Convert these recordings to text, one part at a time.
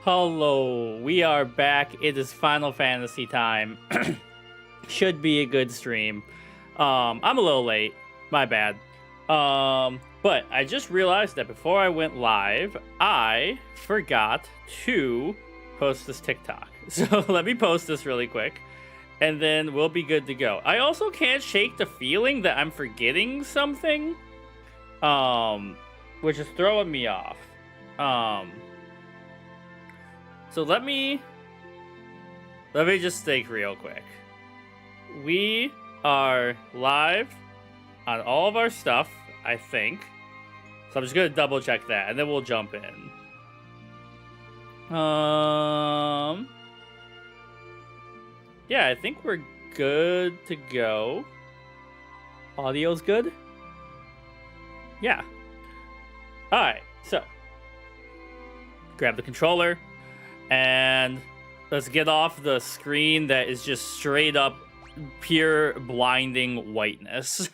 Hello, we are back. It is Final Fantasy time. Should be a good stream. I'm a little late, my bad. But I just realized that before I went live, I forgot to post this TikTok. So let me post this really quick, and then we'll be good to go. I also can't shake the feeling that I'm forgetting something, which is throwing me off. So let me just think real quick. We are live on all of our stuff, I think. So I'm just gonna double check that, and then we'll jump in. Yeah, I think we're good to go. Audio's good? Yeah. Alright, so grab the controller and let's get off the screen that is just straight up pure blinding whiteness.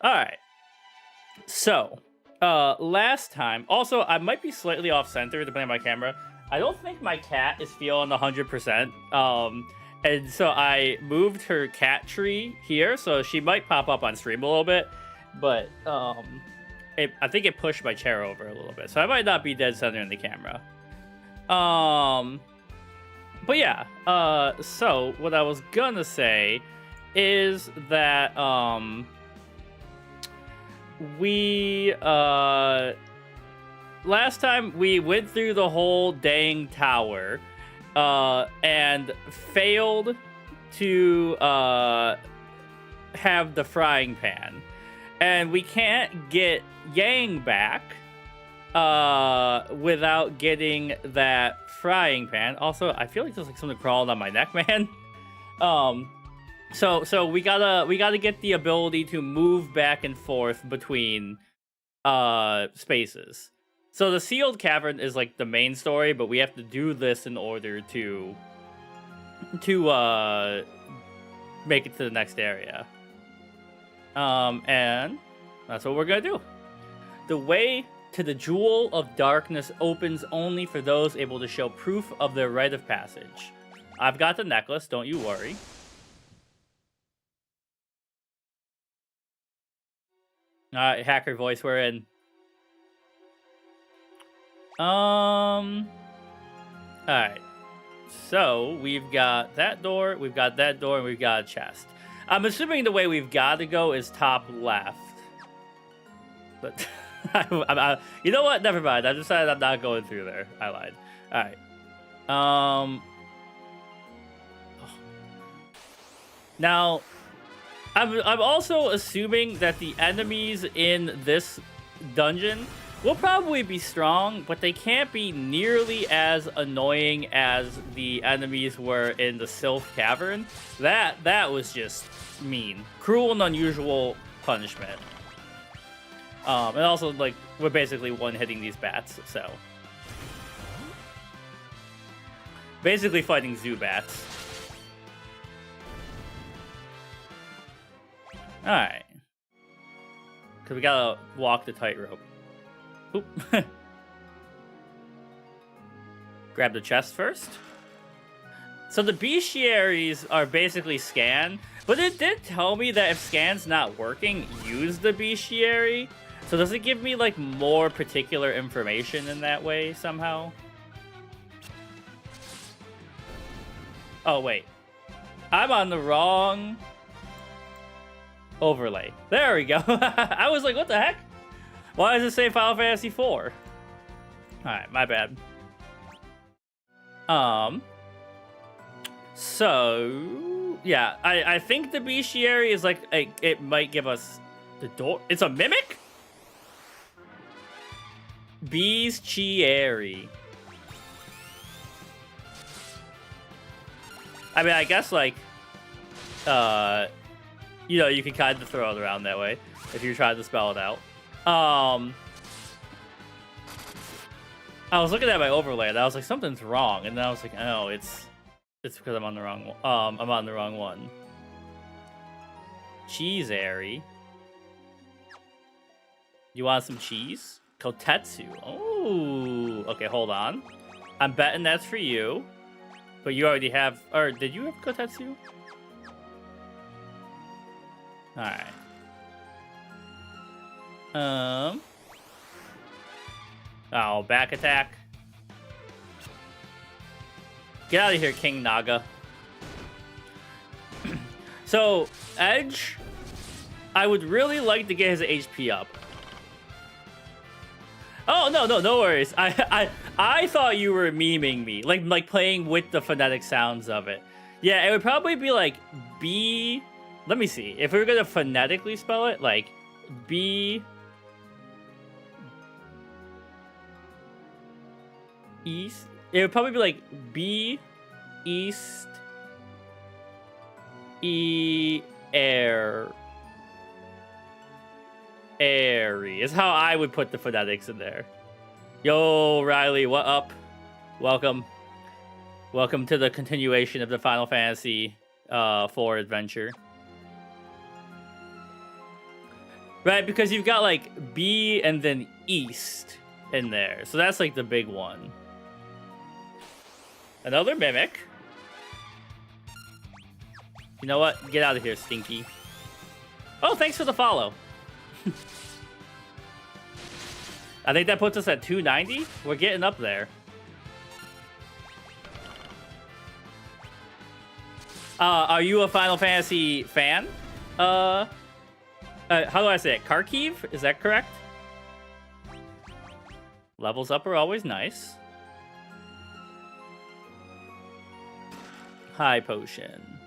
Alright. So, last time, also I might be slightly off center depending on my camera. I don't think my cat is feeling 100%. And so I moved her cat tree here, so she might pop up on stream a little bit. But I think it pushed my chair over a little bit, so I might not be dead center in the camera. But yeah. So what I was gonna say is that we last time we went through the whole dang tower, and failed to have the frying pan. And we can't get Yang back without getting that frying pan. Also, I feel like there's like something crawling on my neck, man. So we gotta get the ability to move back and forth between spaces. So the sealed cavern is like the main story, but we have to do this in order to make it to the next area. And that's what we're gonna do. The way to the Jewel of Darkness opens only for those able to show proof of their rite of passage. I've got the necklace, don't you worry. Alright, hacker voice, we're in. Alright. So, we've got that door, we've got that door, and we've got a chest. I'm assuming the way we've got to go is top left. But, you know what? Never mind. I decided I'm not going through there. I lied. Alright. Now, I'm also assuming that the enemies in this dungeon will probably be strong, but they can't be nearly as annoying as the enemies were in the Sylph Cavern. That was just mean. Cruel and unusual punishment. And also, like, we're basically one-hitting these bats, so. Basically fighting Zubats. Alright. Because we gotta walk the tightrope. Oop. Grab the chest first. So the bestiaries are basically scan, but it did tell me that if scan's not working, use the bestiary. So does it give me like more particular information in that way somehow? Oh wait, I'm on the wrong overlay. There we go. I was like, what the heck? Why does it say Final Fantasy 4? Alright, my bad. So, yeah, I think the bestiary is like, it might give us the door. It's a mimic? Bestiary. I mean, I guess, like, you know, you can kind of throw it around that way if you're trying to spell it out. I was looking at my overlay and I was like, something's wrong, and then I was like, oh, it's because I'm on the wrong one. I'm on the wrong one. Cheese-airy. You want some cheese? Kotetsu. Oh. Ooh, okay, hold on. I'm betting that's for you. But you already have... Or did you have Kotetsu? Alright. Oh, back attack. Get out of here, King Naga. So, Edge, I would really like to get his HP up. Oh, no worries. I thought you were memeing me, like playing with the phonetic sounds of it. Yeah, it would probably be like B. Let me see. If we were gonna phonetically spell it, like B. East. It would probably be like B. East. E. Air. Airy is how I would put the phonetics in there. Yo, Riley, what up? Welcome. Welcome to the continuation of the Final Fantasy 4 adventure. Right, because you've got like B and then East in there. So that's like the big one. Another Mimic. You know what? Get out of here, Stinky. Oh, thanks for the follow. I think that puts us at 290. We're getting up there. Are you a Final Fantasy fan? How do I say it? Kharkiv? Is that correct? Levels up are always nice. High potion.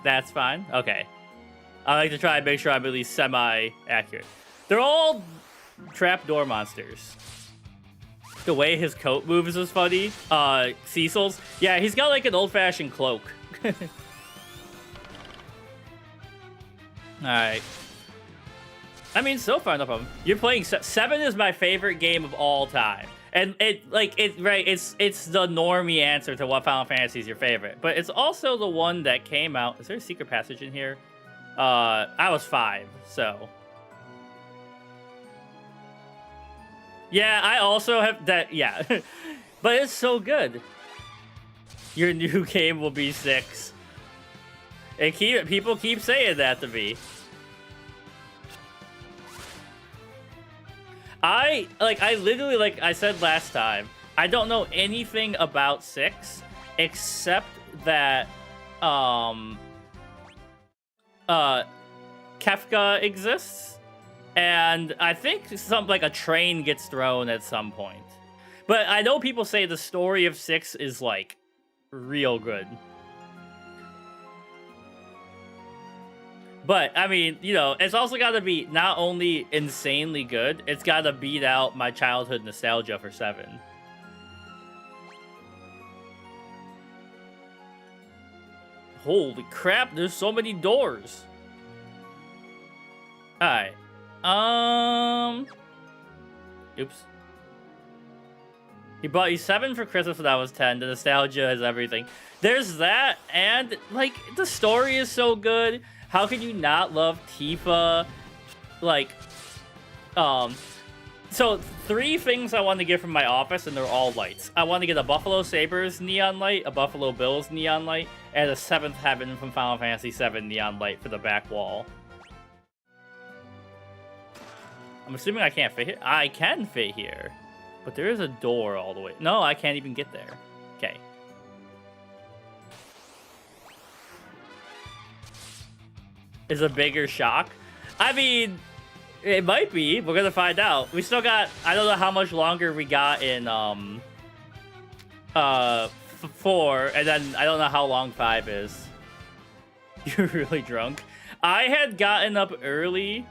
That's fine. Okay. I like to try and make sure I'm at least semi-accurate. They're all trapdoor monsters. The way his coat moves is funny. Cecil's. Yeah, he's got like an old-fashioned cloak. Alright. I mean, so far, no problem. You're playing... 7 is my favorite game of all time. And it's the normie answer to what Final Fantasy is your favorite. But it's also the one that came out... Is there a secret passage in here? I was 5, so... Yeah, I also have that... Yeah. But it's so good. Your new game will be 6. And people keep saying that to me. I literally, like I said last time, I don't know anything about 6 except that Kefka exists, and I think like a train gets thrown at some point. But I know people say the story of 6 is like real good. But, I mean, you know, it's also got to be not only insanely good, it's got to beat out my childhood nostalgia for 7. Holy crap, there's so many doors. Alright. Oops. He bought you 7 for Christmas when I was 10. The nostalgia is everything. There's that, and, like, the story is so good. How can you not love Tifa? Like, so 3 things I want to get from my office, and they're all lights. I want to get a Buffalo Sabres neon light, a Buffalo Bills neon light, and a 7th Heaven from Final Fantasy VII neon light for the back wall. I'm assuming I can't fit here. I can fit here, but there is a door all the way. No, I can't even get there. Okay. Is a bigger shock? I mean, it might be. We're gonna find out. We still got... I don't know how much longer we got in 4, and then I don't know how long 5 is. You're really drunk. I had gotten up early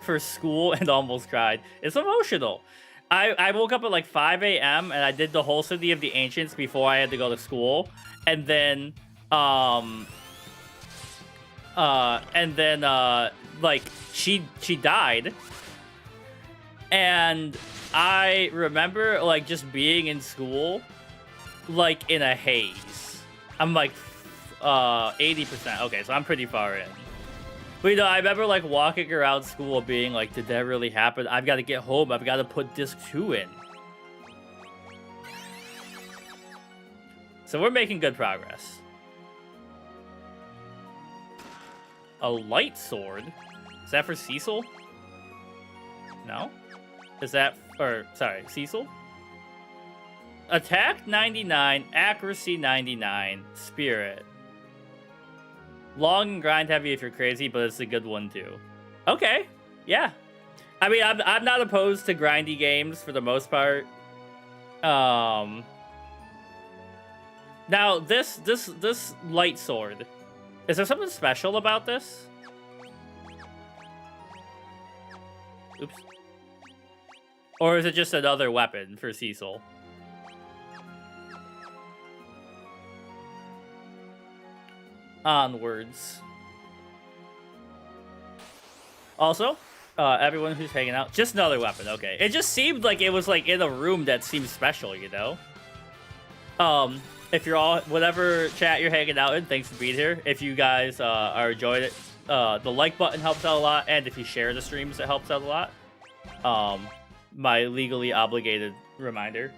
for school and almost cried. It's emotional. I woke up at like 5 a.m. and I did the whole City of the Ancients before I had to go to school, and then like she died, and I remember like just being in school like in a haze. I'm like 80%. Okay, so I'm pretty far in. But you know, I remember like walking around school being like, did that really happen? I've got to get home. I've got to put disc 2 in. So we're making good progress. A light sword? Is that for Cecil? No? Is that... Or, sorry, Cecil? Attack 99, accuracy 99, spirit. Long and grind heavy if you're crazy, but it's a good one too. Okay, yeah. I mean, I'm not opposed to grindy games for the most part. Now this light sword, is there something special about this? Oops. Or is it just another weapon for Cecil? Onwards. Also, everyone who's hanging out, just another weapon, okay. It just seemed like it was like in a room that seemed special, you know? If you're all, whatever chat you're hanging out in, thanks for being here. If you guys are enjoying it, the like button helps out a lot, and if you share the streams, it helps out a lot. My legally obligated reminder.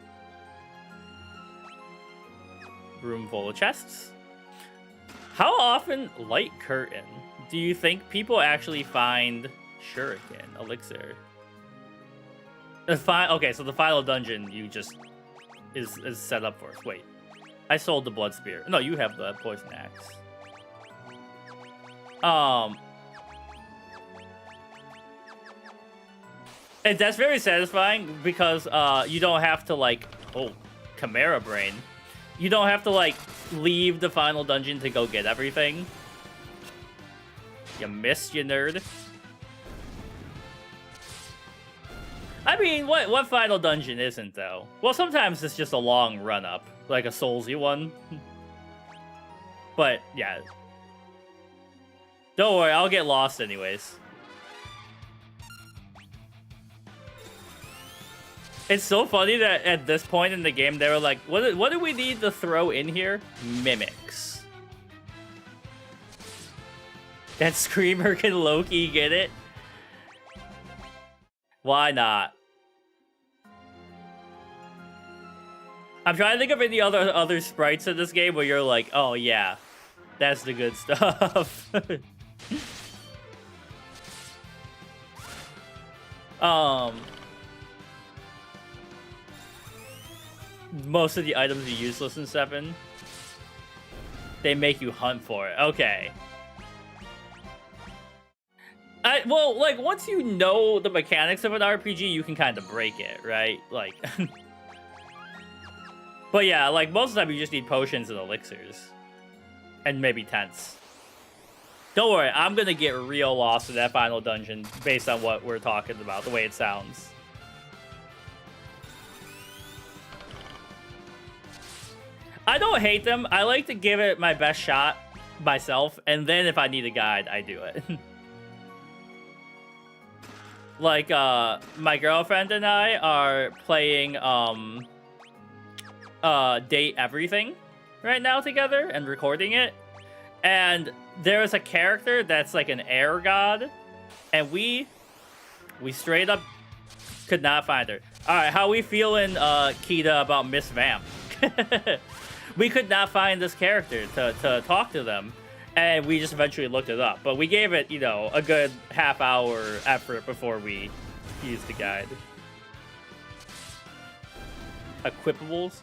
Room full of chests. How often, light curtain, do you think people actually find shuriken, elixir? Okay, so the final dungeon you just is set up for us. Wait, I sold the blood spear. No, you have the poison axe. And that's very satisfying because you don't have to like, oh, Chimera brain. You don't have to like leave the final dungeon to go get everything. You missed, you nerd. I mean, what final dungeon isn't though? Well, sometimes it's just a long run up, like a Soulsy one. But yeah, don't worry, I'll get lost anyways. It's so funny that at this point in the game, they were like, what do we need to throw in here? Mimics. That Screamer can Loki get it? Why not? I'm trying to think of any other sprites in this game where you're like, oh yeah, that's the good stuff. Most of the items are useless in 7. They make you hunt for it. Okay. Well, like, once you know the mechanics of an RPG, you can kind of break it, right? Like... But yeah, like, most of the time you just need potions and elixirs. And maybe tents. Don't worry, I'm gonna get real lost in that final dungeon based on what we're talking about, the way it sounds. I don't hate them. I like to give it my best shot myself, and then if I need a guide, I do it. Like, my girlfriend and I are playing, Date Everything right now together and recording it. And there is a character that's like an air god, and we straight up could not find her. All right, how we feeling, Kita, about Miss Vamp? We could not find this character to talk to them, and we just eventually looked it up. But we gave it, you know, a good half-hour effort before we used the guide. Equipables?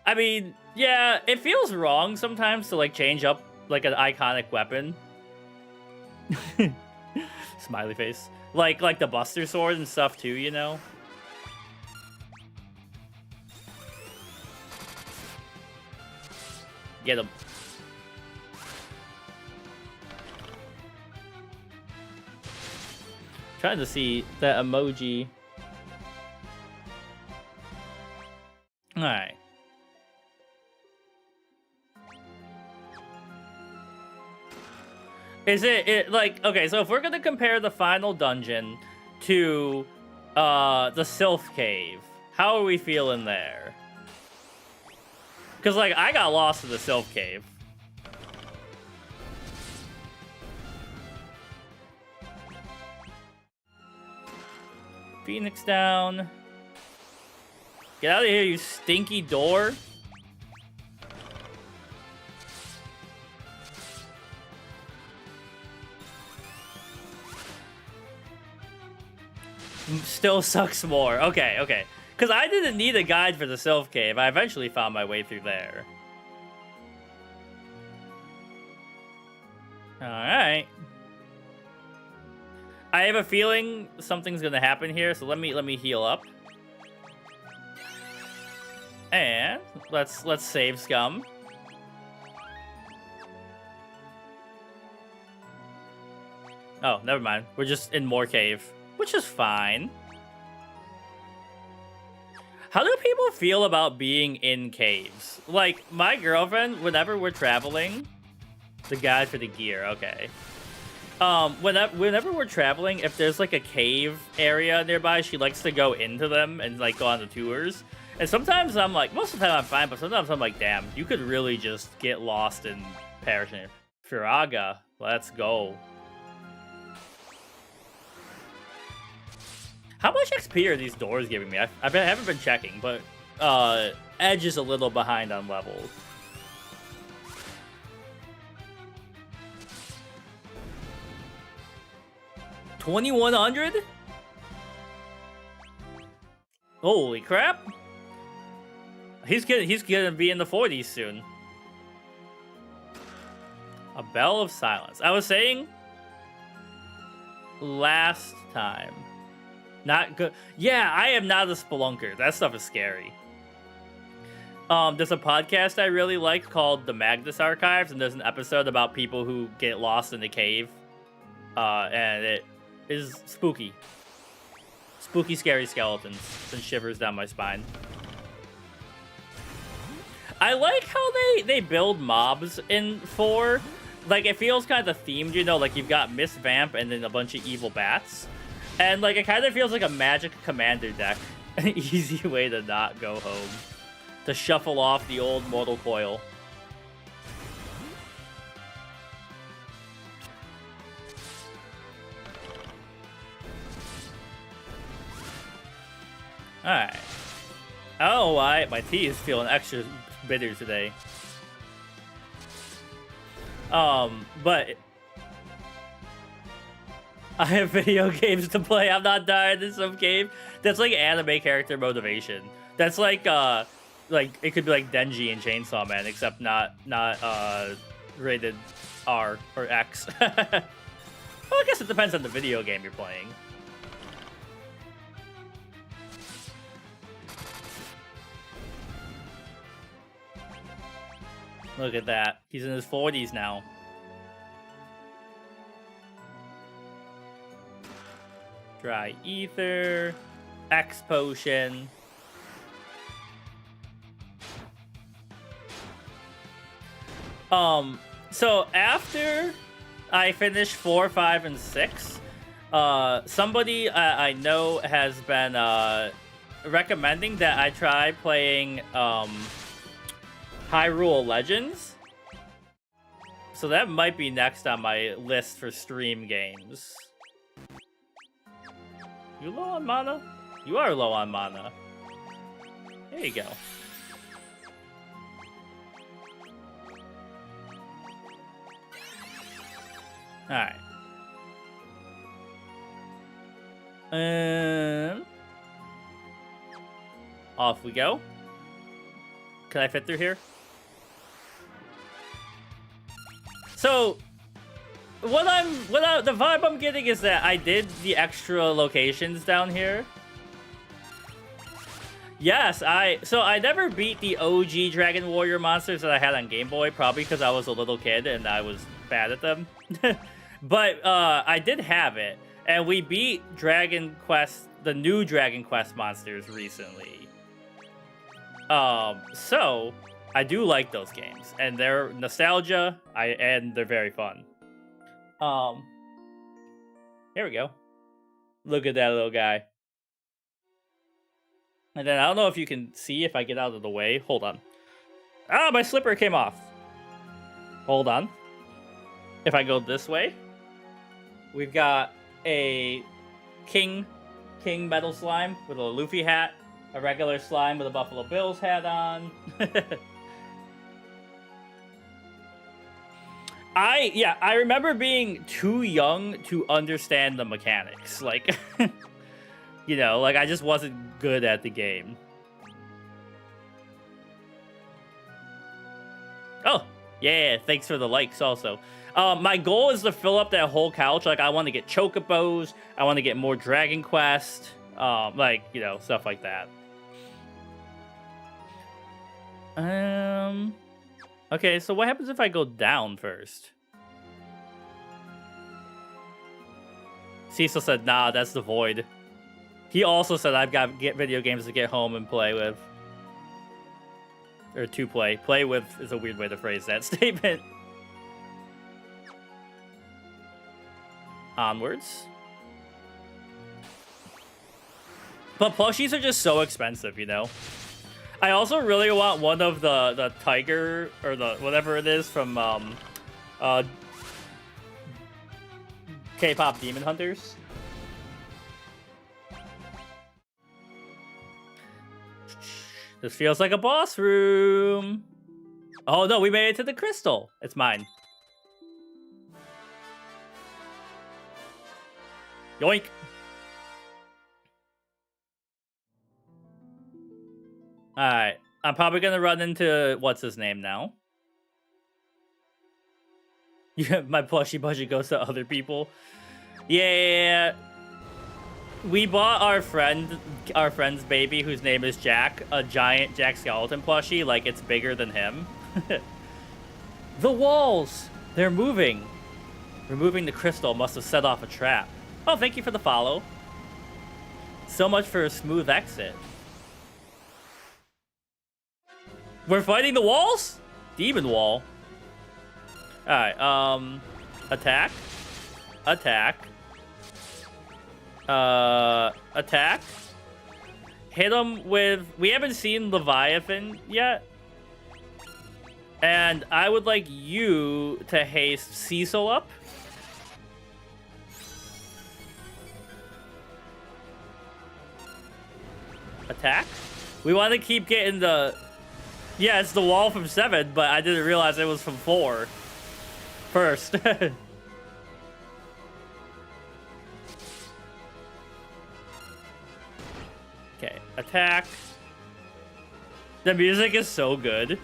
I mean, yeah, it feels wrong sometimes to, like, change up, like, an iconic weapon. Smiley face. Like the Buster Sword and stuff, too, you know? Get him. Trying to see that emoji. Alright. Is it like, okay, so if we're gonna compare the final dungeon to the Sylph Cave, how are we feeling there? Because, like, I got lost in the Sylph Cave. Phoenix down. Get out of here, you stinky door. Still sucks more. Okay, okay. Because I didn't need a guide for the Sylph Cave. I eventually found my way through there. Alright. I have a feeling something's gonna happen here, so let me heal up. And let's save scum. Oh, never mind. We're just in more cave, which is fine. How do people feel about being in caves? Like, my girlfriend, whenever we're traveling, the guide for the gear, okay. Whenever we're traveling, if there's like a cave area nearby, she likes to go into them and like go on the tours. And sometimes I'm like, most of the time I'm fine, but sometimes I'm like, damn, you could really just get lost and perish in here. Firaga, let's go. How much XP are these doors giving me? I haven't been checking, but Edge is a little behind on level. $2,100? Holy crap! He's gonna be in the 40s soon. A Bell of Silence. I was saying last time. Not good. Yeah, I am not a spelunker. That stuff is scary. There's a podcast I really like called The Magnus Archives, and there's an episode about people who get lost in the cave. And it is spooky. Spooky, scary skeletons. Send shivers down my spine. I like how they build mobs in 4. Like, it feels kind of themed, you know? Like, you've got Miss Vamp and then a bunch of evil bats. And, like, it kind of feels like a Magic Commander deck. An easy way to not go home. To shuffle off the old Mortal Coil. Alright. Oh, my tea is feeling extra bitter today. But I have video games to play. I'm not dying in some game. That's like anime character motivation. That's like it could be like Denji and Chainsaw Man, except not rated R or X. Well, I guess it depends on the video game you're playing. Look at that. He's in his 40s now. Dry Ether. X Potion. So after I finish 4, 5, and 6, somebody I know has been recommending that I try playing Hyrule Legends. So that might be next on my list for stream games. You low on mana? You are low on mana. There you go. Alright. Off we go. Can I fit through here? So, the vibe I'm getting is that I did the extra locations down here. Yes, so I never beat the OG Dragon Warrior monsters that I had on Game Boy, probably because I was a little kid and I was bad at them. But I did have it, and we beat the new Dragon Quest monsters recently. So I do like those games, and they're nostalgia, and they're very fun. Here we go. Look at that little guy. And then I don't know if you can see if I get out of the way. Hold on. Ah, my slipper came off. Hold on. If I go this way, we've got a king metal slime with a Luffy hat, a regular slime with a Buffalo Bills hat on. I remember being too young to understand the mechanics. Like, You know, like, I just wasn't good at the game. Oh, yeah, thanks for the likes also. My goal is to fill up that whole couch. Like, I want to get chocobos. I want to get more Dragon Quest. Like, you know, stuff like that. Okay, so what happens if I go down first? Cecil said, nah, that's the void. He also said I've got video games to get home and play with. Or to play. Play with is a weird way to phrase that statement. Onwards. But plushies are just so expensive, you know? I also really want one of the tiger, or the whatever it is from K-pop Demon Hunters. This feels like a boss room. Oh no, we made it to the crystal. It's mine. Yoink. Alright. I'm probably gonna run into what's his name now. Yeah, my plushie budget goes to other people. Yeah. We bought our friend's baby, whose name is Jack, a giant Jack Skeleton plushie, like it's bigger than him. The walls! They're moving. Removing the crystal must have set off a trap. Oh, thank you for the follow. So much for a smooth exit. We're fighting the walls? Demon wall. Alright, attack. Attack. Attack. Hit him with... We haven't seen Leviathan yet. And I would like you to haste Cecil up. Attack. We want to keep getting the... Yeah, it's the wall from 7, but I didn't realize it was from 4. First. Okay, attack. The music is so good.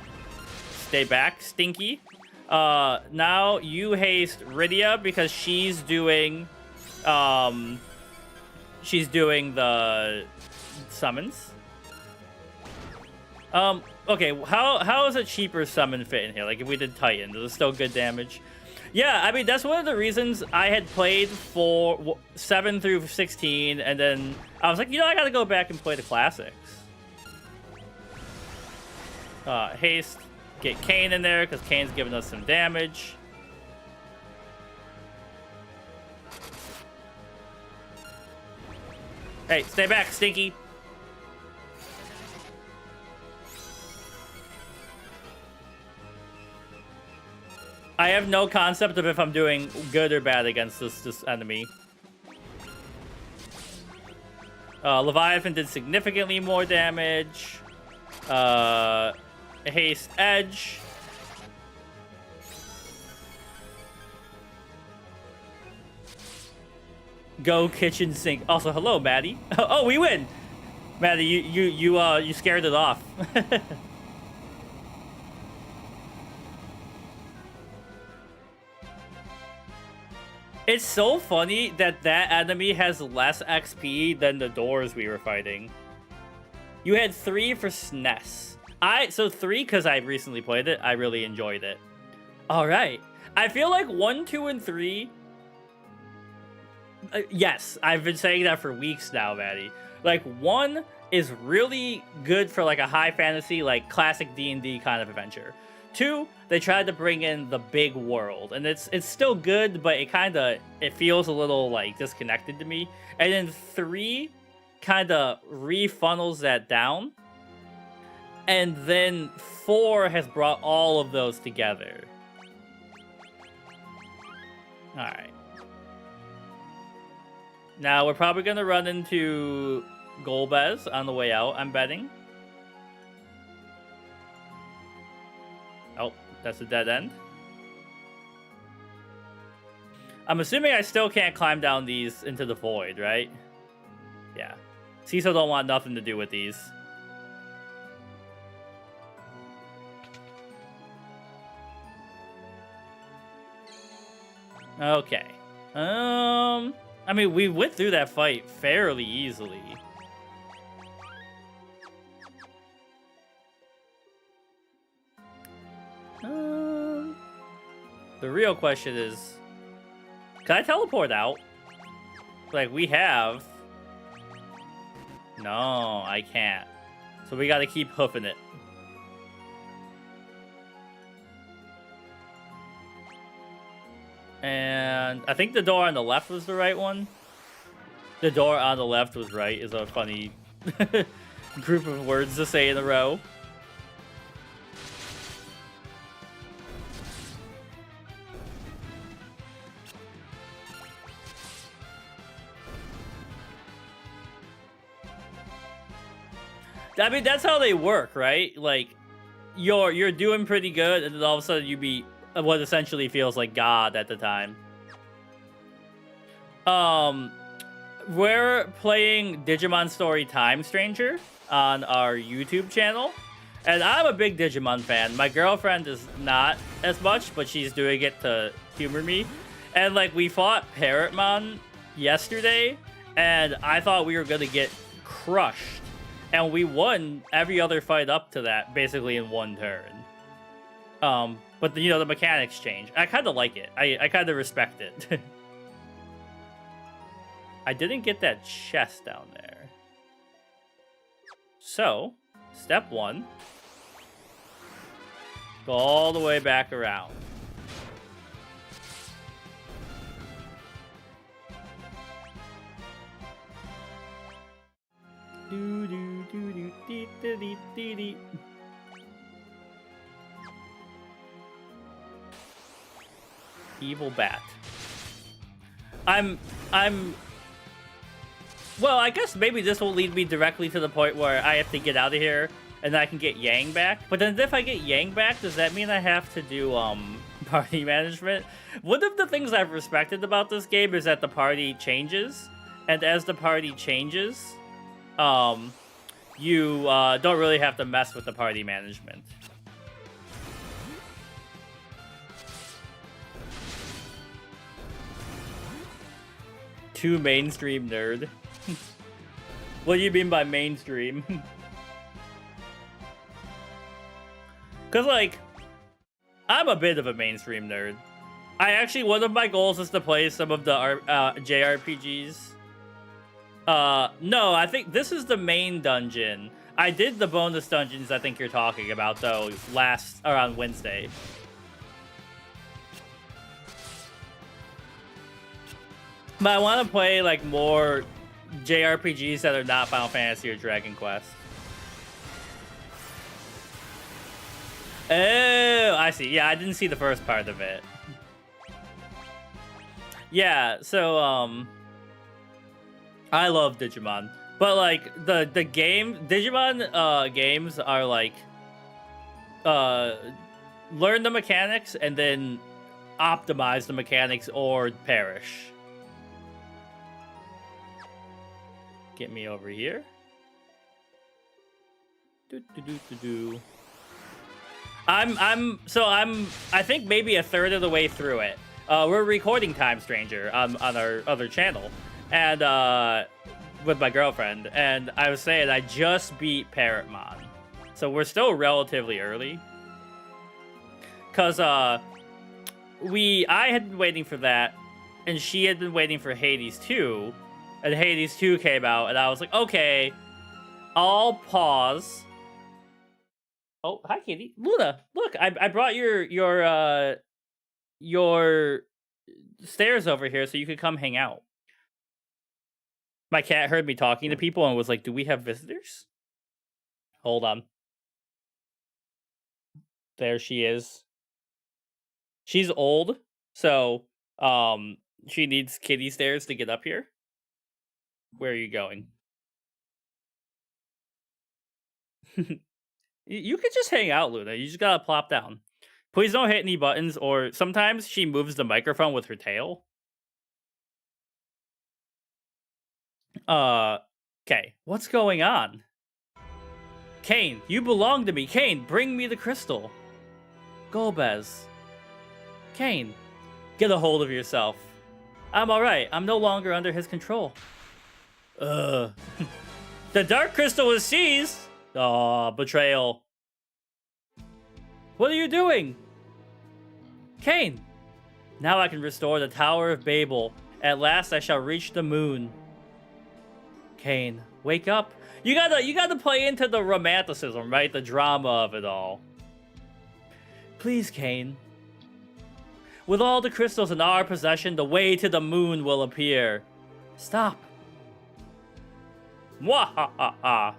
Stay back, Stinky. Now you haste Rydia because she's doing the summons. Okay, how is a cheaper summon fit in here? Like if we did Titan, is it still good damage? Yeah, I mean, that's one of the reasons I had played for 7 through 16, and then I was like, you know, I gotta go back and play the classics. Haste, get Kane in there, because Kane's giving us some damage. Hey, stay back, Stinky. I have no concept of if I'm doing good or bad against this enemy. Leviathan did significantly more damage. Haste Edge. Go kitchen sink. Also, hello, Maddie. Oh, we win. Maddie, you scared it off. It's so funny that that enemy has less XP than the doors we were fighting. You had 3 for SNES. So 3 because I recently played it. I really enjoyed it. All right. I feel like 1, 2, and 3. Yes, I've been saying that for weeks now, Maddie. Like 1 is really good for like a high fantasy, like classic D&D kind of adventure. 2, they tried to bring in the big world, and it's still good, but it feels a little like disconnected to me. And then 3 kind of refunnels that down, and then 4 has brought all of those together. All right. Now we're probably gonna run into Golbez on the way out, I'm betting. Oh, that's a dead end. I'm assuming I still can't climb down these into the void, right? Yeah. CISO don't want nothing to do with these. Okay. I mean, we went through that fight fairly easily. The real question is, can I teleport out? Like, we have. No, I can't. So we gotta keep hoofing it. And I think the door on the left was the right one. The door on the left was right is a funny group of words to say in a row. I mean, that's how they work, right? Like, you're doing pretty good, and then all of a sudden you beat what essentially feels like God at the time. We're playing Digimon Story Time Stranger on our YouTube channel, and I'm a big Digimon fan. My girlfriend is not as much, but she's doing it to humor me. And like, we fought Parrotmon yesterday, and I thought we were gonna get crushed. And we won every other fight up to that, basically in one turn. But you know, the mechanics change. I kind of like it. I kind of respect it. I didn't get that chest down there. So, step 1. Go all the way back around. Do do do do dee dee dee dee. Evil bat. Well, I guess maybe this will lead me directly to the point where I have to get out of here and I can get Yang back. But then if I get Yang back, does that mean I have to do party management? One of the things I've respected about this game is that the party changes, and as the party changes, you don't really have to mess with the party management. Too mainstream, nerd. What do you mean by mainstream? Because, like, I'm a bit of a mainstream nerd. One of my goals is to play some of the JRPGs. No, I think this is the main dungeon. I did the bonus dungeons I think you're talking about, though, on Wednesday. But I want to play, like, more JRPGs that are not Final Fantasy or Dragon Quest. Oh, I see. Yeah, I didn't see the first part of it. Yeah, so, I love Digimon. But, like, the Digimon games are, like, learn the mechanics and then optimize the mechanics or perish. Get me over here. I think maybe a third of the way through it. We're recording Time Stranger on our other channel, and with my girlfriend, and I was saying I just beat Parrotmon, so we're still relatively early. Cause I had been waiting for that, and she had been waiting for Hades 2. And Hades 2 came out, and I was like, okay, I'll pause. Oh, hi, Katie. Luna, look, I brought your stairs over here so you could come hang out. My cat heard me talking to people and was like, do we have visitors? Hold on. There she is. She's old, so she needs kitty stairs to get up here. Where are you going? You could just hang out, Luna. You just gotta plop down. Please don't hit any buttons, or sometimes she moves the microphone with her tail. Can Okay, what's going on? Kane, you belong to me. Kane, bring me the crystal. Golbez. Kane, get a hold of yourself. I'm alright. I'm no longer under his control. Ugh. The dark crystal was seized. Aw, betrayal. What are you doing? Kane. Now I can restore the Tower of Babel. At last I shall reach the moon. Kane, wake up. You gotta play into the romanticism, right? The drama of it all. Please, Kane. With all the crystals in our possession, the way to the moon will appear. Stop. Mwahaha.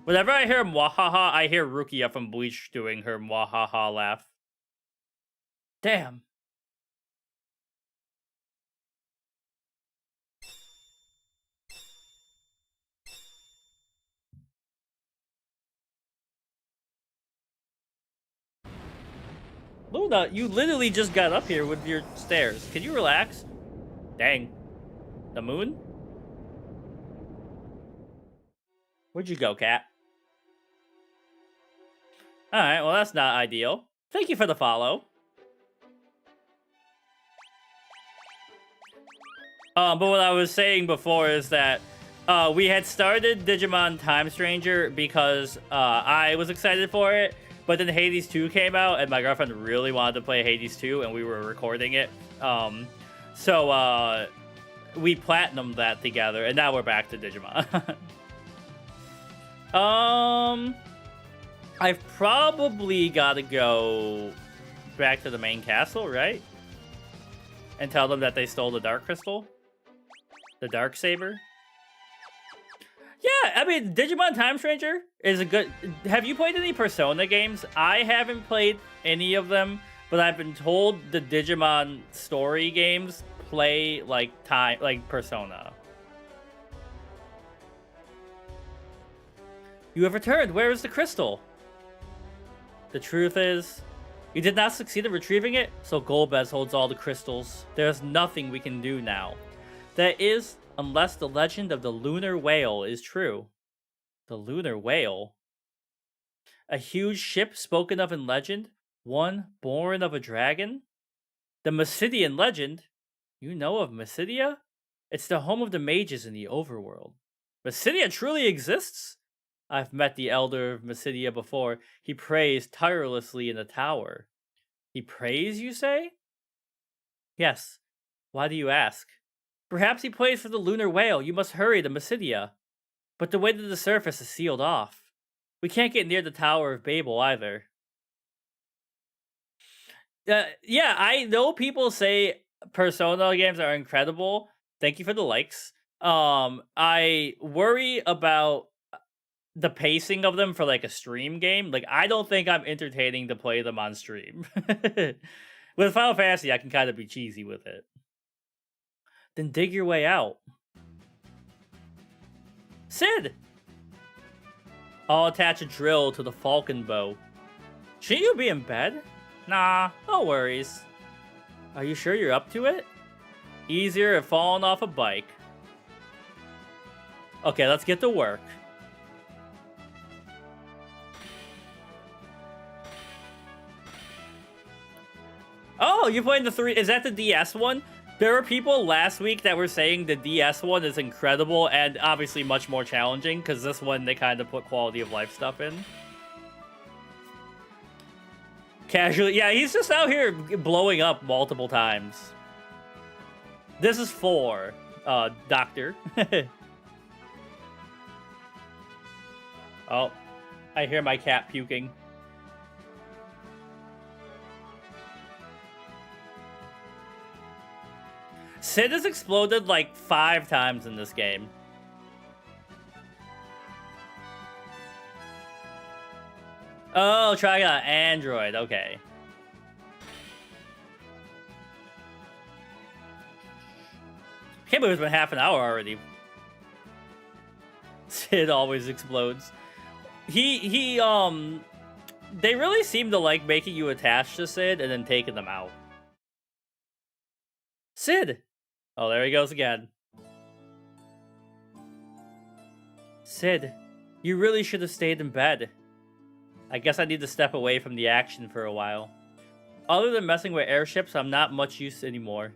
Whenever I hear mwahaha, I hear Rukia from Bleach doing her mwahaha laugh. Damn. Luna, you literally just got up here with your stairs. Can you relax? Dang. The moon? Where'd you go, cat? Alright, well that's not ideal. Thank you for the follow. But what I was saying before is that we had started Digimon Time Stranger because I was excited for it. But then Hades 2 came out, and my girlfriend really wanted to play Hades 2, and we were recording it. So we platinumed that together, and now we're back to Digimon. I've probably got to go back to the main castle, right? And tell them that they stole the Dark Crystal? The Dark Saber? Yeah, I mean, Digimon Time Stranger is a good... Have you played any Persona games? I haven't played any of them, but I've been told the Digimon story games play like Persona. You have returned. Where is the crystal? The truth is, you did not succeed in retrieving it, so Golbez holds all the crystals. There's nothing we can do now. That is... unless the legend of the lunar whale is true. The lunar whale? A huge ship spoken of in legend? One born of a dragon? The Mysidian legend? You know of Mysidia? It's the home of the mages in the overworld. Mysidia truly exists? I've met the elder of Mysidia before. He prays tirelessly in the tower. He prays, you say? Yes. Why do you ask? Perhaps he plays for the lunar whale. You must hurry to Mysidia. But the way to the surface is sealed off. We can't get near the Tower of Babel either. Yeah, I know people say Persona games are incredible. Thank you for the likes. I worry about the pacing of them for like a stream game. Like, I don't think I'm entertaining to play them on stream. With Final Fantasy, I can kind of be cheesy with it. Then dig your way out. Sid! I'll attach a drill to the falcon bow. Shouldn't you be in bed? Nah, no worries. Are you sure you're up to it? Easier if falling off a bike. Okay, let's get to work. Oh, you're playing the 3... Is that the DS one? There were people last week that were saying the DS one is incredible and obviously much more challenging, because this one they kind of put quality of life stuff in. Casually, yeah, he's just out here blowing up multiple times. This is 4, Doctor. Oh, I hear my cat puking. Sid has exploded like 5 times in this game. Oh, try on Android. Okay. Can't believe it's been half an hour already. Sid always explodes. They really seem to like making you attached to Sid and then taking them out. Sid! Oh, there he goes again. Sid, you really should have stayed in bed. I guess I need to step away from the action for a while. Other than messing with airships, I'm not much use anymore.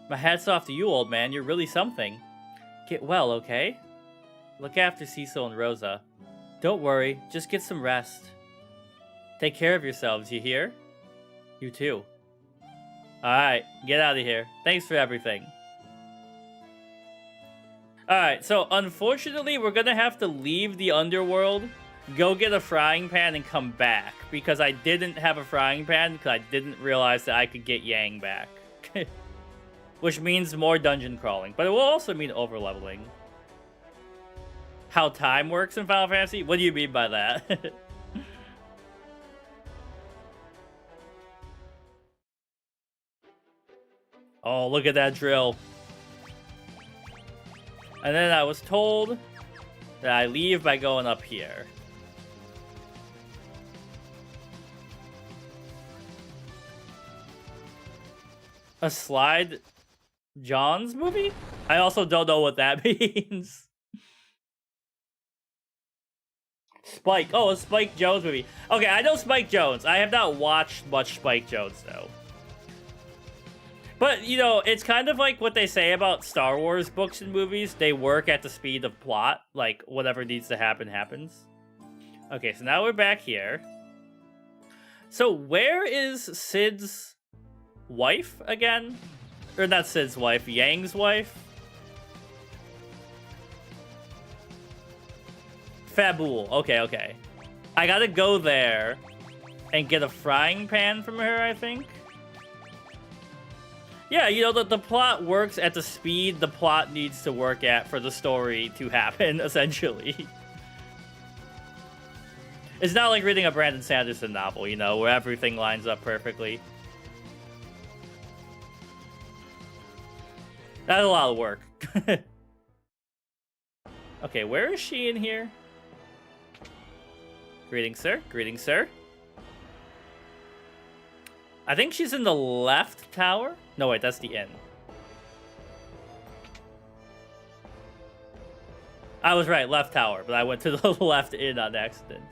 My hat's off to you, old man. You're really something. Get well, okay? Look after Cecil and Rosa. Don't worry, just get some rest. Take care of yourselves, you hear? You too. Alright, get out of here. Thanks for everything. Alright, so unfortunately, we're gonna have to leave the underworld, go get a frying pan, and come back. Because I didn't have a frying pan, because I didn't realize that I could get Yang back. Which means more dungeon crawling, but it will also mean overleveling. How time works in Final Fantasy? What do you mean by that? Oh, look at that drill. And then I was told that I leave by going up here. A Slide John's movie? I also don't know what that means. Spike. Oh, a Spike Jones movie. Okay, I know Spike Jones. I have not watched much Spike Jones, though. But, you know, it's kind of like what they say about Star Wars books and movies. They work at the speed of plot. Like, whatever needs to happen, happens. Okay, so now we're back here. So, where is Sid's wife again? Or not Sid's wife, Yang's wife? Fabul. Okay, okay. I gotta go there and get a frying pan from her, I think. Yeah, you know, the plot works at the speed the plot needs to work at for the story to happen, essentially. It's not like reading a Brandon Sanderson novel, you know, where everything lines up perfectly. That's a lot of work. Okay, where is she in here? Greetings, sir. Greetings, sir. I think she's in the left tower. No, wait, that's the inn. I was right, left tower, but I went to the left inn on accident.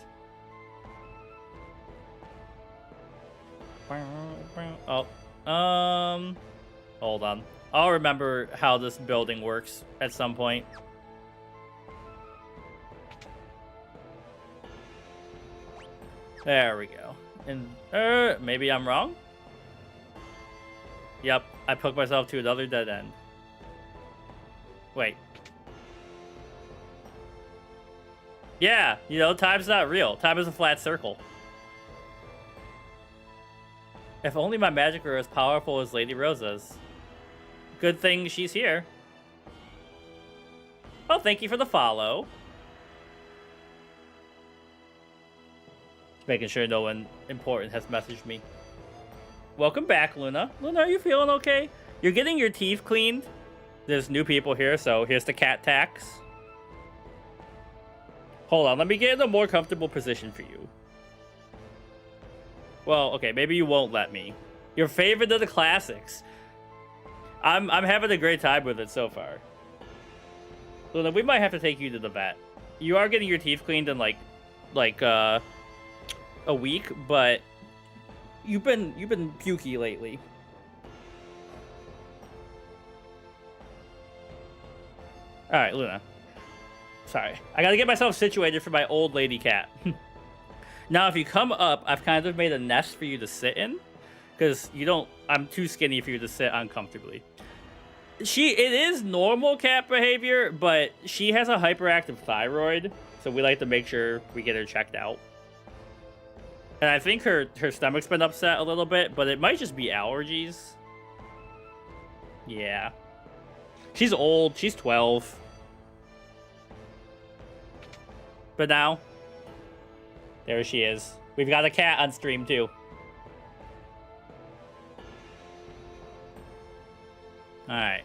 Oh, hold on. I'll remember how this building works at some point. There we go. And, maybe I'm wrong? Yep, I took myself to another dead end. Wait. Yeah, you know, time's not real. Time is a flat circle. If only my magic were as powerful as Lady Rosa's. Good thing she's here. Oh, thank you for the follow. Just making sure no one important has messaged me. Welcome back, Luna. Luna, are you feeling okay? You're getting your teeth cleaned. There's new people here, so here's the cat tax. Hold on, let me get in a more comfortable position for you. Well, okay, maybe you won't let me. Your favorite of the classics. I'm having a great time with it so far. Luna, we might have to take you to the vet. You are getting your teeth cleaned in like a week, but you've been pukey lately. All right, Luna. Sorry, I gotta get myself situated for my old lady cat. Now, if you come up, I've kind of made a nest for you to sit in, because you don't. I'm too skinny for you to sit uncomfortably. It is normal cat behavior, but she has a hyperactive thyroid, so we like to make sure we get her checked out. And I think her stomach's been upset a little bit, but it might just be allergies. Yeah. She's old. She's 12. But now, there she is. We've got a cat on stream, too. Alright.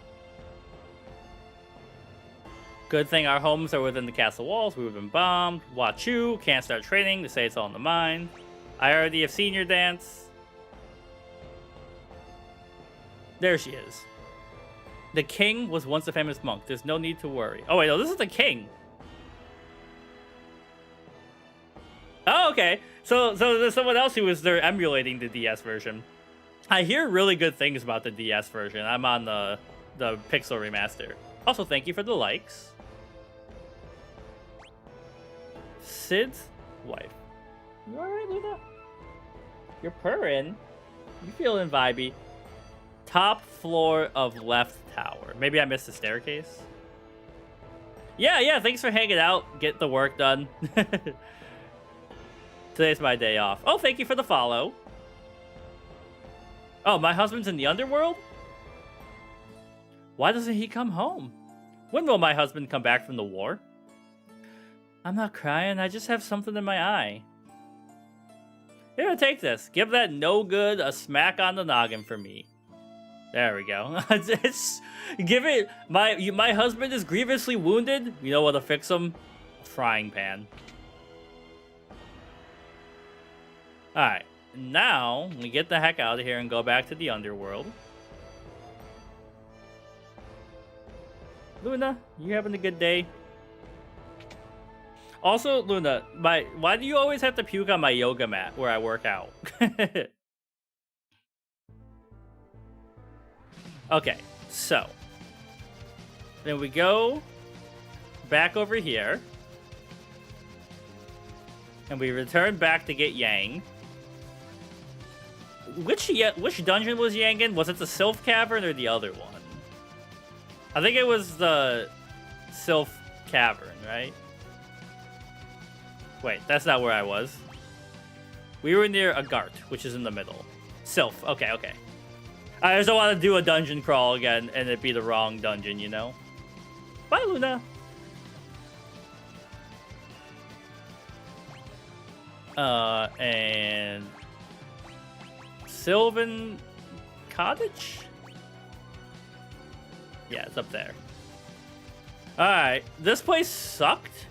Good thing our homes are within the castle walls. We've been bombed. Wachu can't start training. They say it's all in the mind. I already have seen your dance. There she is. The king was once a famous monk. There's no need to worry. Oh, wait, no, this is the king. Oh, okay. So there's someone else who was there emulating the DS version. I hear really good things about the DS version. I'm on the Pixel remaster. Also, thank you for the likes. Sid's wife. You alright, Luna? You're purring. You feeling vibey. Top floor of left tower. Maybe I missed the staircase. Yeah, thanks for hanging out. Get the work done. Today's my day off. Oh, thank you for the follow. Oh, my husband's in the underworld? Why doesn't he come home? When will my husband come back from the war? I'm not crying, I just have something in my eye. Here, take this. Give that no good a smack on the noggin for me. There we go. Give it. My husband is grievously wounded. You know what to fix him? Frying pan. Alright. Now, we get the heck out of here and go back to the underworld. Luna, you having a good day? Also, Luna, why do you always have to puke on my yoga mat where I work out? Okay, so then we go back over here, and we return back to get Yang. Which dungeon was Yang in? Was it the Sylph Cavern or the other one? I think it was the Sylph Cavern, right? Wait, that's not where I was. We were near Agart, which is in the middle. Sylph, okay. I just don't want to do a dungeon crawl again and it be the wrong dungeon, you know? Bye, Luna! And... Sylvan Cottage? Yeah, it's up there. Alright, this place sucked.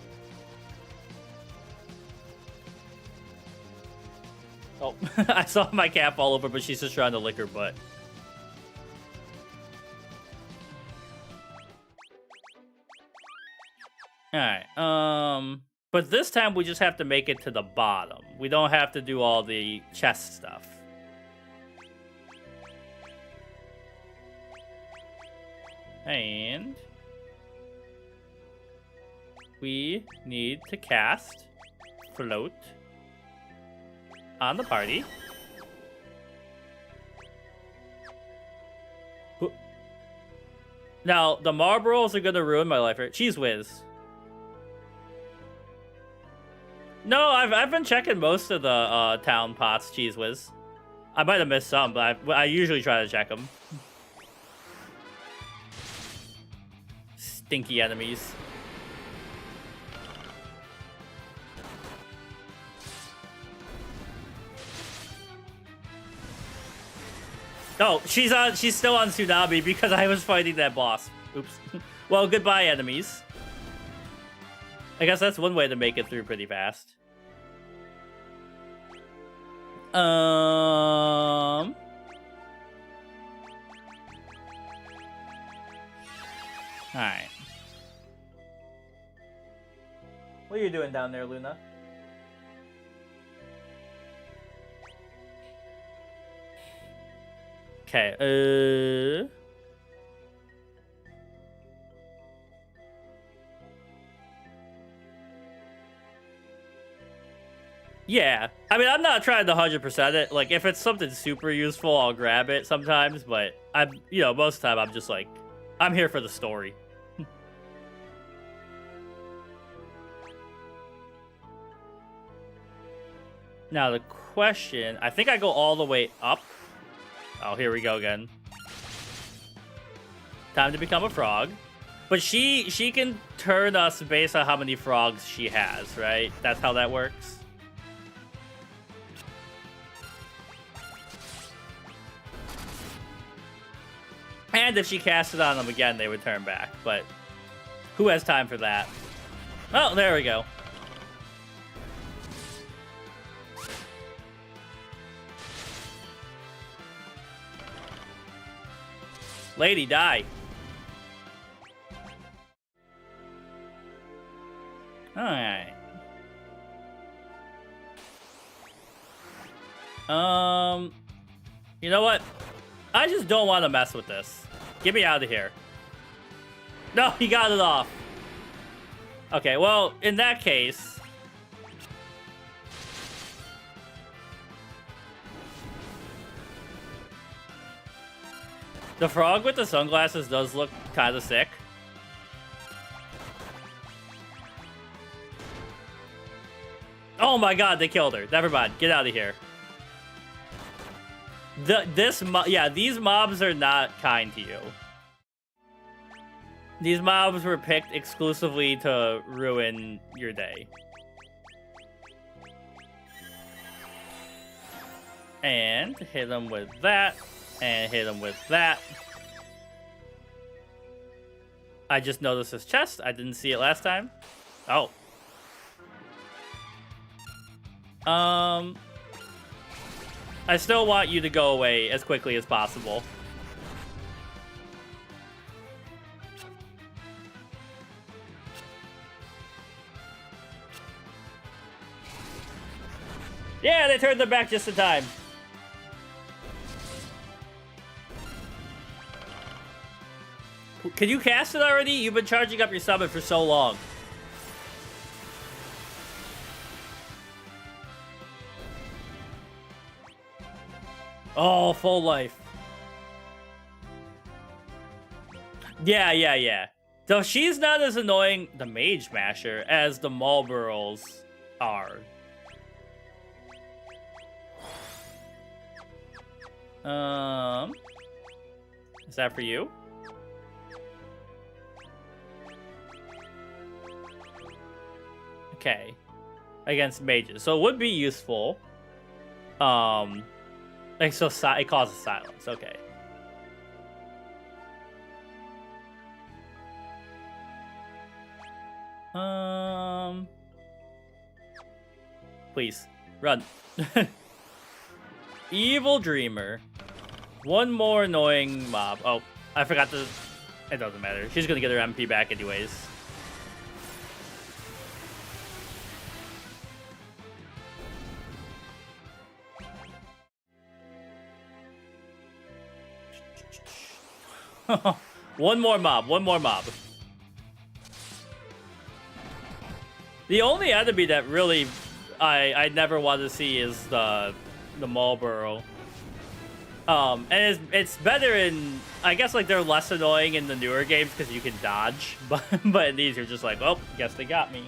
Oh, I saw my cat fall over, but she's just trying to lick her butt. Alright, but this time we just have to make it to the bottom. We don't have to do all the chest stuff. And we need to cast Float on the party. Now, the Marlboros are gonna ruin my life. Cheese Whiz. No, I've been checking most of the town pots, Cheese Whiz. I might have missed some, but I usually try to check them. Stinky enemies. Oh, she's still on Tsunami because I was fighting that boss. Oops. Well, goodbye, enemies. I guess that's one way to make it through pretty fast. Alright. What are you doing down there, Luna? Okay, yeah. I mean, I'm not trying to 100% it. Like, if it's something super useful, I'll grab it sometimes, but most of the time I'm just like, I'm here for the story. Now, the question, I think I go all the way up. Oh, here we go again. Time to become a frog. But she can turn us based on how many frogs she has, right? That's how that works. And if she cast it on them again, they would turn back. But who has time for that? Oh, there we go. Lady, die. Alright. You know what? I just don't want to mess with this. Get me out of here. No, he got it off. Okay, well, in that case... the frog with the sunglasses does look kind of sick. Oh my god, they killed her. Never mind. Get out of here. These mobs are not kind to you. These mobs were picked exclusively to ruin your day. And hit them with that. And hit him with that. I just noticed his chest. I didn't see it last time. Oh. I still want you to go away as quickly as possible. Yeah, they turned them back just in time. Can you cast it already? You've been charging up your summon for so long. Oh, full life. Yeah. Though she's not as annoying, the Mage Masher, as the Marlboros are. Is that for you? Okay. Against mages. So it would be useful. Like, so it causes silence. Okay. Please. Run. Evil Dreamer. One more annoying mob. Oh, I forgot to... It doesn't matter. She's gonna get her MP back anyways. One more mob. The only enemy that really I never want to see is the Marlboro. And it's better in, I guess, like, they're less annoying in the newer games because you can dodge, but in these you're just like, oh, guess they got me.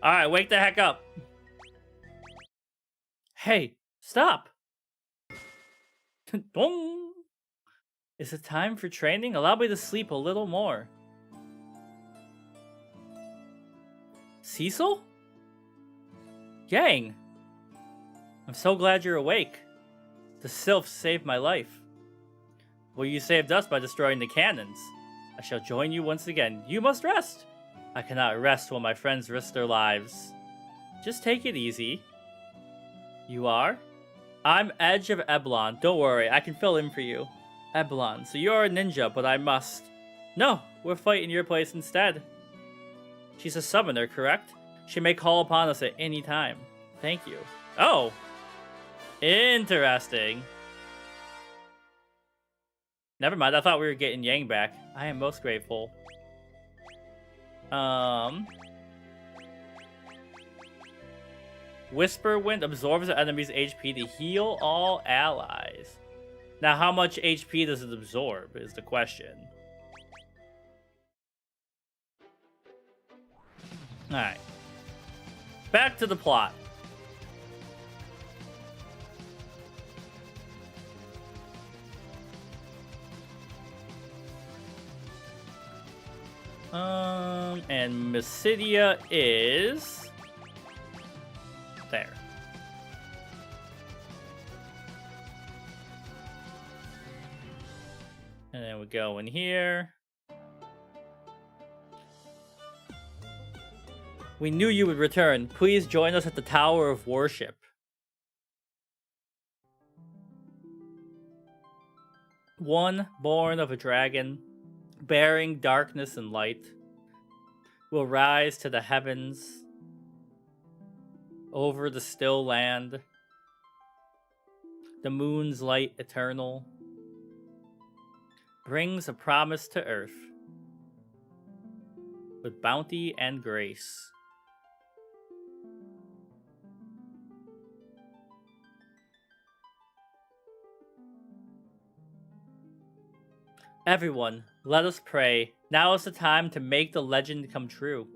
All right, wake the heck up. Hey, stop! Dong! Is it time for training? Allow me to sleep a little more. Cecil? Yang! I'm so glad you're awake. The sylphs saved my life. Well, you saved us by destroying the cannons. I shall join you once again. You must rest! I cannot rest while my friends risk their lives. Just take it easy. You are? I'm Edge of Eblon. Don't worry, I can fill in for you. Eblon, so you're a ninja, but I must. No, we'll fight in your place instead. She's a summoner, correct? She may call upon us at any time. Thank you. Oh! Interesting. Never mind, I thought we were getting Yang back. I am most grateful. Whisper Wind absorbs the enemy's HP to heal all allies. Now, how much HP does it absorb is the question. Alright. Back to the plot. And Mysidia is... there. And then we go in here. We knew you would return. Please join us at the Tower of Worship. One born of a dragon, bearing darkness and light. will rise to the heavens, over the still land, the moon's light eternal, brings a promise to earth, with bounty and grace. Everyone, let us pray. Now is the time to make the legend come true.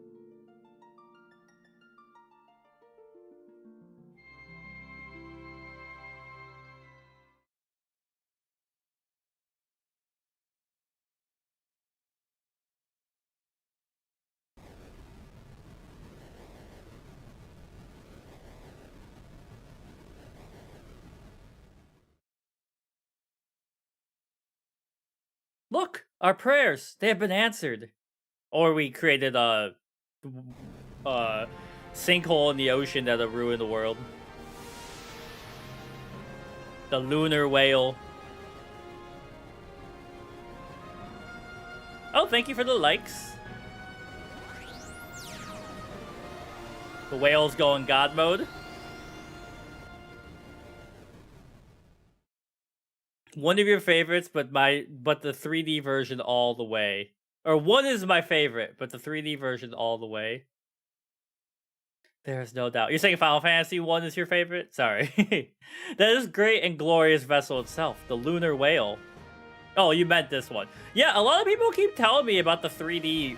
Look, our prayers, they have been answered. Or we created a sinkhole in the ocean that'll ruin the world. The lunar whale. Oh, thank you for the likes. The whale's going God mode. One of your favorites, but the 3D version all the way. Or one is my favorite, but the 3D version all the way. There's no doubt. You're saying Final Fantasy 1 is your favorite? Sorry. That is great and glorious vessel itself. The lunar whale. Oh, you meant this one. Yeah, a lot of people keep telling me about the 3D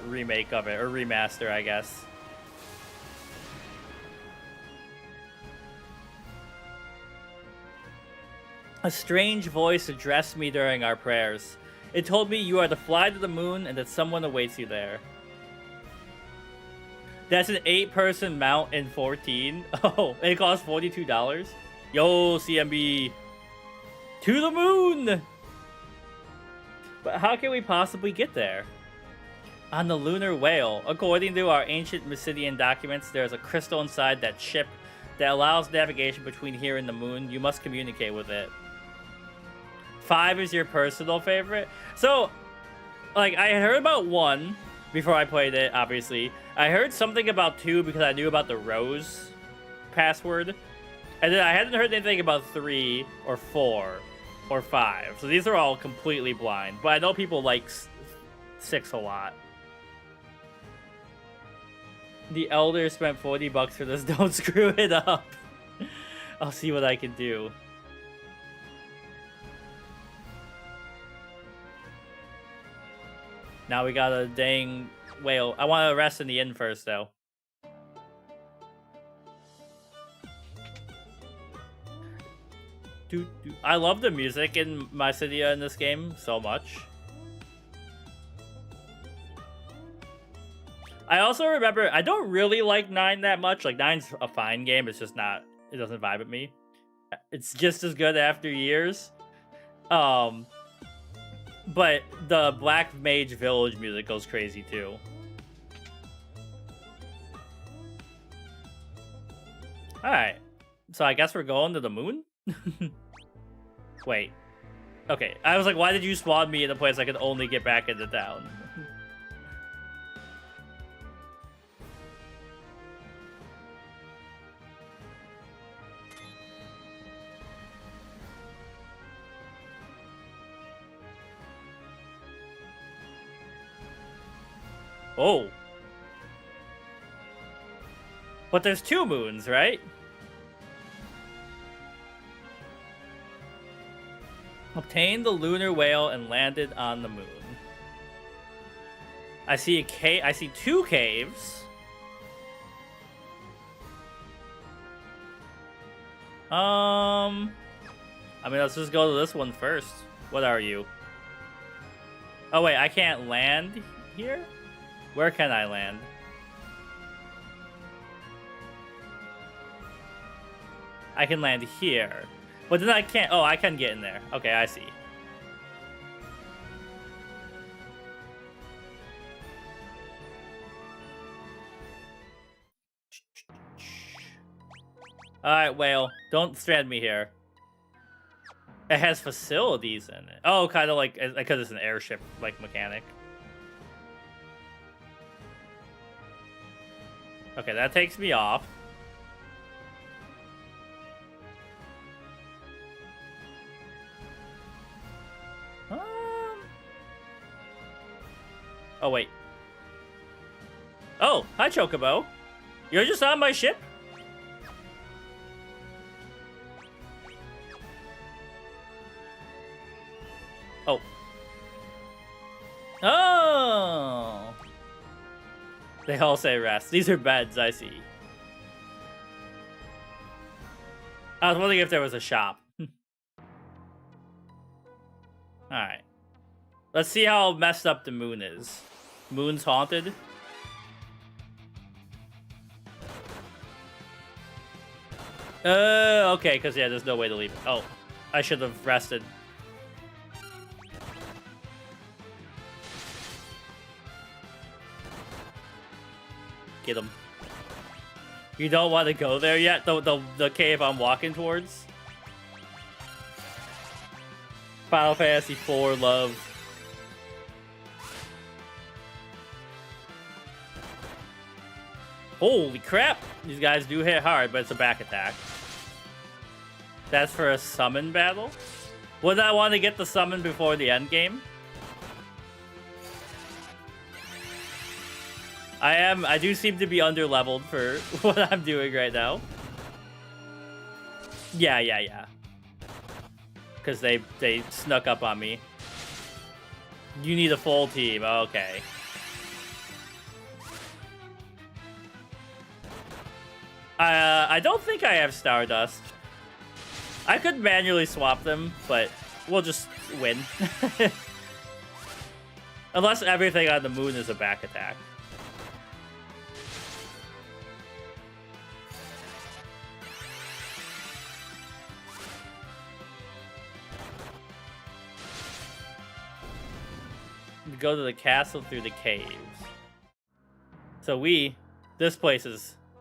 remake of it, or remaster, I guess. A strange voice addressed me during our prayers. It told me you are to fly to the moon and that someone awaits you there. That's an 8-person mount in 14. Oh, and it costs $42. Yo, CMB. To the moon! But how can we possibly get there? On the lunar whale, according to our ancient Mysidian documents, there is a crystal inside that ship that allows navigation between here and the moon. You must communicate with it. 5 is your personal favorite? So, like, I had heard about 1 before I played it, obviously. I heard something about 2 because I knew about the Rose password. And then I hadn't heard anything about 3 or 4 or 5. So these are all completely blind. But I know people like 6 a lot. The Elder spent $40 for this. Don't screw it up. I'll see what I can do. Now we got a dang whale. I want to rest in the inn first, though. I love the music in Mysidia in this game so much. I also remember, I don't really like 9 that much. Like, 9's a fine game. It's just not, it doesn't vibe with me. It's just as good after years. But the Black Mage Village music goes crazy too. Alright. So I guess we're going to the moon? Wait. Okay. I was like, why did you spawn me in a place I could only get back into town? Oh. But there's 2 moons, right? Obtained the lunar whale and landed on the moon. I see a cave. I see 2 caves. I mean, let's just go to this one first. What are you? Oh wait, I can't land here? Where can I land? I can land here. But then I can't... Oh, I can get in there. Okay, I see. Alright, whale. Don't strand me here. It has facilities in it. Oh, kind of like... Because it's an airship, like, mechanic. Okay, that takes me off. Oh, wait. Oh, hi, Chocobo. You're just on my ship? Oh. Oh! They all say rest. These are beds, I see. I was wondering if there was a shop. Alright. Let's see how messed up the moon is. Moon's haunted. Okay, because yeah, there's no way to leave it. Oh, I should have rested. Get him. You don't want to go there yet? The cave I'm walking towards? Final Fantasy IV love. Holy crap! These guys do hit hard, but it's a back attack. That's for a summon battle? Would I want to get the summon before the end game? I do seem to be under-leveled for what I'm doing right now. Yeah. Because they snuck up on me. You need a full team, okay. I don't think I have Stardust. I could manually swap them, but we'll just win. Unless everything on the moon is a back attack. We go to the castle through the caves. So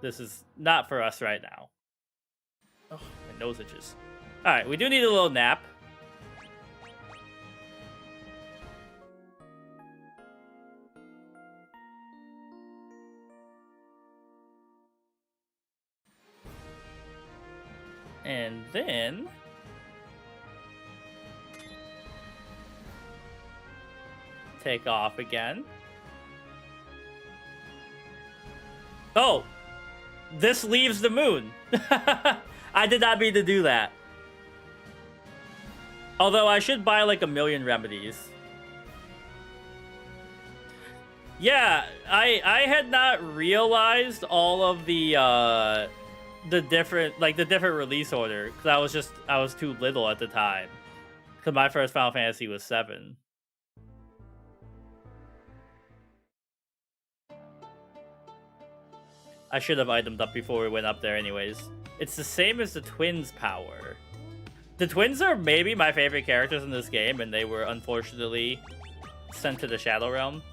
this is not for us right now. Oh, my nose itches. Alright, we do need a little nap. And then take off again. Oh! This leaves the moon. I did not mean to do that. Although I should buy like 1,000,000 remedies. Yeah, I had not realized all of the different release order because I was too little at the time. Because my first Final Fantasy was 7. I should have itemed up before we went up there anyways. It's the same as the twins' power. The twins are maybe my favorite characters in this game, and they were unfortunately sent to the Shadow Realm.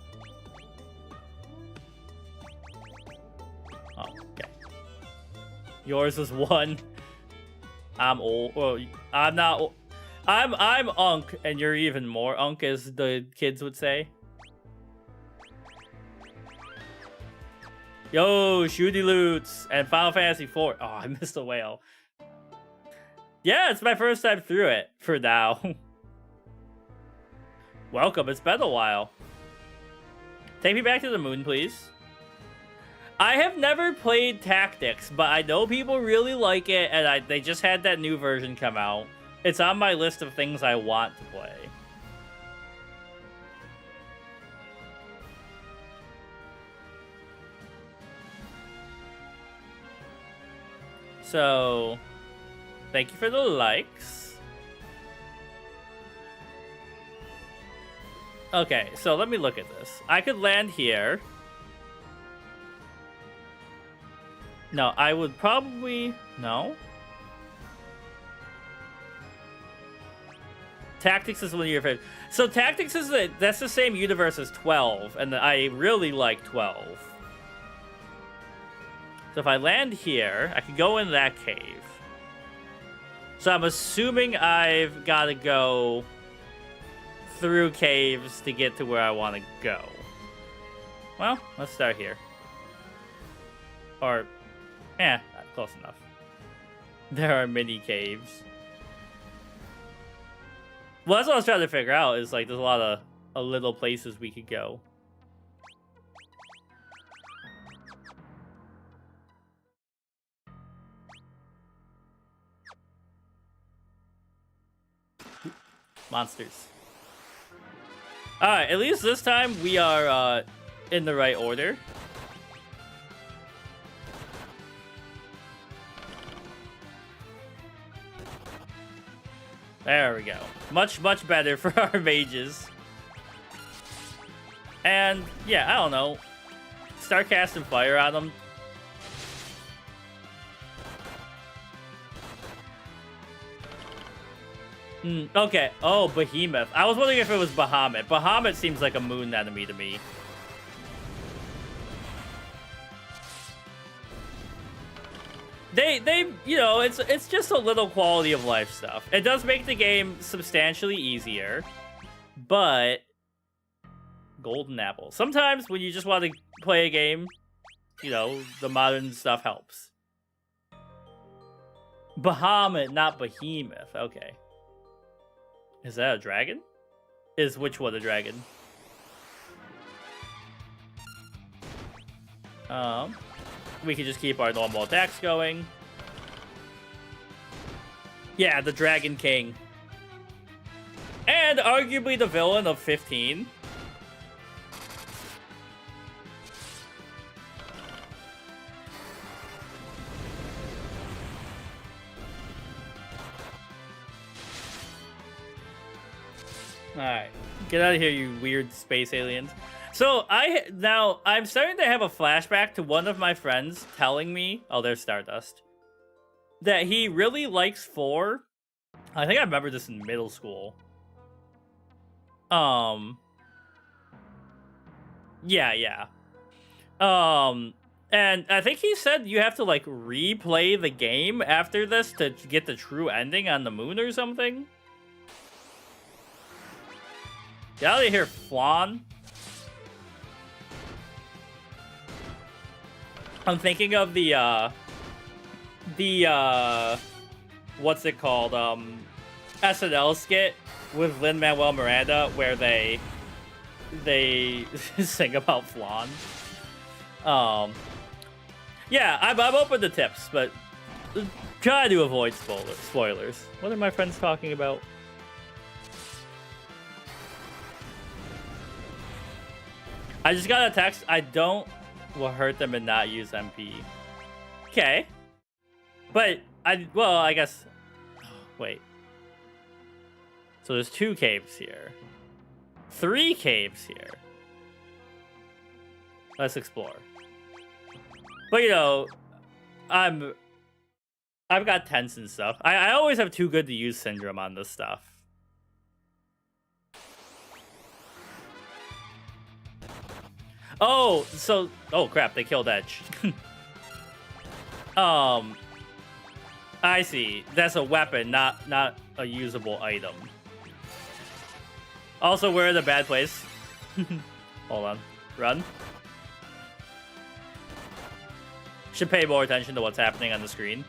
Oh, okay. Yours was 1. I'm old. Well, I'm not. I'm Unk, and you're even more Unk, as the kids would say. Yo, Shooty Loots and Final Fantasy IV. Oh, I missed a whale. Yeah, it's my first time through it for now. Welcome, it's been a while. Take me back to the moon, please. I have never played Tactics, but I know people really like it, and they just had that new version come out. It's on my list of things I want to play. So, thank you for the likes. Okay, so let me look at this. I could land here. No, I would probably... No? Tactics is one of your favorites. So Tactics is that's the same universe as 12, and I really like 12. So if I land here, I can go in that cave. So I'm assuming I've got to go through caves to get to where I want to go. Well, let's start here. Or, close enough. There are mini caves. Well, that's what I was trying to figure out, is like there's a lot of little places we could go. Monsters. Alright, at least this time we are in the right order. There we go. Much, much better for our mages. And, yeah, I don't know. Start casting fire on them. Okay. Oh, Behemoth. I was wondering if it was Bahamut. Bahamut seems like a moon enemy to me. They, you know, it's just a little quality of life stuff. It does make the game substantially easier, but golden apple. Sometimes when you just want to play a game, you know, the modern stuff helps. Bahamut, not Behemoth. Okay. Is that a dragon? Is which one a dragon? We can just keep our normal attacks going. Yeah, the Dragon King. And arguably the villain of 15. Alright. Get out of here, you weird space aliens. So, I'm starting to have a flashback to one of my friends telling me, oh, there's Stardust, that he really likes 4. I think I remember this in middle school. Yeah. And I think he said you have to, like, replay the game after this to get the true ending on the moon or something. Get out of here, Flan. I'm thinking of the what's it called? SNL skit with Lin-Manuel Miranda where they sing about Flan. Yeah, I'm open to tips, but try to avoid spoilers. What are my friends talking about? I just got a text. I don't will hurt them and not use MP. Okay. But, I guess... Wait. So there's 2 caves here. 3 caves here. Let's explore. But, you know, I've got tents and stuff. I always have too good to use syndrome on this stuff. Oh, so... Oh, crap, they killed Edge. I see. That's a weapon, not a usable item. Also, we're in a bad place. Hold on. Run. Should pay more attention to what's happening on the screen.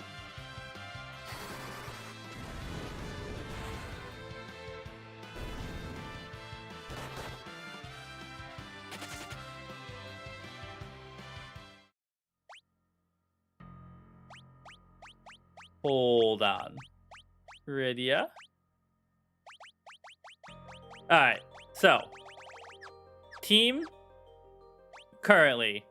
Hold on. Rydia. Alright, so. Team. Currently.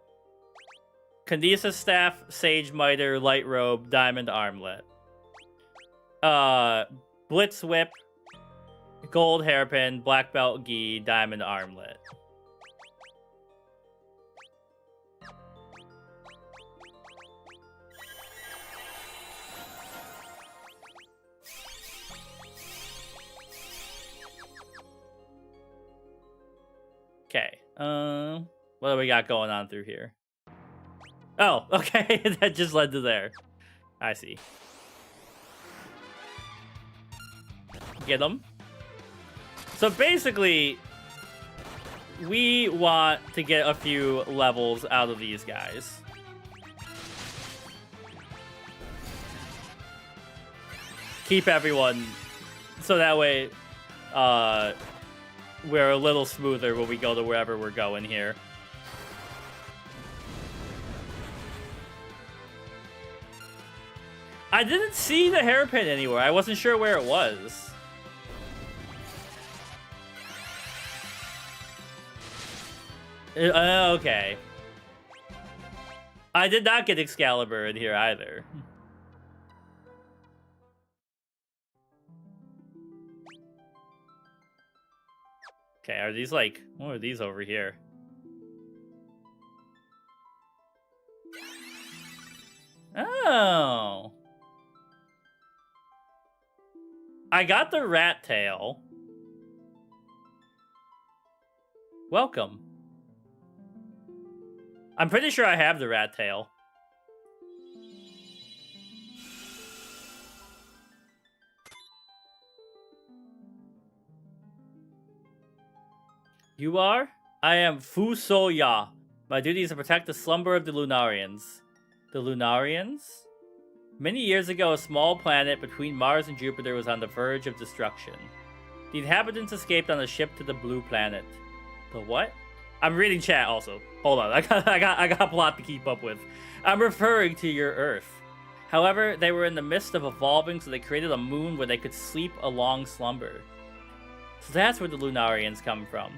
Candice's Staff, Sage Miter, Light Robe, Diamond Armlet. Blitz Whip, Gold Hairpin, Black Belt Gi, Diamond Armlet. Okay, what do we got going on through here? Oh, okay, that just led to there. I see. Get them. So basically, we want to get a few levels out of these guys. keep everyone so that way we're a little smoother when we go to wherever we're going here. I didn't see the hairpin anywhere. I wasn't sure where it was. Okay. I did not get Excalibur in here either. Okay, are these like... What are these over here? Oh. I got the rat tail. Welcome. I'm pretty sure I have the rat tail. You are? I am Fusoya. My duty is to protect the slumber of the Lunarians. The Lunarians? Many years ago, a small planet between Mars and Jupiter was on the verge of destruction. The inhabitants escaped on a ship to the blue planet. The what? I'm reading chat also. Hold on, I got a plot to keep up with. I'm referring to your Earth. However, they were in the midst of evolving, so they created a moon where they could sleep a long slumber. So that's where the Lunarians come from.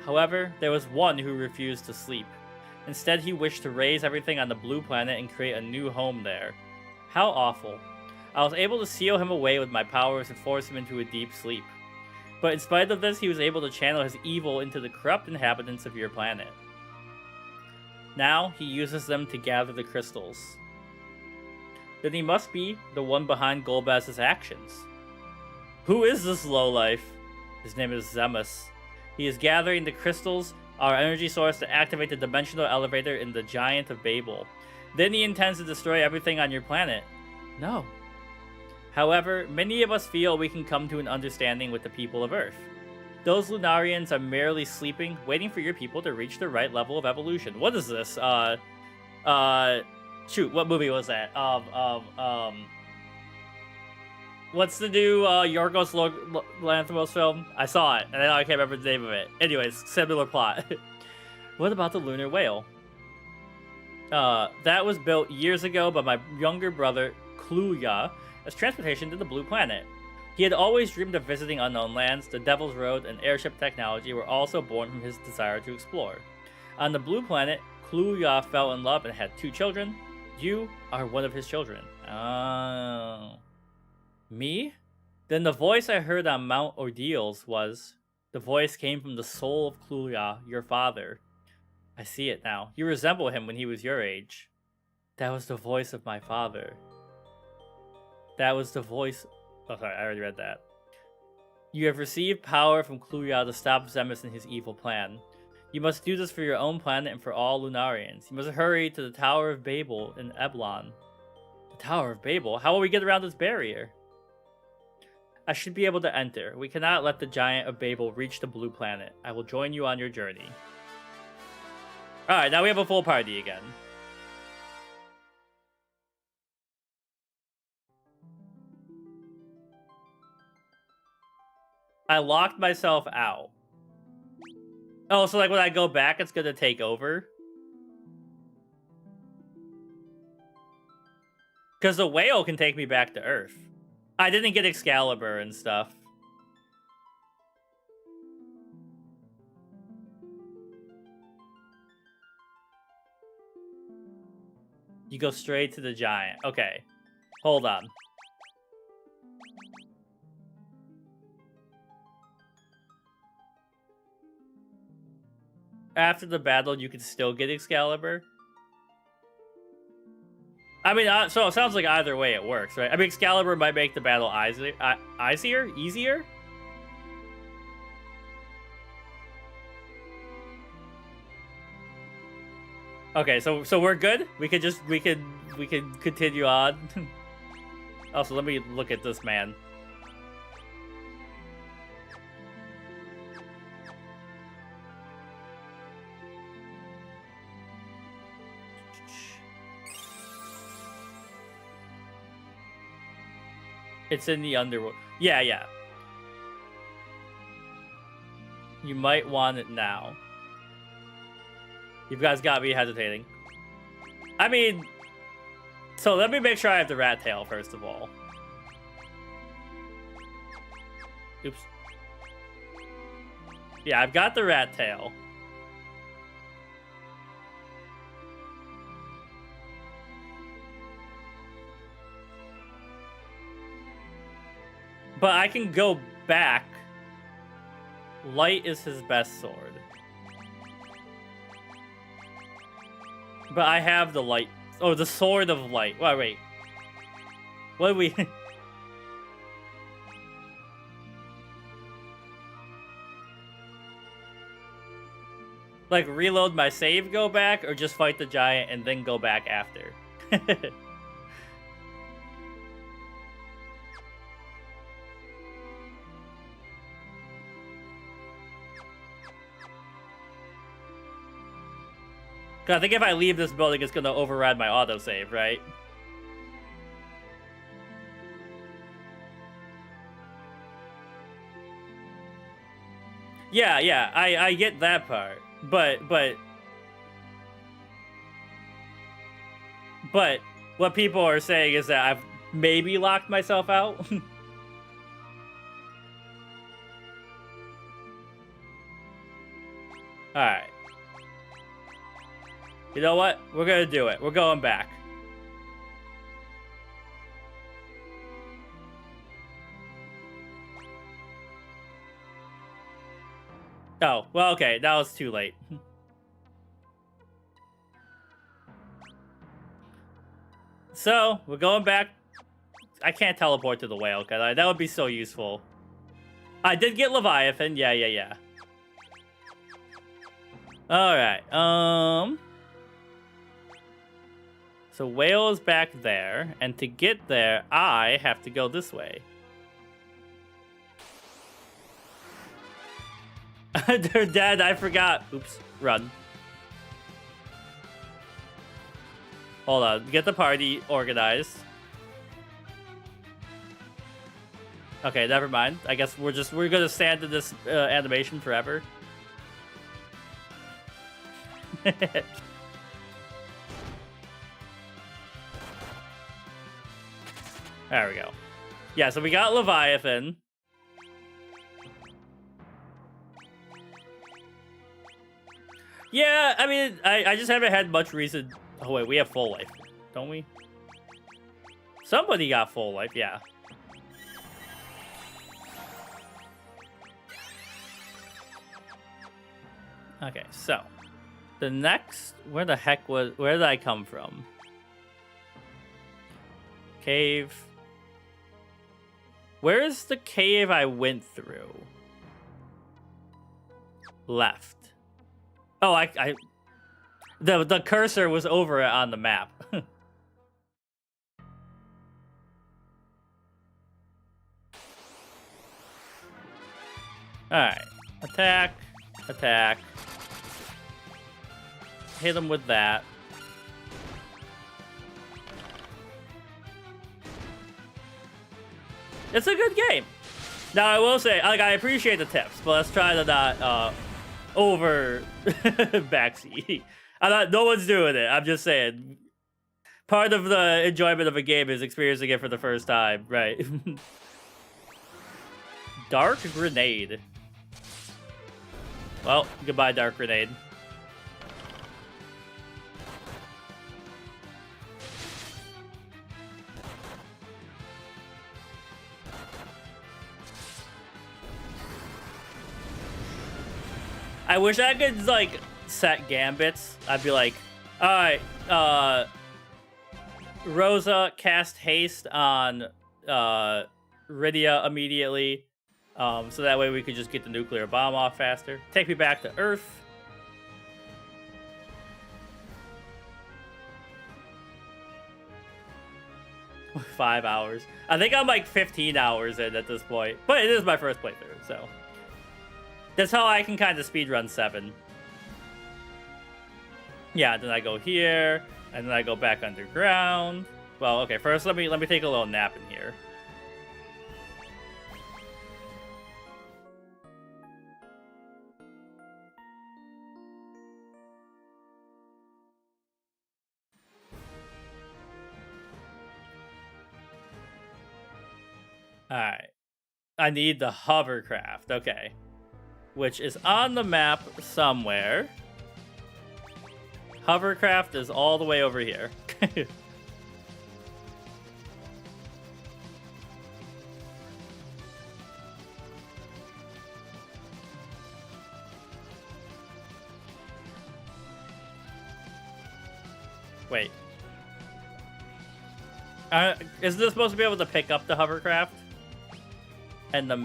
However, there was one who refused to sleep. Instead, he wished to raise everything on the blue planet and create a new home there. How awful. I was able to seal him away with my powers and force him into a deep sleep. But in spite of this, he was able to channel his evil into the corrupt inhabitants of your planet. Now, he uses them to gather the crystals. Then he must be the one behind Golbez's actions. Who is this lowlife? His name is Zemus. He is gathering the crystals, our energy source, to activate the dimensional elevator in the Giant of Babel. Then he intends to destroy everything on your planet. No. However, many of us feel we can come to an understanding with the people of Earth. Those Lunarians are merely sleeping, waiting for your people to reach the right level of evolution. What is this? Shoot, what movie was that? What's the new Yorgos Lanthimos film? I saw it, and I can't remember the name of it. Anyways, similar plot. What about the lunar whale? That was built years ago by my younger brother, Kluya, as transportation to the blue planet. He had always dreamed of visiting unknown lands. The Devil's Road and airship technology were also born from his desire to explore. On the blue planet, Kluya fell in love and had 2 children. You are one of his children. Oh. Me? Then the voice I heard on Mount Ordeals was... The voice came from the soul of Kluya, your father. I see it now. You resemble him when he was your age. That was the voice of my father. That was the voice... Oh, sorry, I already read that. You have received power from Kluya to stop Zemus and his evil plan. You must do this for your own planet and for all Lunarians. You must hurry to the Tower of Babel in Eblon. The Tower of Babel? How will we get around this barrier? I should be able to enter. We cannot let the Giant of Babel reach the blue planet. I will join you on your journey. Alright, now we have a full party again. I locked myself out. Oh, so like when I go back, it's gonna take over? Because the whale can take me back to Earth. I didn't get Excalibur and stuff. You go straight to the giant. Okay. Hold on. After the battle, you can still get Excalibur? I mean, so it sounds like either way it works, right? I mean, Excalibur might make the battle easier? Okay, so we're good? We can continue on. Also, let me look at this man. It's in the underworld. Yeah, yeah. You might want it now. You guys got me hesitating. I mean, so let me make sure I have the rat tail first of all. Oops. Yeah, I've got the rat tail. But I can go back. Light is his best sword. But I have the light. Oh, the sword of light. Wait. What do we... like, reload my save, go back, or just fight the giant and then go back after? I think if I leave this building, it's going to override my autosave, right? Yeah, I get that part. But what people are saying is that I've maybe locked myself out. Alright. You know what? We're gonna do it. We're going back. Oh, well, okay. Now it's too late. So, we're going back. I can't teleport to the whale, because that would be so useful. I did get Leviathan. Yeah. Alright, so whale is back there, and to get there, I have to go this way. They're dead, I forgot. Oops, run. Hold on, get the party organized. Okay, never mind. I guess we're gonna stand in this animation forever. There we go. Yeah, so we got Leviathan. Yeah, I mean, I just haven't had much reason. Oh, wait, we have full life, don't we? Somebody got full life, yeah. Okay, so the next, where did I come from? Cave. Where's the cave I went through? Left. Oh, the cursor was over it on the map. Alright. Attack. Hit him with that. It's a good game. Now, I will say, like, I appreciate the tips, but let's try to not over backseat. No one's doing it. I'm just saying. Part of the enjoyment of a game is experiencing it for the first time, right? Dark Grenade. Well, goodbye, Dark Grenade. I wish I could, like, set gambits. I'd be like, alright, Rosa, cast haste on Rydia immediately. So that way we could just get the nuclear bomb off faster. Take me back to Earth. $5 hours. I think I'm like 15 hours in at this point. But it is my first playthrough, so. That's how I can kind of speedrun 7. Yeah, then I go here, and then I go back underground. Well, okay, first let me take a little nap in here. Alright. I need the hovercraft. Okay. Which is on the map somewhere. Hovercraft is all the way over here. Wait. Isn't this supposed to be able to pick up the hovercraft? And the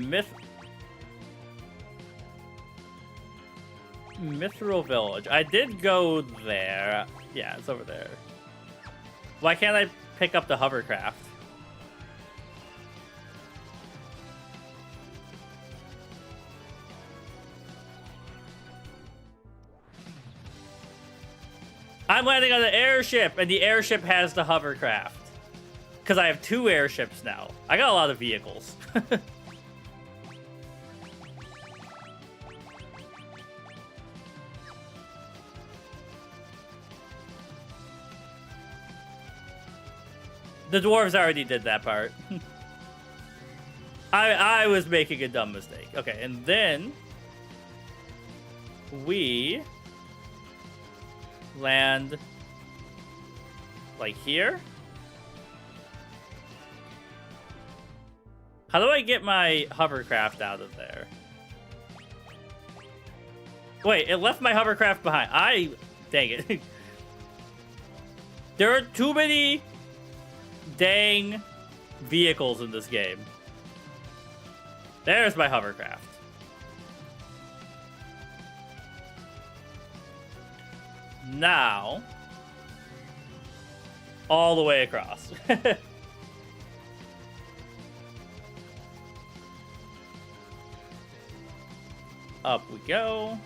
Mithril Village. I did go there. Yeah, it's over there. Why can't I pick up the hovercraft? I'm landing on the airship, and the airship has the hovercraft. Because I have 2 airships now. I got a lot of vehicles. The dwarves already did that part. I was making a dumb mistake. Okay, and then we land like here. How do I get my hovercraft out of there? Wait, it left my hovercraft behind. Dang it. There are too many dang vehicles in this game. There's my hovercraft. Now, all the way across. Up we go.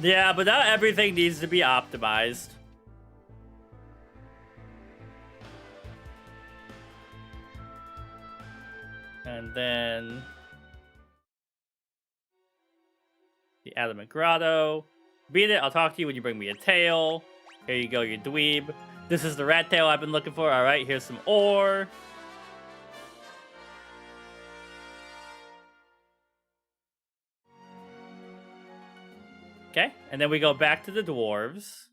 Yeah, but not everything needs to be optimized. And then the Adamant Grotto. Beat it, I'll talk to you when you bring me a tail. Here you go, you dweeb. This is the rat tail I've been looking for. Alright, here's some ore. Okay, and then we go back to the dwarves.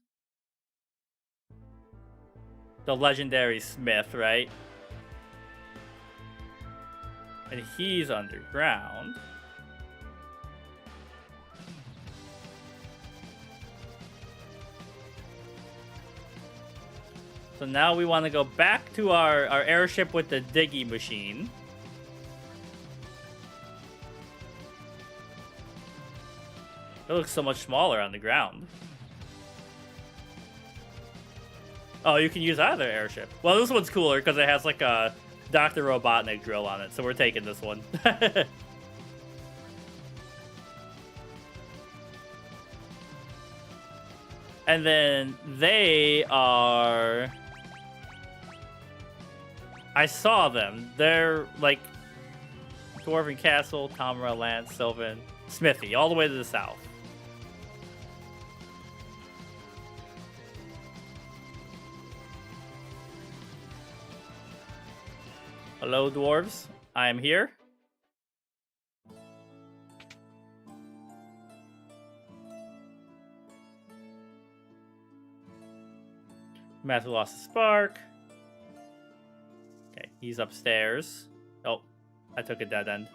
The legendary smith, right? And he's underground. So now we want to go back to our airship with the diggy machine. It looks so much smaller on the ground. Oh, you can use either airship. Well, this one's cooler because it has like a Dr. Robotnik drill on it, so we're taking this one. And then they are... I saw them. They're like Dwarven Castle, Tamara, Lance, Sylvan, Smithy, all the way to the south. Hello, dwarves. I am here. Matthew lost his spark. Okay, he's upstairs. Oh, I took a dead end.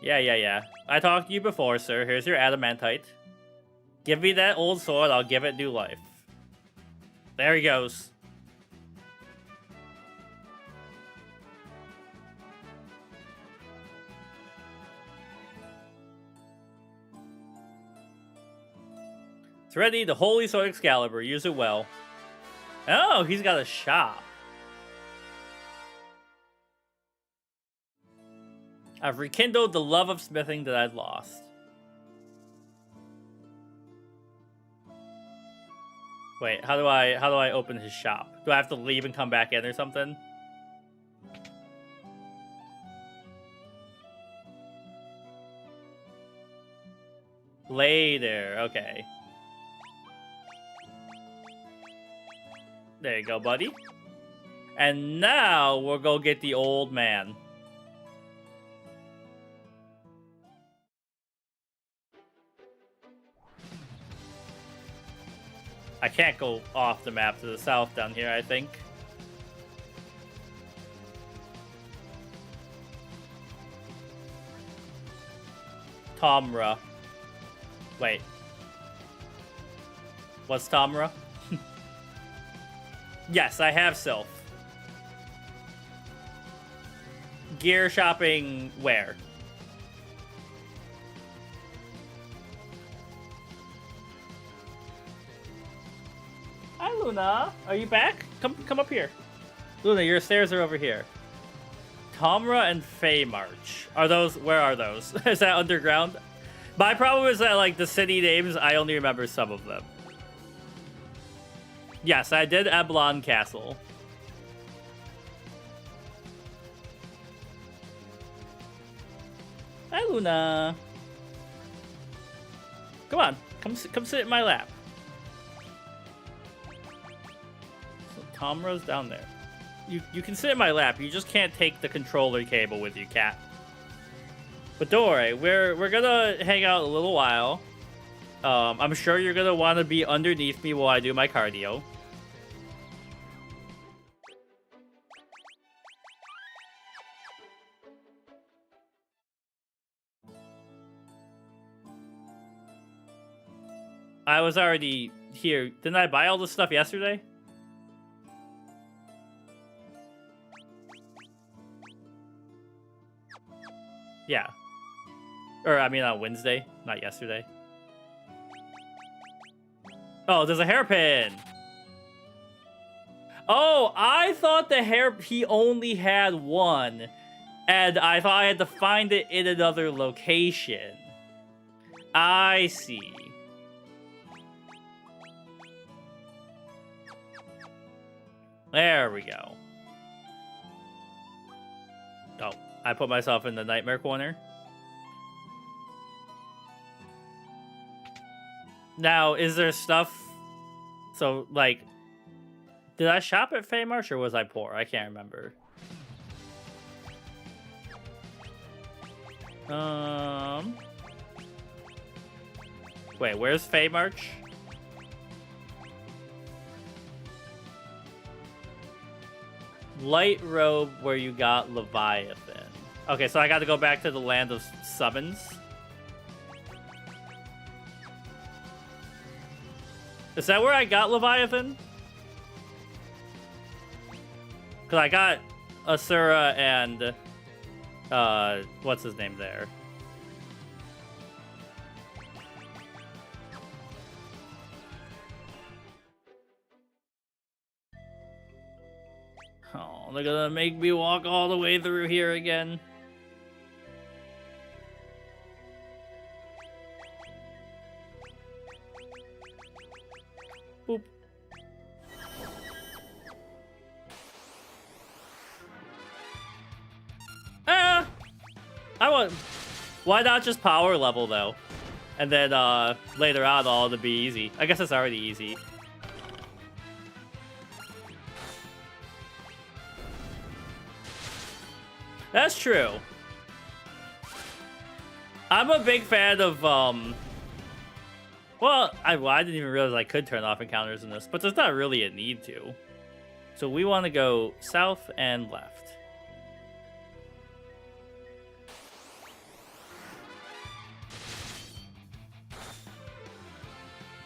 Yeah. I talked to you before, sir. Here's your adamantite. Give me that old sword, I'll give it new life. There he goes. It's ready, the Holy Sword Excalibur. Use it well. Oh, he's got a shop. I've rekindled the love of smithing that I'd lost. Wait, how do I open his shop? Do I have to leave and come back in or something? Later, okay. There you go, buddy. And now we'll go get the old man. I can't go off the map to the south down here, I think. Tomra. Wait. What's Tomra? Yes, I have Sylph. Gear shopping where? Hi, Luna. Are you back? Come up here. Luna, your stairs are over here. Tomra and Fey March. Are those... Where are those? Is that underground? My problem is that, like, the city names, I only remember some of them. Yes, I did Eblon Castle. Hi, Luna. Come on. Come sit in my lap. So Tomra's down there. You can sit in my lap. You just can't take the controller cable with you, cat. But don't worry. We're gonna hang out a little while. I'm sure you're gonna want to be underneath me while I do my cardio. I was already here. Didn't I buy all this stuff yesterday? Yeah. Or, I mean, on Wednesday, not yesterday. Oh, there's a hairpin! Oh, I thought he only had one. And I thought I had to find it in another location. I see. There we go. Oh, I put myself in the nightmare corner. Now, is there stuff... So, like... Did I shop at Fey March or was I poor? I can't remember. Wait, where's Fey March? Light robe where you got Leviathan. Okay, so I got to go back to the land of summons. Is that where I got Leviathan? Because I got Asura and... what's his name there? Oh, they're gonna make me walk all the way through here again. Boop. Ah! I want... Why not just power level, though? And then, later on, all to be easy. I guess it's already easy. That's true. I'm a big fan of, well, I didn't even realize I could turn off encounters in this, but there's not really a need to. So we want to go south and left.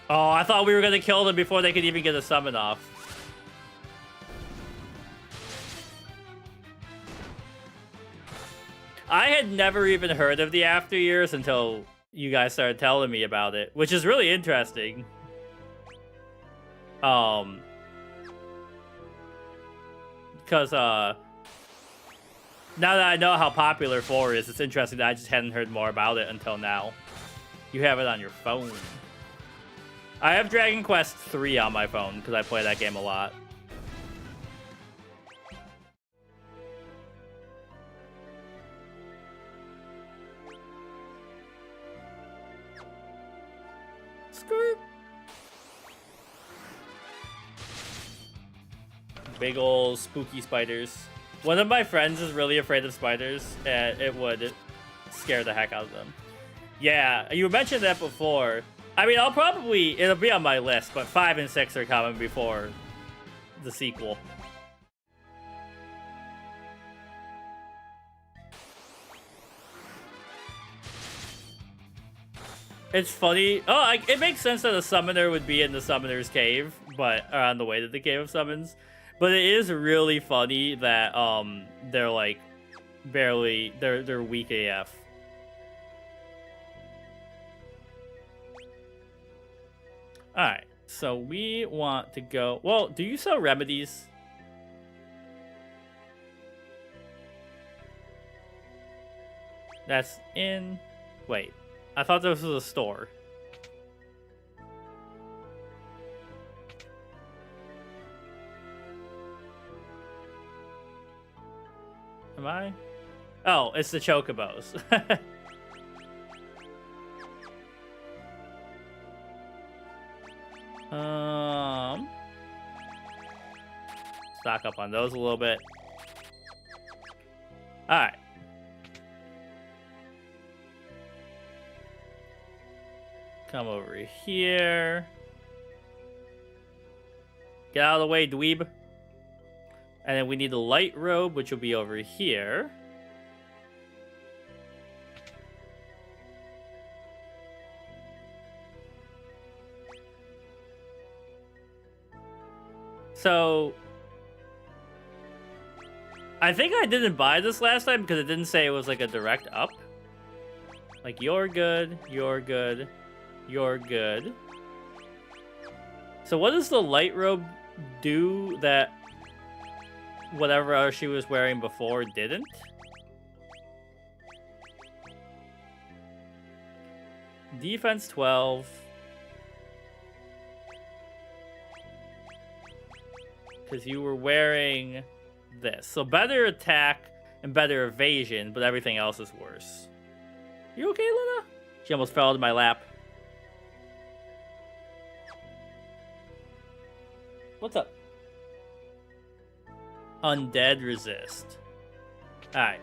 Oh, I thought we were going to kill them before they could even get a summon off. I had never even heard of the After Years until you guys started telling me about it, which is really interesting. Because, now that I know how popular 4 is, it's interesting that I just hadn't heard more about it until now. You have it on your phone. I have Dragon Quest 3 on my phone because I play that game a lot. Skirt. Big ol' spooky spiders. One of my friends is really afraid of spiders, and it would scare the heck out of them. Yeah, you mentioned that before. I mean, it'll be on my list, but 5 and 6 are coming before the sequel. It's funny. Oh, it makes sense that a summoner would be in the summoner's cave, but on the way to the cave of summons. But it is really funny that they're like barely they're weak AF. All right, so we want to go. Well, do you sell remedies? That's in. Wait, I thought this was a store. Am I? Oh, it's the chocobos. Stock up on those a little bit. All right. Come over here. Get out of the way, dweeb. And then we need the light robe, which will be over here. So, I think I didn't buy this last time because it didn't say it was like a direct up. Like, you're good, you're good, you're good. So what does the light robe do that whatever she was wearing before didn't? Defense 12. Because you were wearing this. So better attack and better evasion, but everything else is worse. You okay, Luna? She almost fell into my lap. What's up? Undead resist. Alright.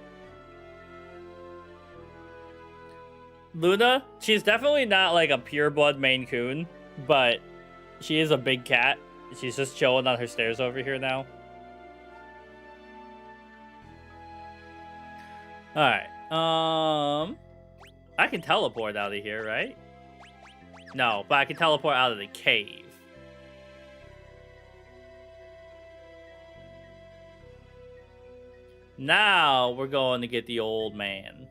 Luna, she's definitely not like a pureblood Maine Coon, but she is a big cat. She's just chilling on her stairs over here now. Alright. I can teleport out of here, right? No, but I can teleport out of the cave. Now we're going to get the old man.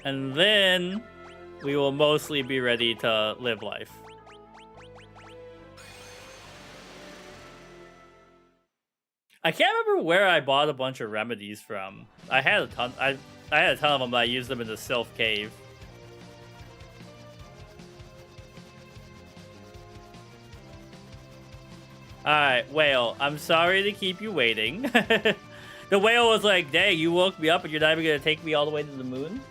And then we will mostly be ready to live life. I can't remember where I bought a bunch of remedies from. I had a ton. I had a ton of them, but I used them in the Sylph Cave. Alright, Whale, I'm sorry to keep you waiting. The whale was like, dang, you woke me up and you're not even going to take me all the way to the moon?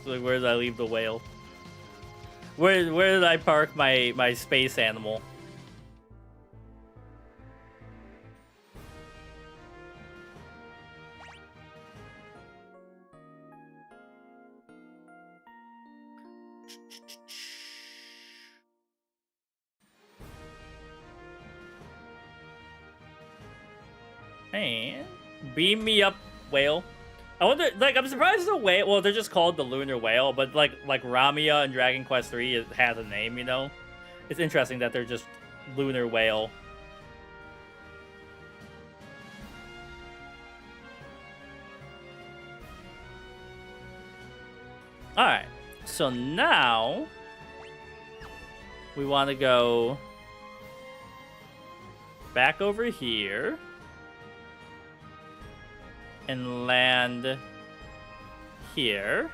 Where did I leave the whale? Where did I park my space animal? And beam me up, whale. I wonder, like, I'm surprised the whale. Well, they're just called the lunar whale, but like Ramia and Dragon Quest 3 has a name, you know. It's interesting that they're just lunar whale. So now we want to go back over here and land here.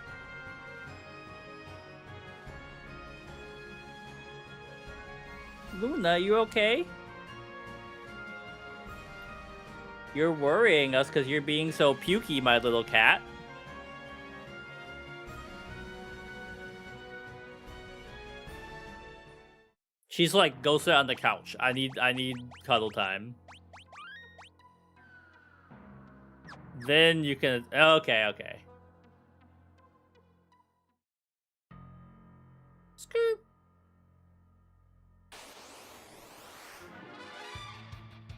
Luna, you okay? You're worrying us because you're being so pukey, my little cat. She's like, go sit on the couch. I need cuddle time. Then you can... Okay. Scoop.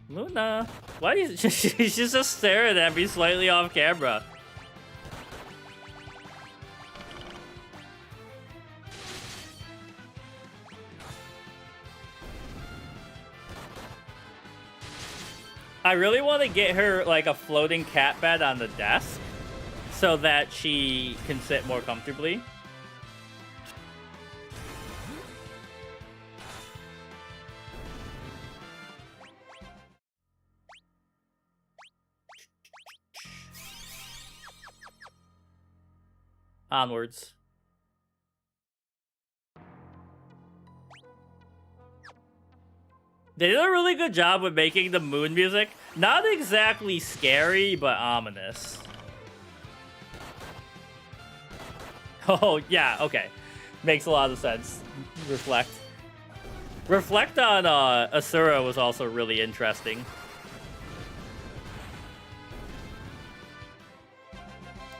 Luna, why is she's just staring at me slightly off camera? I really want to get her like a floating cat bed on the desk so that she can sit more comfortably. Onwards. They did a really good job with making the moon music. Not exactly scary, but ominous. Oh, yeah, okay. Makes a lot of sense. Reflect. Reflect on Asura was also really interesting.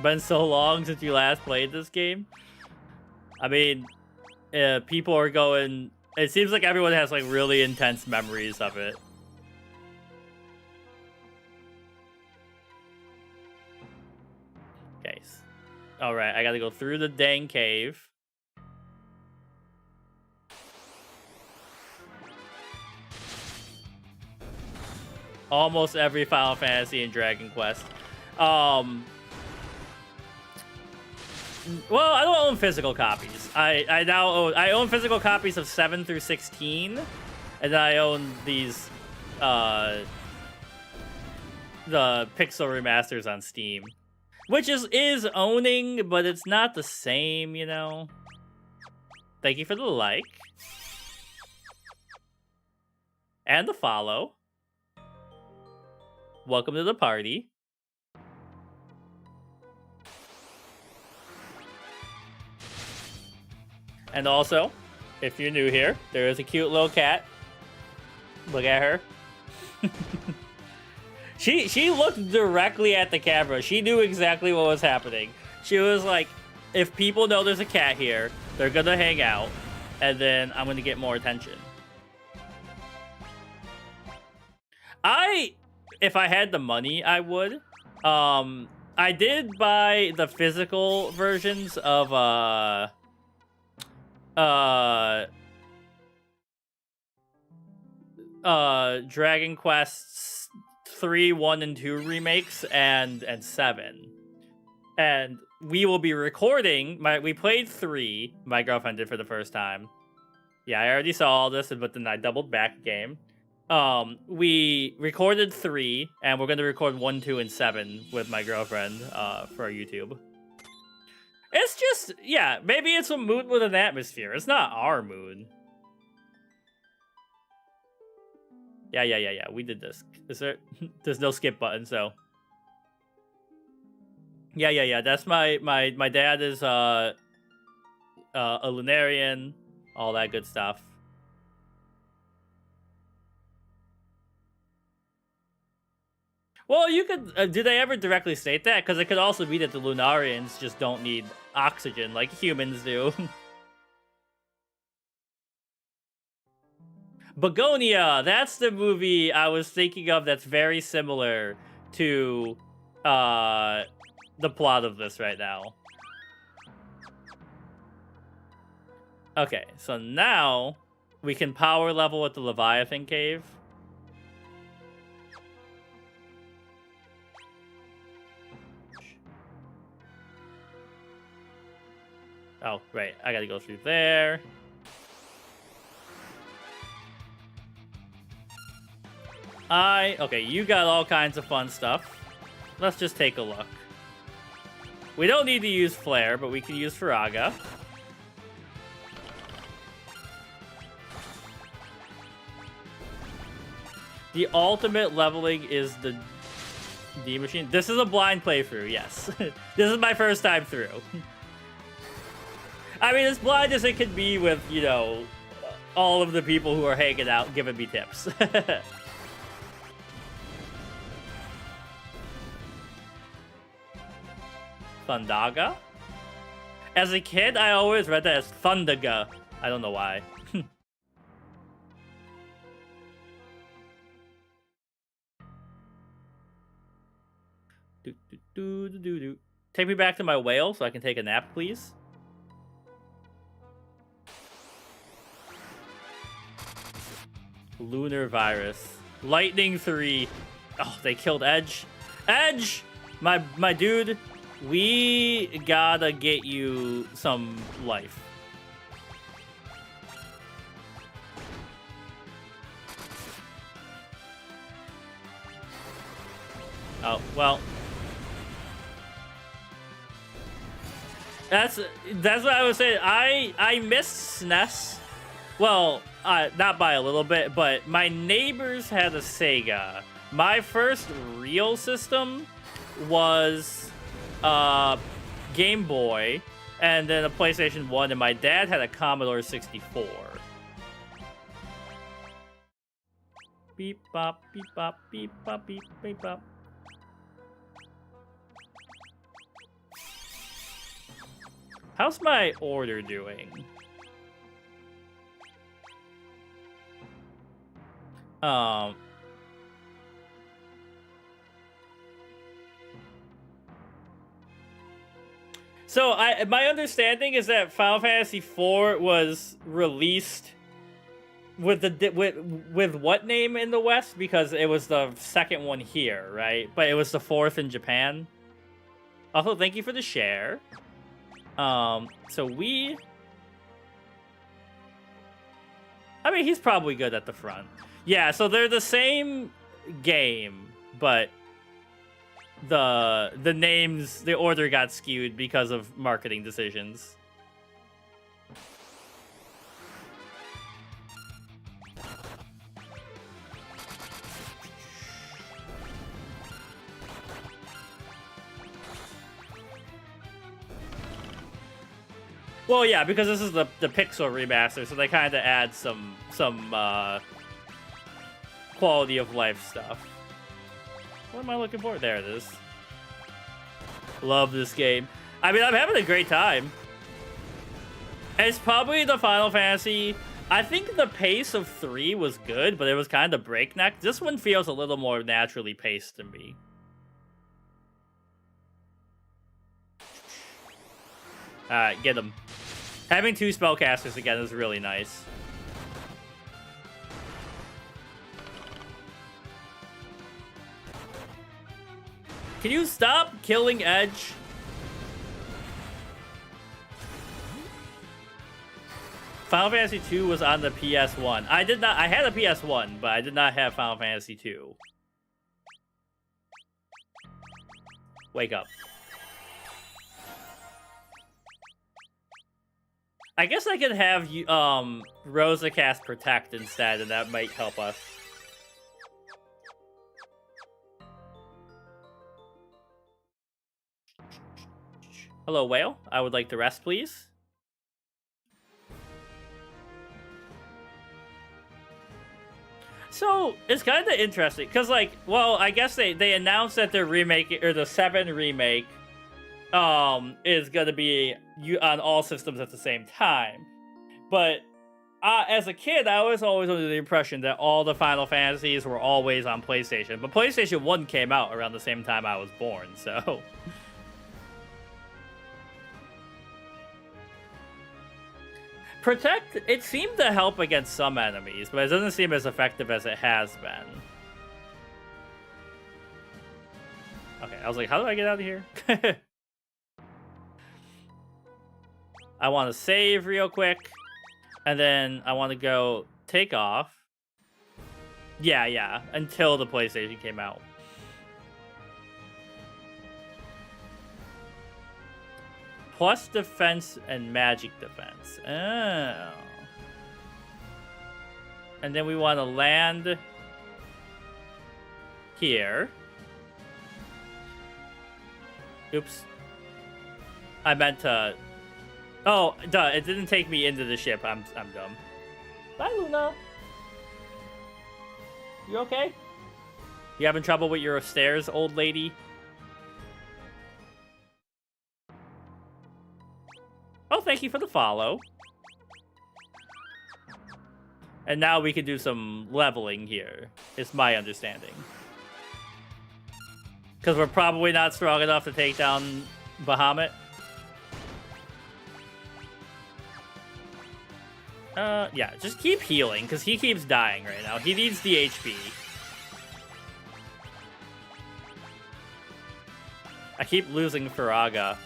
Been so long since you last played this game. I mean, people are going... It seems like everyone has like really intense memories of it. Okay. Alright, I gotta go through the dang cave. Almost every Final Fantasy and Dragon Quest. Well, I don't own physical copies. I own physical copies of 7 through 16, and then I own these the pixel remasters on Steam, which is owning, but it's not the same, you know. Thank you for the like and the follow. Welcome to the party. And also, if you're new here, there is a cute little cat. Look at her. She looked directly at the camera. She knew exactly what was happening. She was like, if people know there's a cat here, they're gonna hang out, and then I'm gonna get more attention. If I had the money, I would. I did buy the physical versions of Dragon Quest 3, 1, and 2 remakes and 7. And we will be recording we played 3, my girlfriend did for the first time. Yeah, I already saw all this, but then I doubled back game. We recorded 3, and we're gonna record 1, 2, and 7 with my girlfriend for YouTube. It's just, yeah, maybe it's a moon with an atmosphere. It's not our moon. Yeah. We did this. There's no skip button, so. Yeah. That's my dad is a Lunarian, all that good stuff. Well, you could. Did they ever directly state that? Because it could also be that the Lunarians just don't need oxygen like humans do. Begonia! That's the movie I was thinking of that's very similar to the plot of this right now. Okay, so now we can power level at the Leviathan Cave. Oh, right. I gotta go through there. Okay, you got all kinds of fun stuff. Let's just take a look. We don't need to use Flare, but we can use Faraga. The ultimate leveling is the D machine. This is a blind playthrough, yes. This is my first time through. I mean, as blind as it could be with, you know, all of the people who are hanging out giving me tips. Thundaga? As a kid, I always read that as Thundaga. I don't know why. Take me back to my whale so I can take a nap, please. Lunar virus. Lightning 3. Oh, they killed Edge. Edge! My dude, we gotta get you some life. Oh, well. That's what I was saying. I missed SNES. Well, not by a little bit, but my neighbors had a Sega. My first real system was Game Boy, and then a PlayStation 1, and my dad had a Commodore 64. Beep bop, beep bop, beep bop, beep beep bop. How's my order doing? So my understanding is that Final Fantasy IV was released with with what name in the West? Because it was the second one here, right? But it was the fourth in Japan. Also, thank you for the share. So we... I mean, he's probably good at the front. Yeah, so they're the same game, but the names, the order got skewed because of marketing decisions. Well, yeah, because this is the Pixel remaster, so they kind of add some quality of life stuff. What am I looking for? There it is. Love this game. I mean, I'm having a great time. It's probably the Final Fantasy. I think the pace of 3 was good, but it was kind of breakneck. This one feels a little more naturally paced to me. Alright, get him. Having 2 spellcasters again is really nice. Can you stop killing Edge? Final Fantasy 2 was on the PS1. I had a PS1, but I did not have Final Fantasy 2. Wake up. I guess I could have Rosa cast Protect instead, and that might help us. Hello, whale. I would like the rest, please. So, it's kind of interesting, because, like, well, I guess they announced that they're remaking, or the 7 remake, is gonna be on all systems at the same time. But, as a kid, I was always under the impression that all the Final Fantasies were always on PlayStation. But PlayStation 1 came out around the same time I was born, so... Protect, it seemed to help against some enemies, but it doesn't seem as effective as it has been. Okay, I was like, how do I get out of here? I want to save real quick. And then I want to go take off. Yeah, until the PlayStation came out. Plus defense and magic defense. Oh. And then we want to land here. Oops. I meant to... Oh, duh, it didn't take me into the ship. I'm dumb. Bye, Luna. You okay? You having trouble with your stairs, old lady? Oh, thank you for the follow. And now we can do some leveling here, is my understanding. Because we're probably not strong enough to take down Bahamut. Yeah, just keep healing, because he keeps dying right now. He needs the HP. I keep losing Faraga.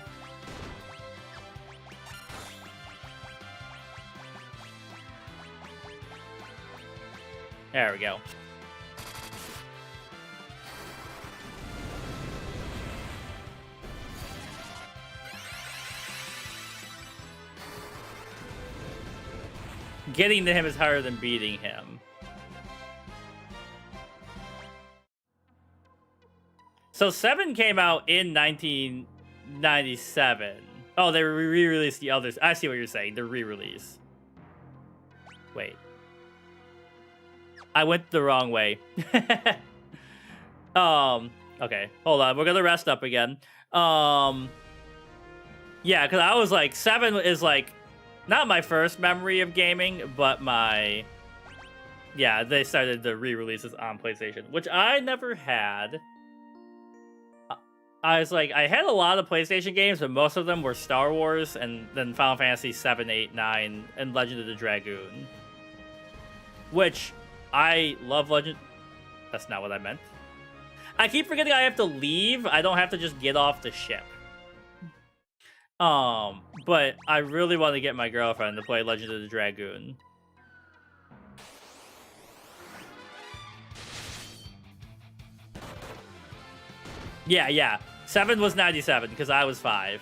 There we go. Getting to him is harder than beating him. So 7 came out in 1997. Oh, they re-released the others. I see what you're saying. The re-release. Wait. I went the wrong way. Okay. Hold on. We're gonna rest up again. Yeah, because I was like, 7 is like not my first memory of gaming, but my... Yeah, they started the re-releases on PlayStation, which I never had. I was like, I had a lot of PlayStation games, but most of them were Star Wars, and then Final Fantasy 7, 8, 9, and Legend of the Dragoon. Which, I love Legend... That's not what I meant. I keep forgetting I have to leave. I don't have to just get off the ship. But I really want to get my girlfriend to play Legend of the Dragoon. Yeah. 7 was 97, because I was 5.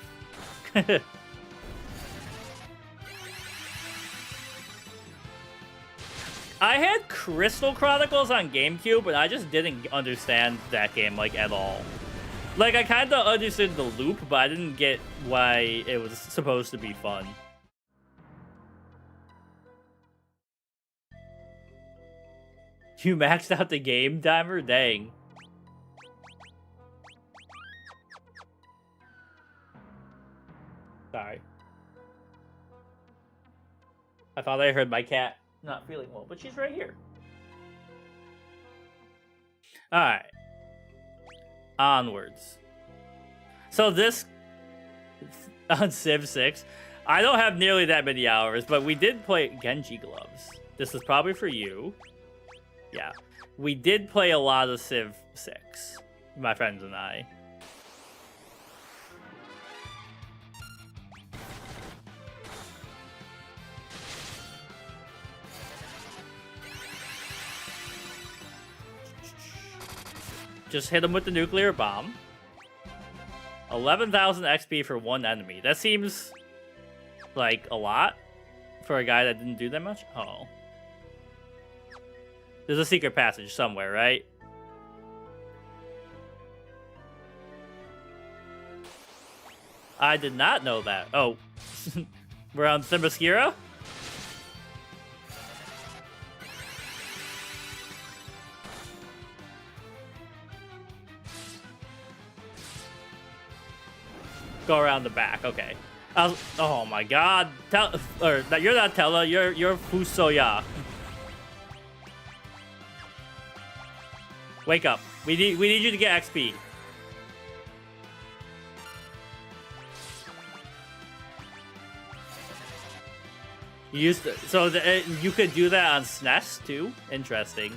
I had Crystal Chronicles on GameCube, but I just didn't understand that game, like, at all. Like, I kind of understood the loop, but I didn't get why it was supposed to be fun. You maxed out the game timer? Dang. Sorry. I thought I heard my cat not feeling well, but she's right here. Alright. Onwards. So this... on Civ 6, I don't have nearly that many hours, but we did play Genji Gloves. This is probably for you. Yeah. We did play a lot of Civ 6, my friends and I. Just hit him with the nuclear bomb. 11,000 XP for one enemy. That seems like a lot for a guy that didn't do that much. Oh. There's a secret passage somewhere, right? I did not know that. Oh. We're on Themyscira? Go around the back, okay. Oh my god. You're not Tella, you're Fusoya. Wake up. We need you to get XP. You could do that on SNES too? Interesting.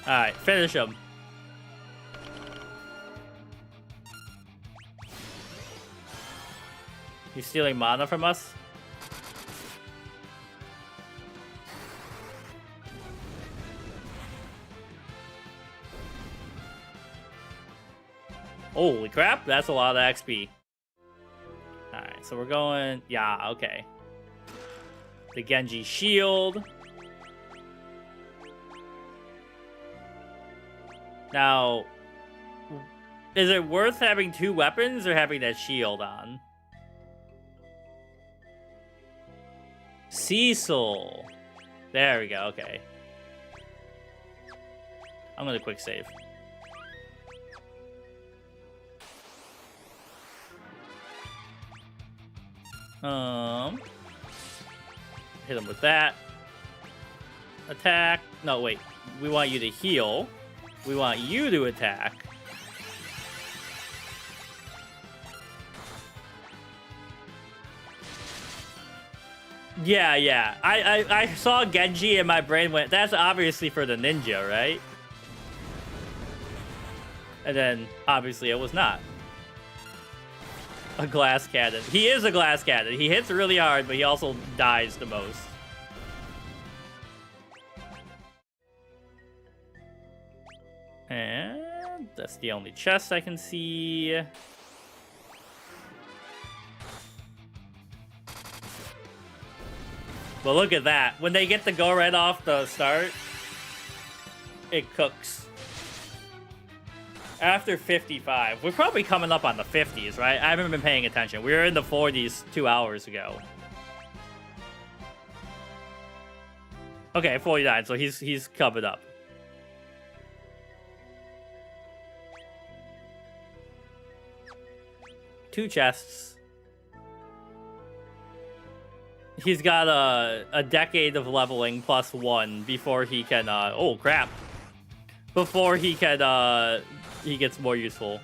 Alright, finish him. You stealing mana from us? Holy crap, that's a lot of XP. Alright, so we're going... Yeah, okay. The Genji shield. Now, is it worth having 2 weapons or having that shield on? Cecil. There we go, okay. I'm gonna quick save. Hit him with that. Attack. No, wait. We want you to heal. We want you to attack. Yeah. I saw Genji and my brain went, that's obviously for the ninja, right? And then, obviously, it was not. A glass cannon. He is a glass cannon. He hits really hard, but he also dies the most. And that's the only chest I can see. But look at that. When they get to go right off the start, it cooks. After 55. We're probably coming up on the 50s, right? I haven't been paying attention. We were in the 40s 2 hours ago. Okay, 49, so he's covered up. Two chests. He's got a decade of leveling plus 1 before he can, oh crap. Before he can, he gets more useful.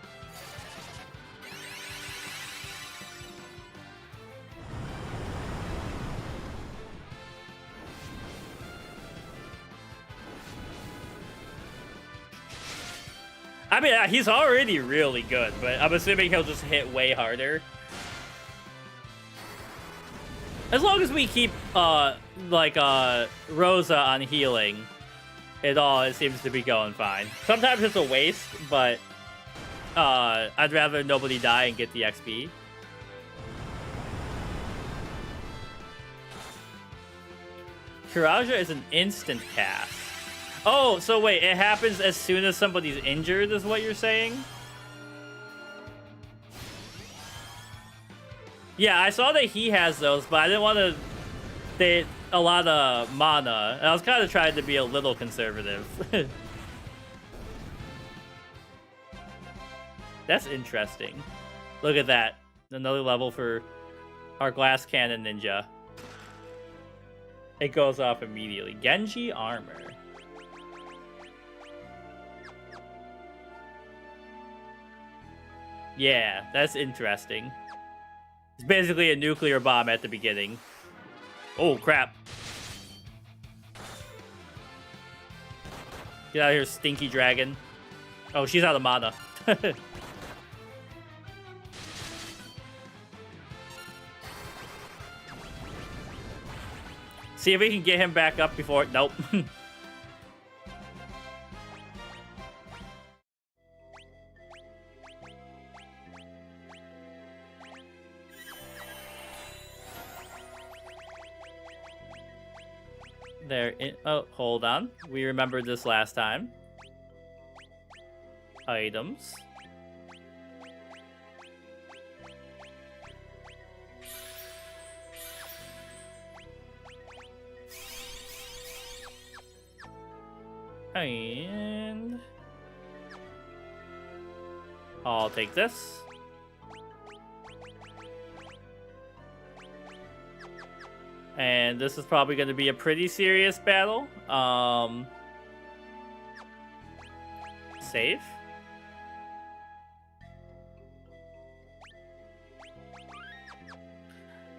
I mean, he's already really good, but I'm assuming he'll just hit way harder. As long as we keep, Rosa on healing, it seems to be going fine. Sometimes it's a waste, but I'd rather nobody die and get the XP. Eorzea is an instant cast. Oh, so wait, it happens as soon as somebody's injured, is what you're saying? Yeah, I saw that he has those, but I didn't want to take a lot of mana. And I was kind of trying to be a little conservative. That's interesting. Look at that. Another level for our glass cannon ninja. It goes off immediately. Genji armor. Yeah, that's interesting. It's basically a nuclear bomb at the beginning. Oh, crap. Get out of here, stinky dragon. Oh, she's out of mana. See if we can get him back up before... Nope. Oh, hold on. We remembered this last time. Items. And I'll take this. And this is probably going to be a pretty serious battle. Save.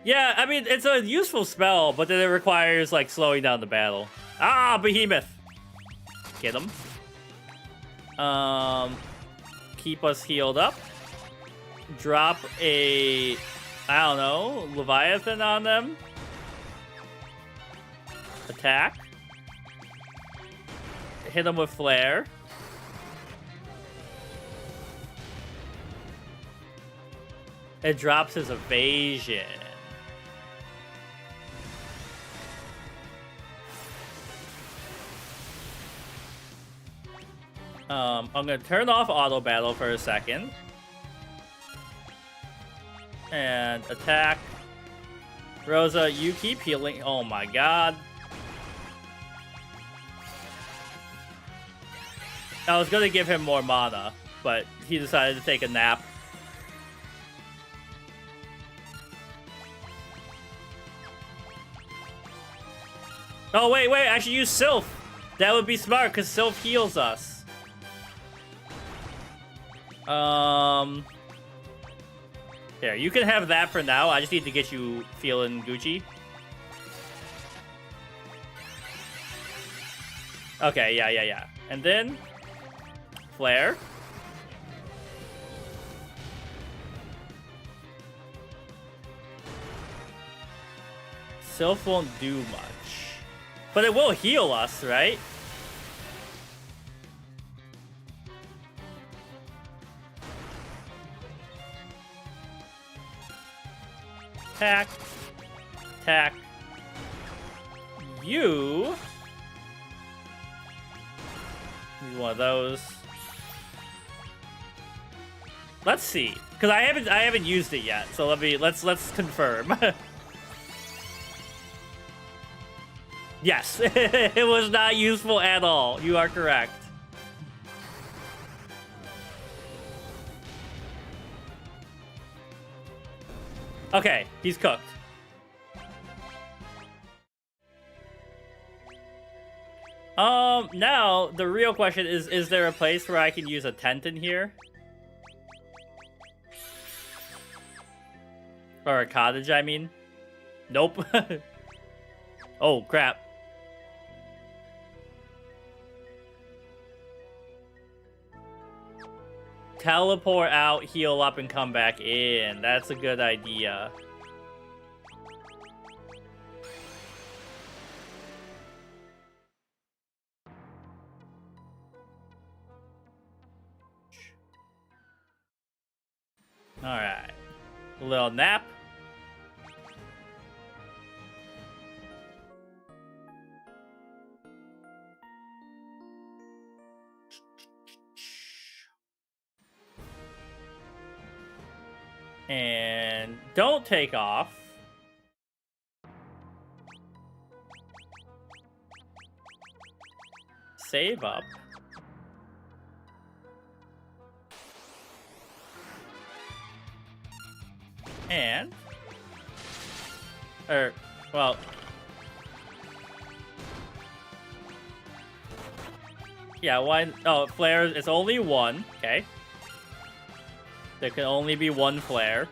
Yeah, I mean, it's a useful spell, but then it requires, like, slowing down the battle. Ah, Behemoth! Get him. Keep us healed up. Drop a, I don't know, Leviathan on them. Attack. Hit them with Flare. It drops his evasion. I'm gonna turn off auto battle for a second. And attack. Rosa, you keep healing. Oh my god. I was gonna give him more mana, but he decided to take a nap. Oh, wait, I should use Sylph. That would be smart, because Sylph heals us. Here, you can have that for now. I just need to get you feeling Gucci. Okay, yeah. And then, Flare. Sylph won't do much. But it will heal us, right? Attack. Attack. You. Need one of those. Let's see, because I haven't used it yet. So let's confirm. Yes, it was not useful at all. You are correct. Okay, he's cooked. Now, the real question is there a place where I can use a tent in here? Or a cottage, I mean? Nope. Oh, crap. Teleport out, heal up, and come back in. That's a good idea. Alright. A little nap. And don't take off. Save up. And well, yeah, one. Oh, flare. It's only one. Okay. There can only be one flare.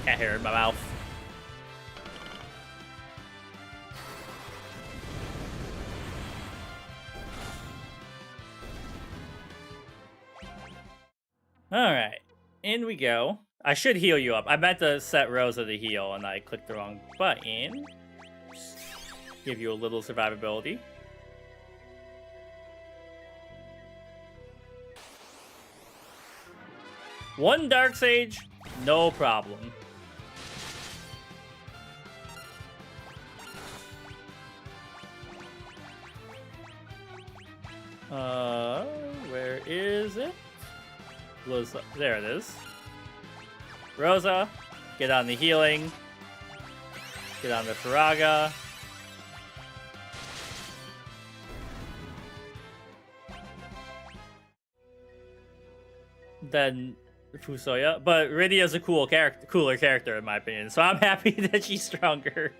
Can't hear it in my mouth. Alright, in we go. I should heal you up. I meant to set Rosa to heal and I clicked the wrong button. Just give you a little survivability. One Dark Sage, no problem. Where is it? There it is. Rosa, get on the healing. Get on the Faraga. Then Fusoya. But Rydia's a cooler character in my opinion, so I'm happy that she's stronger.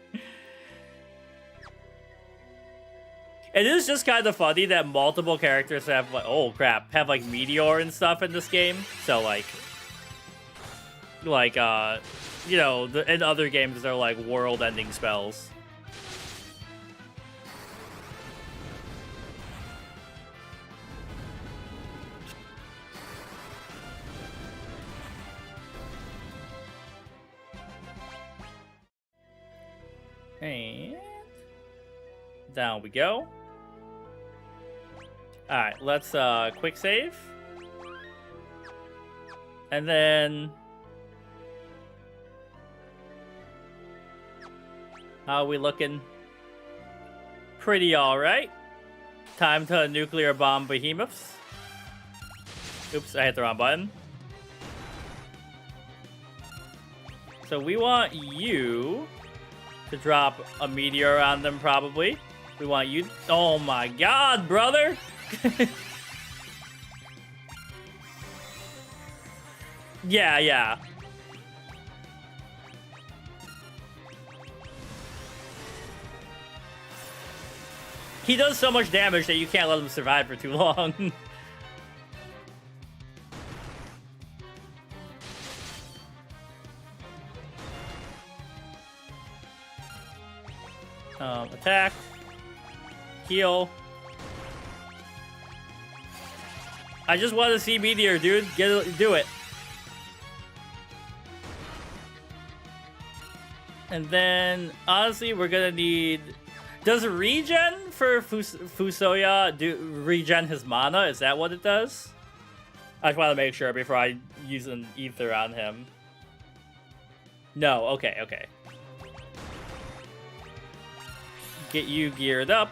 It is just kind of funny that multiple characters have like, oh crap, have like Meteor and stuff in this game. So like, like you know, in other games they're like world-ending spells. And down we go. Alright, let's quick save. And then how are we looking? Pretty alright. Time to nuclear bomb behemoths. Oops, I hit the wrong button. So we want you to drop a meteor on them, probably. We want you... Oh my god, brother! Yeah. He does so much damage that you can't let him survive for too long. Attack. Heal. I just want to see Meteor, dude. Do it. And then, honestly, we're gonna need... Does regen for Fusoya regen his mana? Is that what it does? I just want to make sure before I use an ether on him. No, okay. Get you geared up.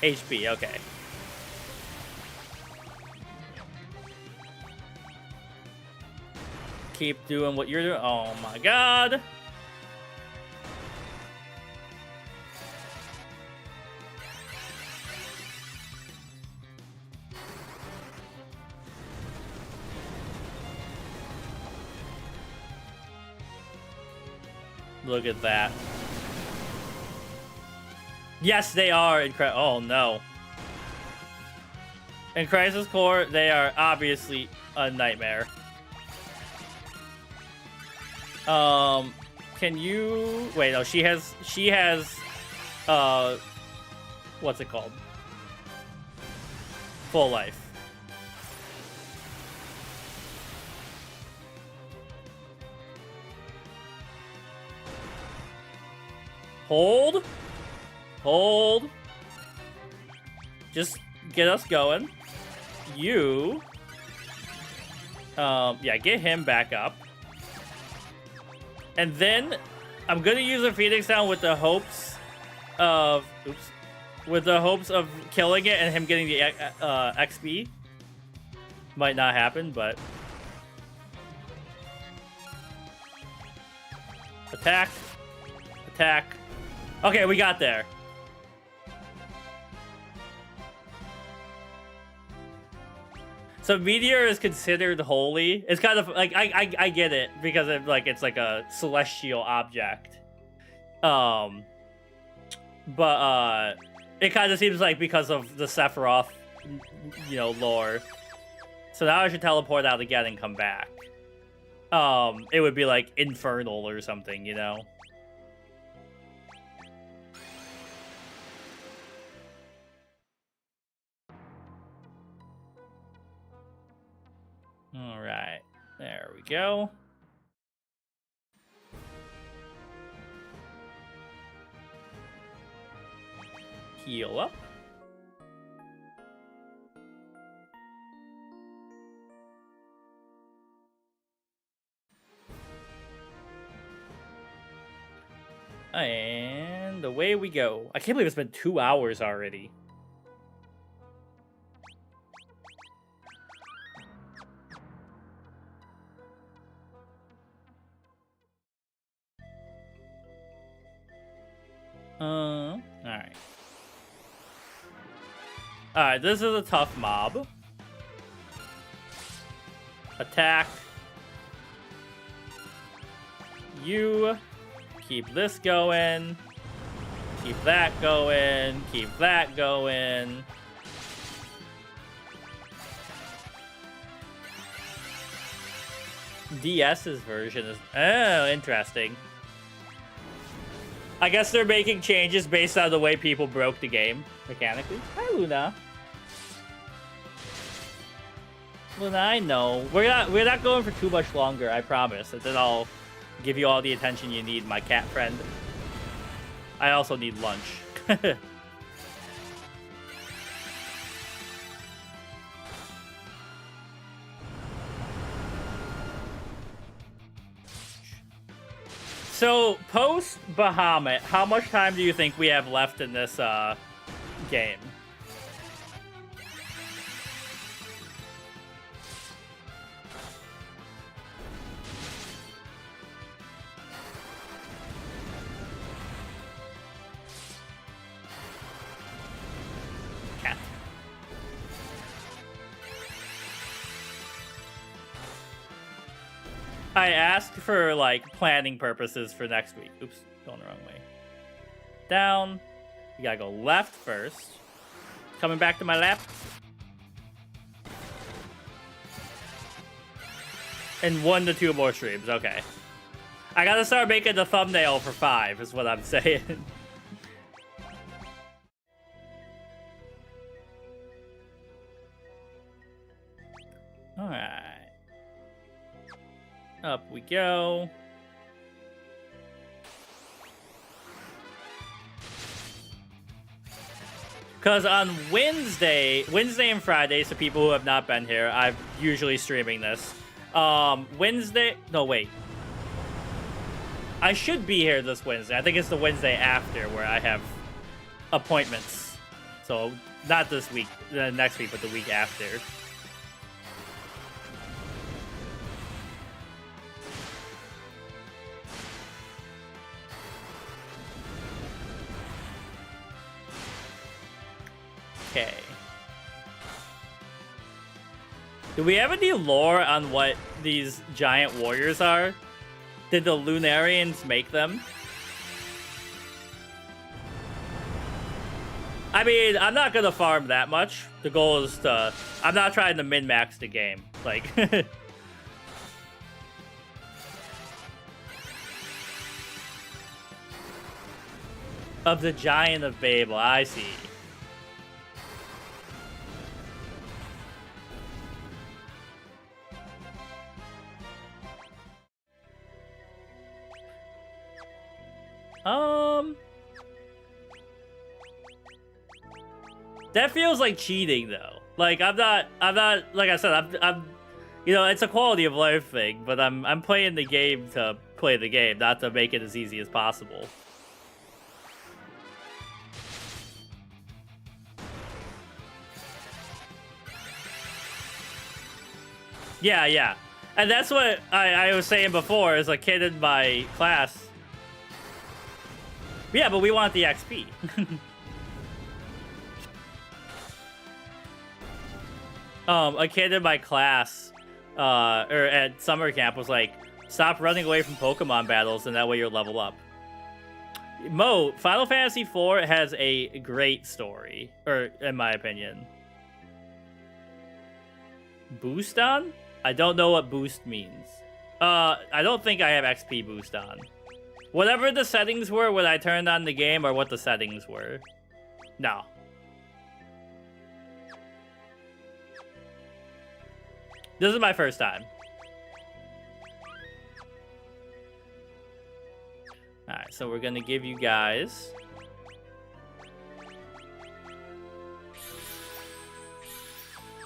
HP, okay. Keep doing what you're doing. Oh my god. Look at that. Yes, they are in oh no. In Crisis Core, they are obviously a nightmare. Can you wait, no, she has what's it called? Full life. Hold. Just get us going. You yeah, get him back up. And then I'm gonna use a Phoenix Down with the hopes of killing it and him getting the XP. Might not happen, but attack. Okay, we got there. So Meteor is considered holy. It's kind of like I get it because it's like a celestial object. But it kind of seems like because of the Sephiroth, you know, lore. So now I should teleport out again and come back. It would be like infernal or something, you know. All right, there we go. Heal up. And away we go. I can't believe it's been 2 hours already. Alright. Alright, this is a tough mob. Attack. You. Keep this going. Keep that going. Keep that going. DS's version is... Oh, interesting. I guess they're making changes based on the way people broke the game, mechanically. Hi, Luna. Luna, I know. We're not going for too much longer, I promise. And then I'll give you all the attention you need, my cat friend. I also need lunch. So, post Bahamut, how much time do you think we have left in this game? Cat. I asked for, like, planning purposes for next week. Oops, going the wrong way. Down. You gotta go left first. Coming back to my lap. And 1 to 2 more streams, okay. I gotta start making the thumbnail for 5, is what I'm saying. Alright. Up we go. Because on Wednesday and Friday, so people who have not been here, I'm usually streaming this. Wednesday, no wait. I should be here this Wednesday. I think it's the Wednesday after where I have appointments. So not this week, next week, but the week after. Okay. Do we have any lore on what these giant warriors are? Did the Lunarians make them? I mean, I'm not gonna farm that much. The goal is to... I'm not trying to min-max the game. Like... Of the Giant of Babel, I see. That feels like cheating, though. Like, I'm not, like I said, I'm, you know, it's a quality of life thing, but I'm playing the game to play the game, not to make it as easy as possible. Yeah. And that's what I was saying before, as a kid in my class. Yeah, but we want the XP. A kid in my class, or at summer camp, was like, stop running away from Pokemon battles, and that way you'll level up. Mo, Final Fantasy IV has a great story, or in my opinion. Boost on? I don't know what boost means. I don't think I have XP boost on. Whatever the settings were when I turned on the game are what the settings were. No. This is my first time. Alright, so we're gonna give you guys...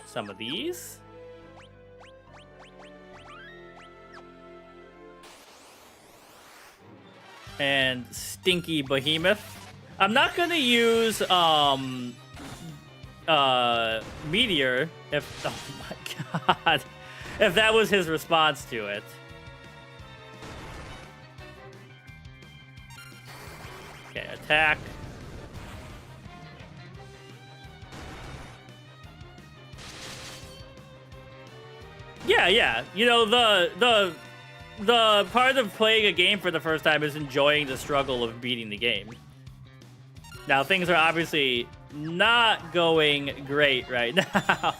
some of these. And Stinky Behemoth. I'm not gonna use Meteor if... oh my god. If that was his response to it. Okay, attack. Yeah. You know, the part of playing a game for the first time is enjoying the struggle of beating the game. Now, things are obviously not going great right now.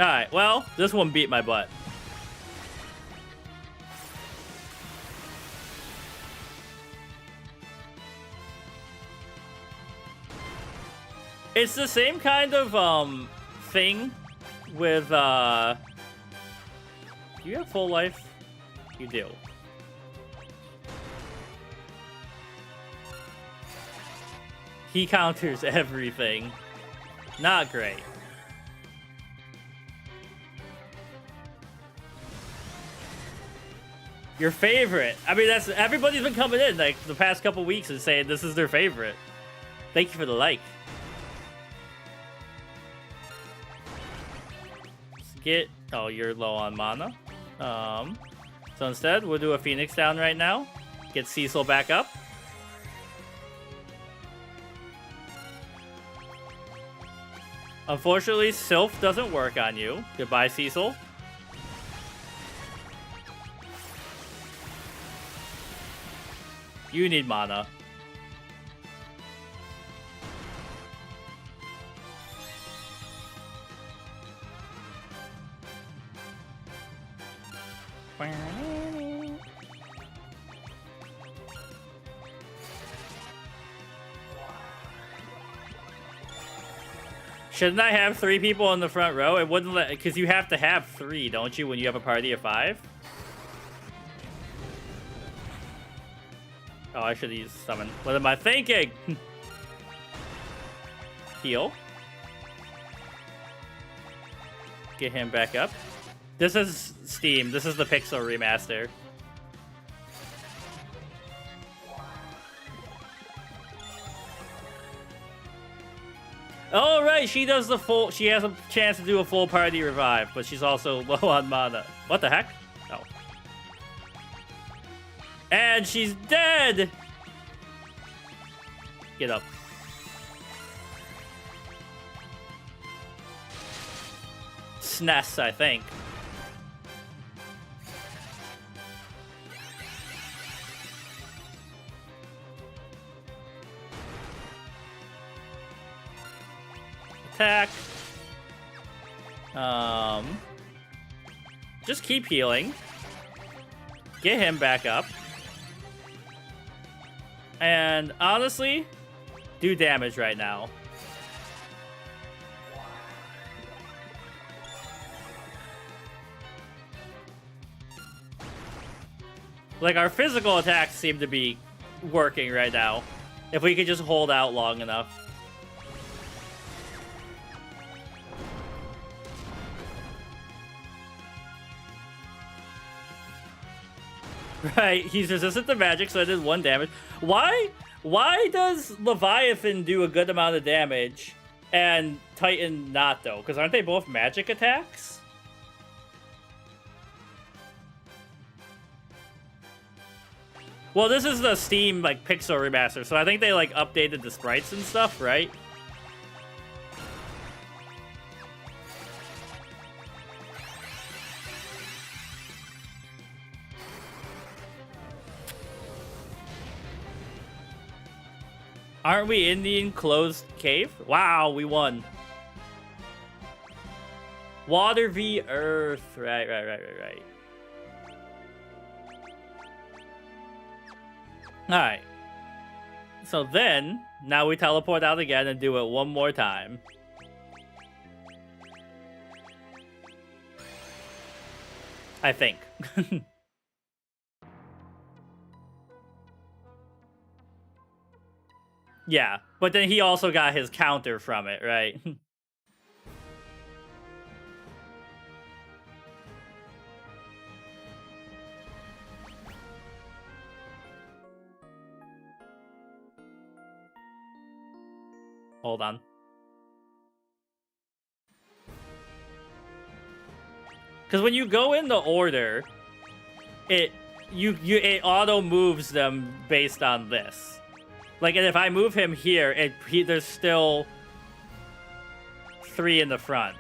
Alright, well, this one beat my butt. It's the same kind of, thing with, do you have full life? You do. He counters everything. Not great. Your favorite. I mean, that's everybody's been coming in like the past couple weeks and saying this is their favorite. Thank you for the like. Let's get. Oh, you're low on mana. So instead, we'll do a Phoenix down right now. Get Cecil back up. Unfortunately, Sylph doesn't work on you. Goodbye, Cecil. You need mana. Shouldn't I have 3 people in the front row? It wouldn't let, because you have to have 3, don't you, when you have a party of 5? Oh, I should use summon. What am I thinking? Heal. Get him back up. This is Steam. This is the Pixel remaster. Oh, right. She does the full... She has a chance to do a full party revive, but she's also low on mana. What the heck? Oh. And she's dead! Get up. SNES, I think. Attack. Just keep healing. Get him back up. And honestly, do damage right now. Like, our physical attacks seem to be working right now. If we could just hold out long enough. Right, he's resistant to magic, so I did 1 damage. Why does Leviathan do a good amount of damage and Titan not, though? Because aren't they both magic attacks? Well, this is the Steam, like, Pixel remaster, so I think they, like, updated the sprites and stuff, right? Aren't we in the enclosed cave? Wow, we won. Water v Earth. Right. Alright. So then, now we teleport out again and do it one more time. I think. Yeah, but then he also got his counter from it, right? Hold on. Because when you go in the order, it auto moves them based on this. Like, and if I move him here, there's still 3 in the front.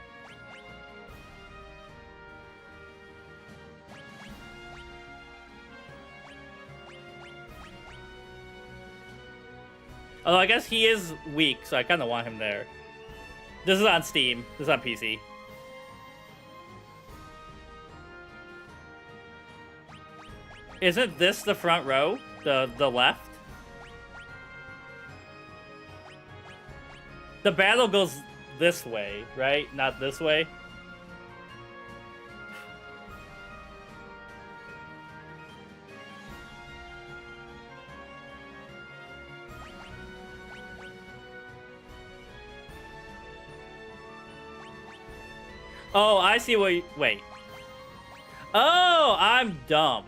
Although I guess he is weak, so I kind of want him there. This is on Steam. This is on PC. Isn't this the front row? The left? The battle goes this way, right? Not this way? Oh, I see what you... Wait. Oh, I'm dumb.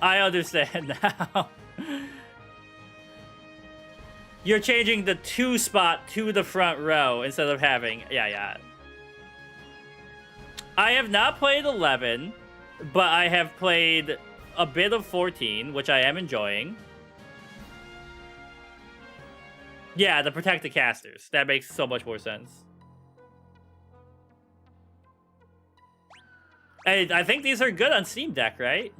I understand now. You're changing the 2 spot to the front row instead of having... Yeah. I have not played 11, but I have played a bit of 14, which I am enjoying. Yeah, to protect the casters. That makes so much more sense. I think these are good on Steam Deck, right?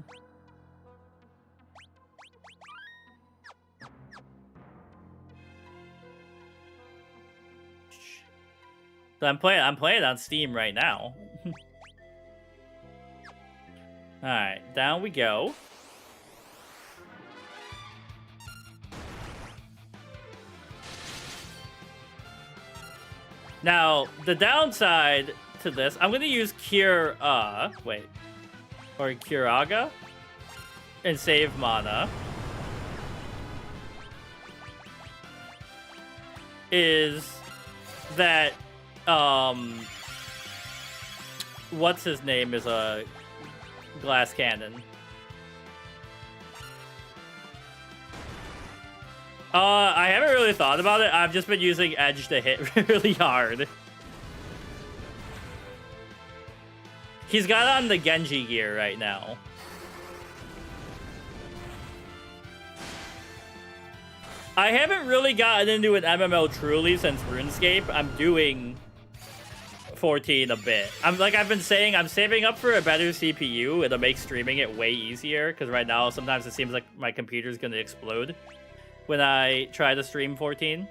So I'm playing on Steam right now. Alright, down we go. Now, the downside to this, I'm gonna use Curaga and save mana. Is that what's his name is a glass cannon. I haven't really thought about it. I've just been using edge to hit really hard. He's got on the Genji gear right now. I haven't really gotten into an MMO truly since RuneScape. I'm doing 14 a bit. I've been saying, I'm saving up for a better CPU. It'll make streaming it way easier, because right now sometimes it seems like my computer's gonna explode when I try to stream 14.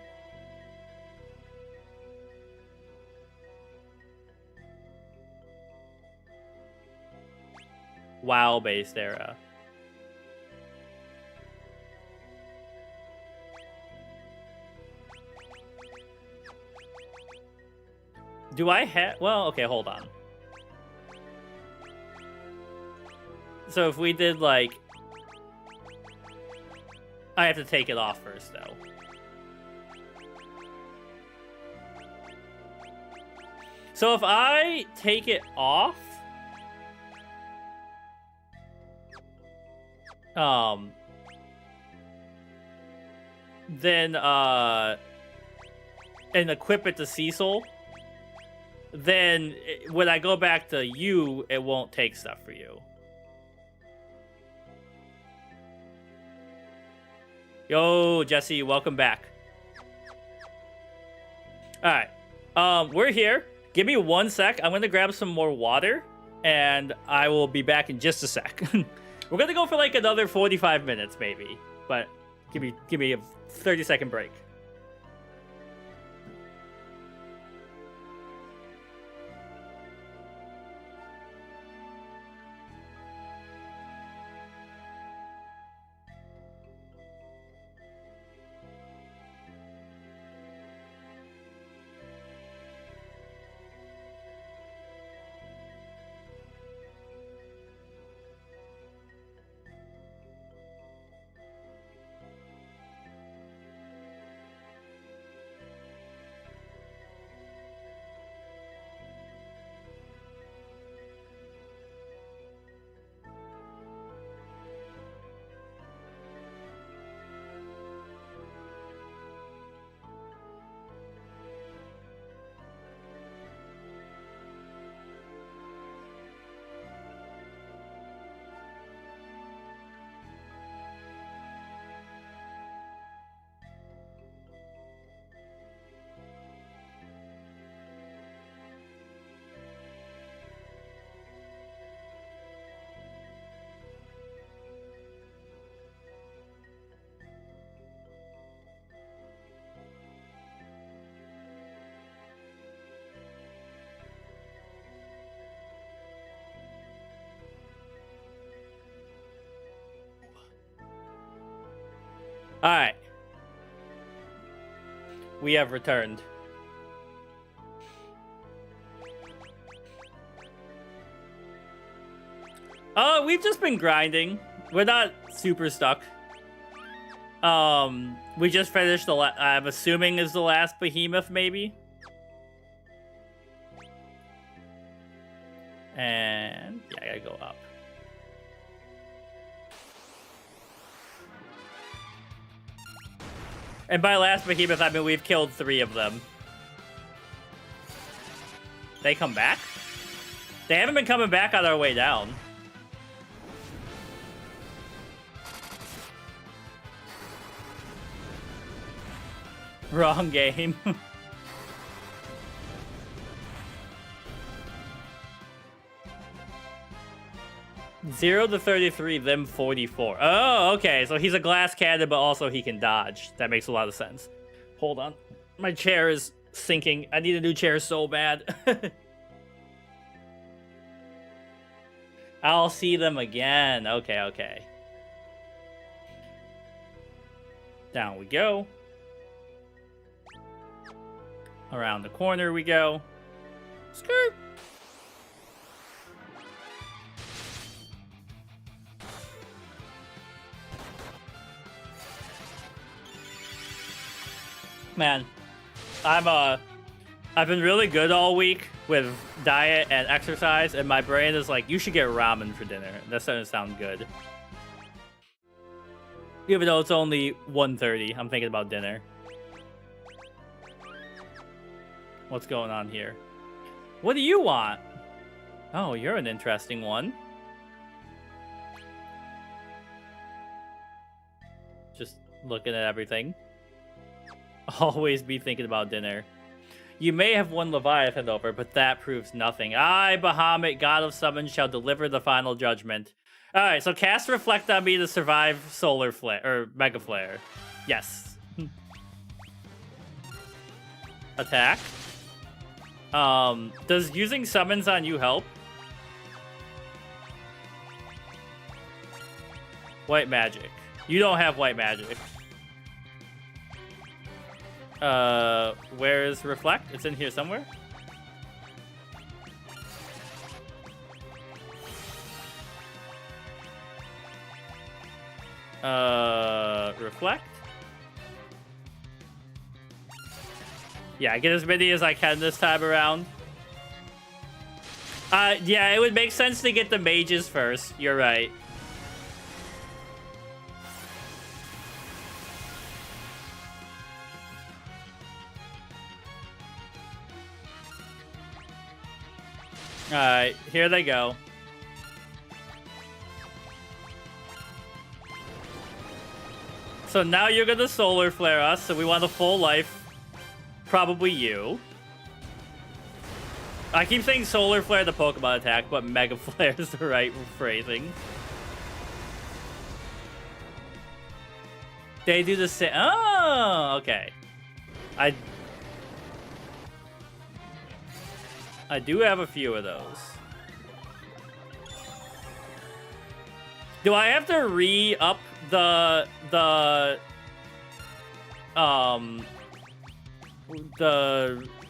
WoW-based era. Do I have... Well, okay, hold on. So if we did, like... I have to take it off first, though. So if I take it off... Then, and equip it to Cecil, then when I go back to you, it won't take stuff for you. Yo, Jesse, welcome back. Alright, we're here. Give me 1 sec. I'm gonna grab some more water, and I will be back in just a sec. We're gonna go for like another 45 minutes, maybe. But give me a 30-second break. All right. We have returned. Oh, we've just been grinding. We're not super stuck. We just finished the I'm assuming is the last behemoth, maybe. And yeah, I gotta go up. And by last behemoth, I mean we've killed 3 of them. They come back? They haven't been coming back on our way down. Wrong game. 0 to 33, them 44. Oh, okay. So he's a glass cannon, but also he can dodge. That makes a lot of sense. Hold on. My chair is sinking. I need a new chair so bad. I'll see them again. Okay, okay. Down we go. Around the corner we go. Skirt. Man, I've been really good all week with diet and exercise, and my brain is like, you should get ramen for dinner. That doesn't sound good. Even though it's only 1:30, I'm thinking about dinner. What's going on here? What do you want? Oh, you're an interesting one. Just looking at everything. Always be thinking about dinner. You may have won Leviathan over, but that proves nothing. I, Bahamut, God of Summons, shall deliver the final judgment. Alright, so cast Reflect on me to survive Solar Flare, or Mega Flare. Yes. Attack. Does using summons on you help? White magic. You don't have white magic. Where is Reflect? It's in here somewhere. Reflect? Yeah, get as many as I can this time around. Yeah, it would make sense to get the mages first. You're right. Alright, here they go. So now you're gonna Solar Flare us, so we want a full life. Probably you. I keep saying Solar Flare the Pokemon attack, but Mega Flare is the right phrasing. They do the same. Oh, okay. I do have a few of those. Do I have to re-up the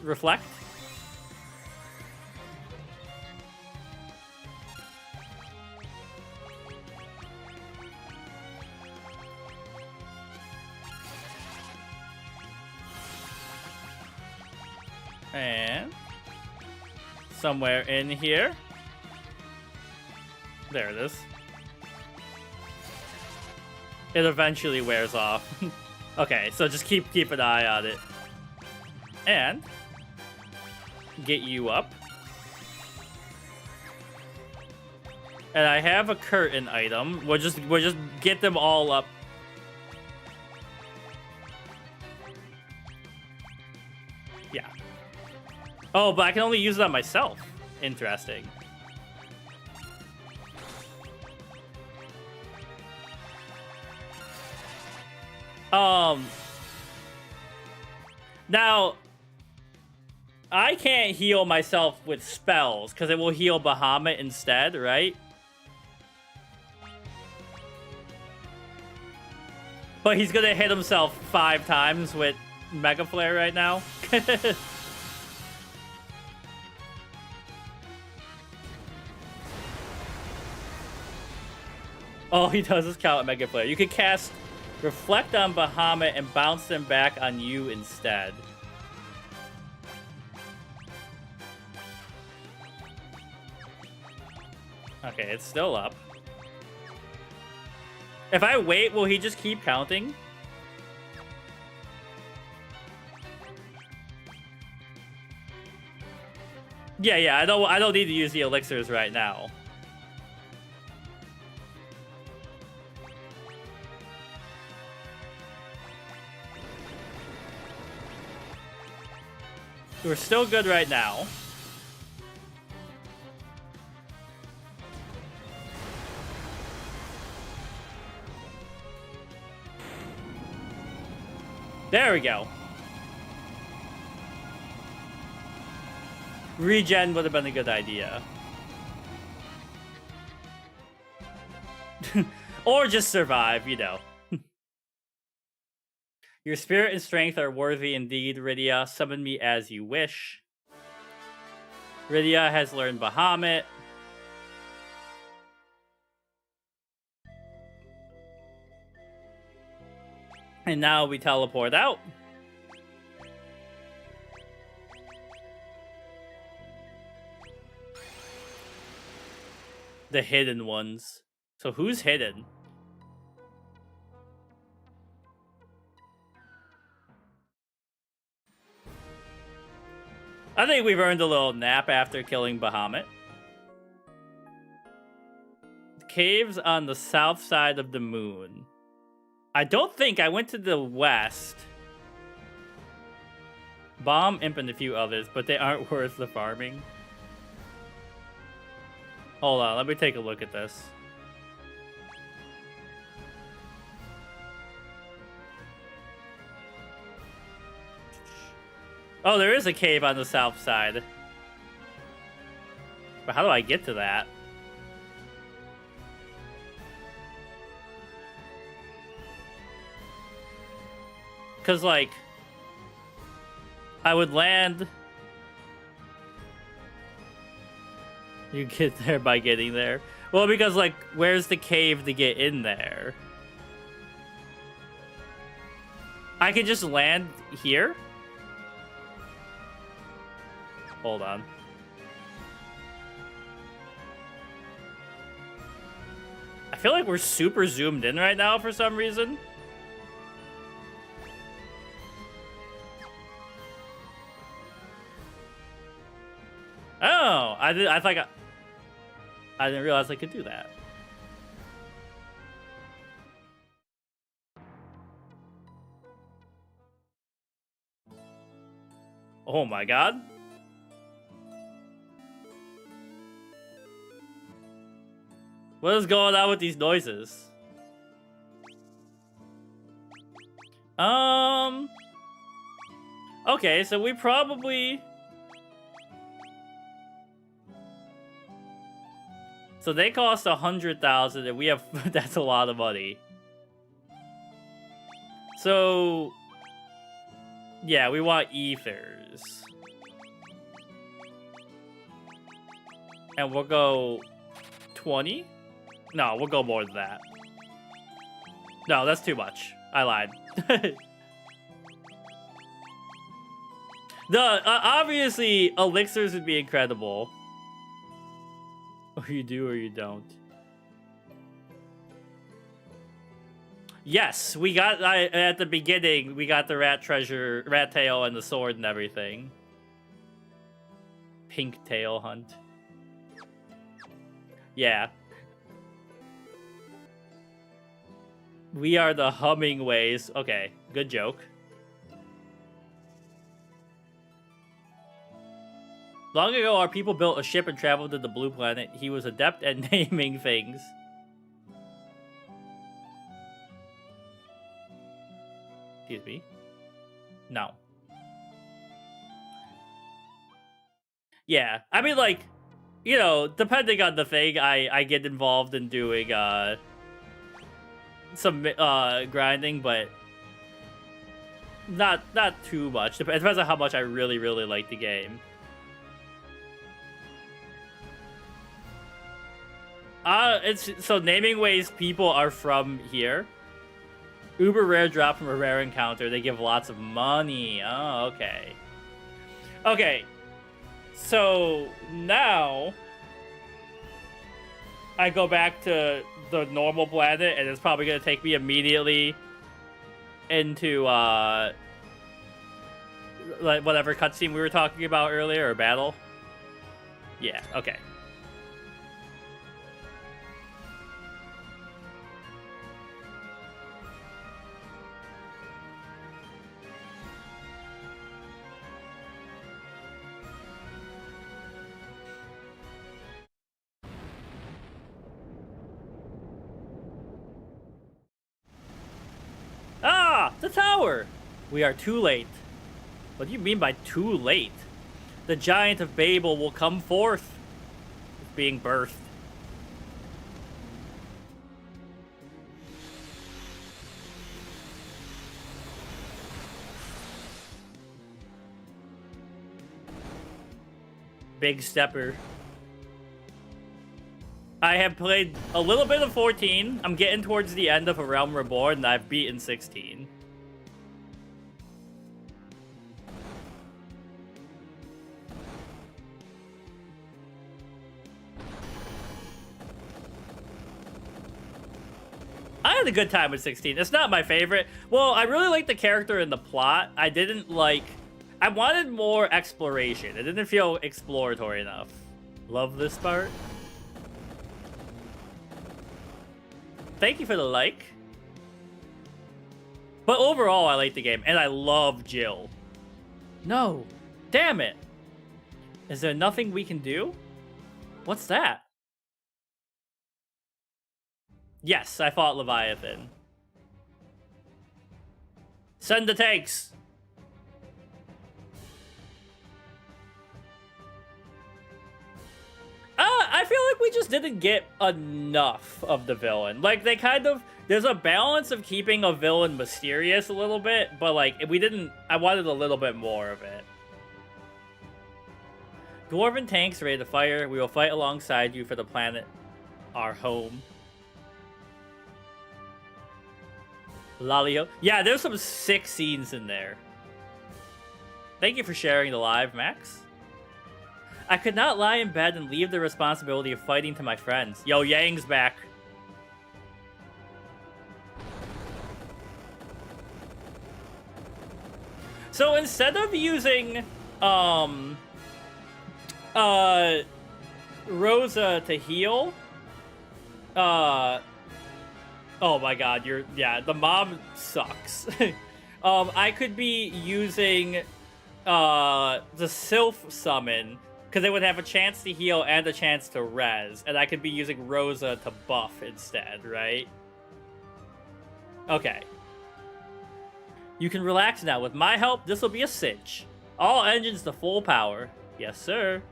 Reflect? And somewhere in here. There it is. It eventually wears off. Okay, so just keep an eye on it. And get you up. And I have a curtain item. We'll just get them all up. Yeah. Oh, but I can only use it on myself. Interesting. Now, I can't heal myself with spells, because it will heal Bahamut instead, right? But he's gonna hit himself 5 times with Mega Flare right now. All he does is count Mega Flare. You can cast Reflect on Bahamut and bounce them back on you instead. Okay, it's still up. If I wait, will he just keep counting? Yeah, I don't need to use the elixirs right now. We're still good right now. There we go. Regen would have been a good idea. Or just survive, you know. Your spirit and strength are worthy indeed, Rydia. Summon me as you wish. Rydia has learned Bahamut. And now we teleport out. The hidden ones. So who's hidden? I think we've earned a little nap after killing Bahamut. Caves on the south side of the moon. I don't think I went to the west. Bomb, Imp, and a few others, but they aren't worth the farming. Hold on, let me take a look at this. Oh, there is a cave on the south side. But how do I get to that? Because, like, I would land... You get there by getting there. Well, because, like, where's the cave to get in there? I could just land here? Hold on. I feel like we're super zoomed in right now for some reason. Oh, I didn't realize I could do that. Oh my god. What is going on with these noises? Okay, so we probably... So they cost 100,000 and we have... That's a lot of money. So... Yeah, we want ethers. And we'll go... 20? No, we'll go more than that. No, that's too much. I lied. Obviously, elixirs would be incredible. Or you do or you don't. Yes, we got, at the beginning, we got the rat treasure, rat tail and the sword and everything. Pink tail hunt. Yeah. We are the Hummingways. Okay, good joke. Long ago, our people built a ship and traveled to the Blue Planet. He was adept at naming things. Excuse me. No. Yeah, I mean, like, you know, depending on the thing, I get involved in doing, some grinding, but not too much. It depends on how much I really like the game. It's so naming ways people are from here. Uber rare drop from a rare encounter. They give lots of money. Oh, okay. Okay. So now I go back to the normal planet, and it's probably gonna take me immediately into like whatever cutscene we were talking about earlier, or battle. Yeah. Okay. Ah, the tower! We are too late. What do you mean by too late? The giant of Babel will come forth. It's being birthed. Big stepper. I have played a little bit of 14. I'm getting towards the end of A Realm Reborn, and I've beaten 16. I had a good time with 16. It's not my favorite. Well, I really liked the character and the plot. I didn't like... I wanted more exploration. It didn't feel exploratory enough. Love this part. Thank you for the like. But overall, I like the game, and I love Jill. No. Damn it. Is there nothing we can do? What's that? Yes, I fought Leviathan. Send the tanks. I feel like we just didn't get enough of the villain. Like, they kind of... There's a balance of keeping a villain mysterious a little bit, but, like, we didn't... I wanted a little bit more of it. Dwarven tanks ready to fire. We will fight alongside you for the planet, our home. Lalio. Yeah, there's some sick scenes in there. Thank you for sharing the live, Max. I could not lie in bed and leave the responsibility of fighting to my friends. Yo, Yang's back. So instead of using Rosa to heal, oh my god, the mob sucks. I could be using the Sylph summon, because they would have a chance to heal and a chance to res, and I could be using Rosa to buff instead, right? Okay. You can relax now. With my help, this will be a cinch. All engines to full power. Yes, sir.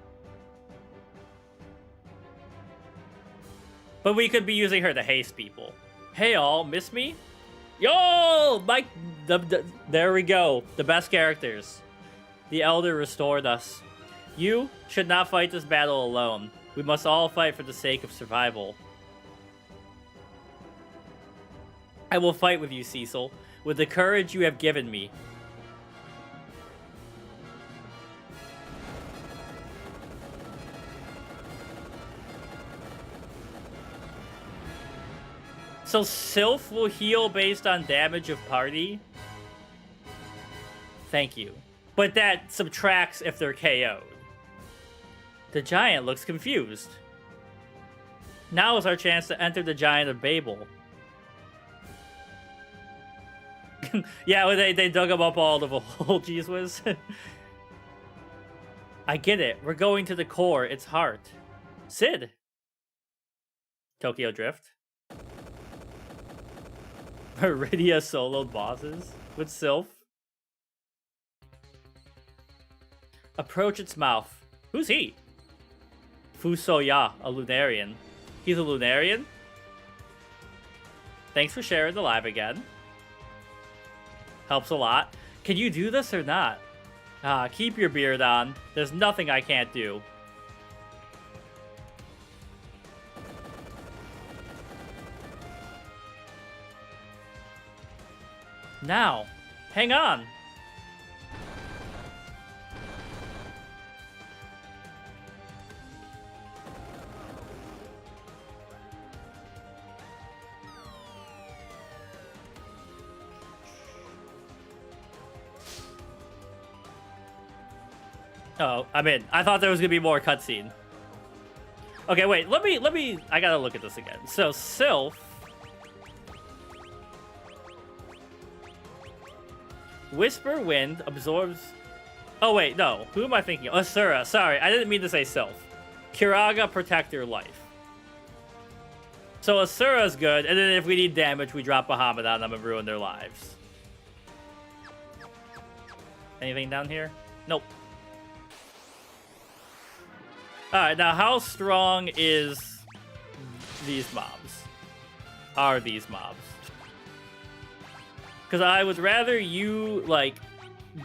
But we could be using her to haste people. Hey all, miss me? Yo! Mike, there we go. The best characters. The Elder restored us. You should not fight this battle alone. We must all fight for the sake of survival. I will fight with you, Cecil, with the courage you have given me. So Sylph will heal based on damage of party? Thank you. But that subtracts if they're KO'd. The giant looks confused. Now is our chance to enter the Giant of Babel. Yeah, they dug him up all the hole, geez whiz. I get it. We're going to the core, its heart. Sid. Tokyo Drift. Iridia soloed bosses with Sylph. Approach its mouth. Who's he? Fusoya, a Lunarian. He's a Lunarian? Thanks for sharing the live again. Helps a lot. Can you do this or not? Keep your beard on. There's nothing I can't do. Now, hang on. Oh, I'm in. I thought there was gonna be more cutscene. Okay, wait. Let me. I gotta look at this again. So, Sylph. Whisper Wind absorbs... Oh, wait, no. Who am I thinking of? Asura. Sorry, I didn't mean to say Sylph. Kiraga, Protector, Life. So Asura's good, and then if we need damage, we drop Bahamut on them and ruin their lives. Anything down here? Nope. Alright, now how strong is these mobs? Are these mobs? Because I would rather you, like,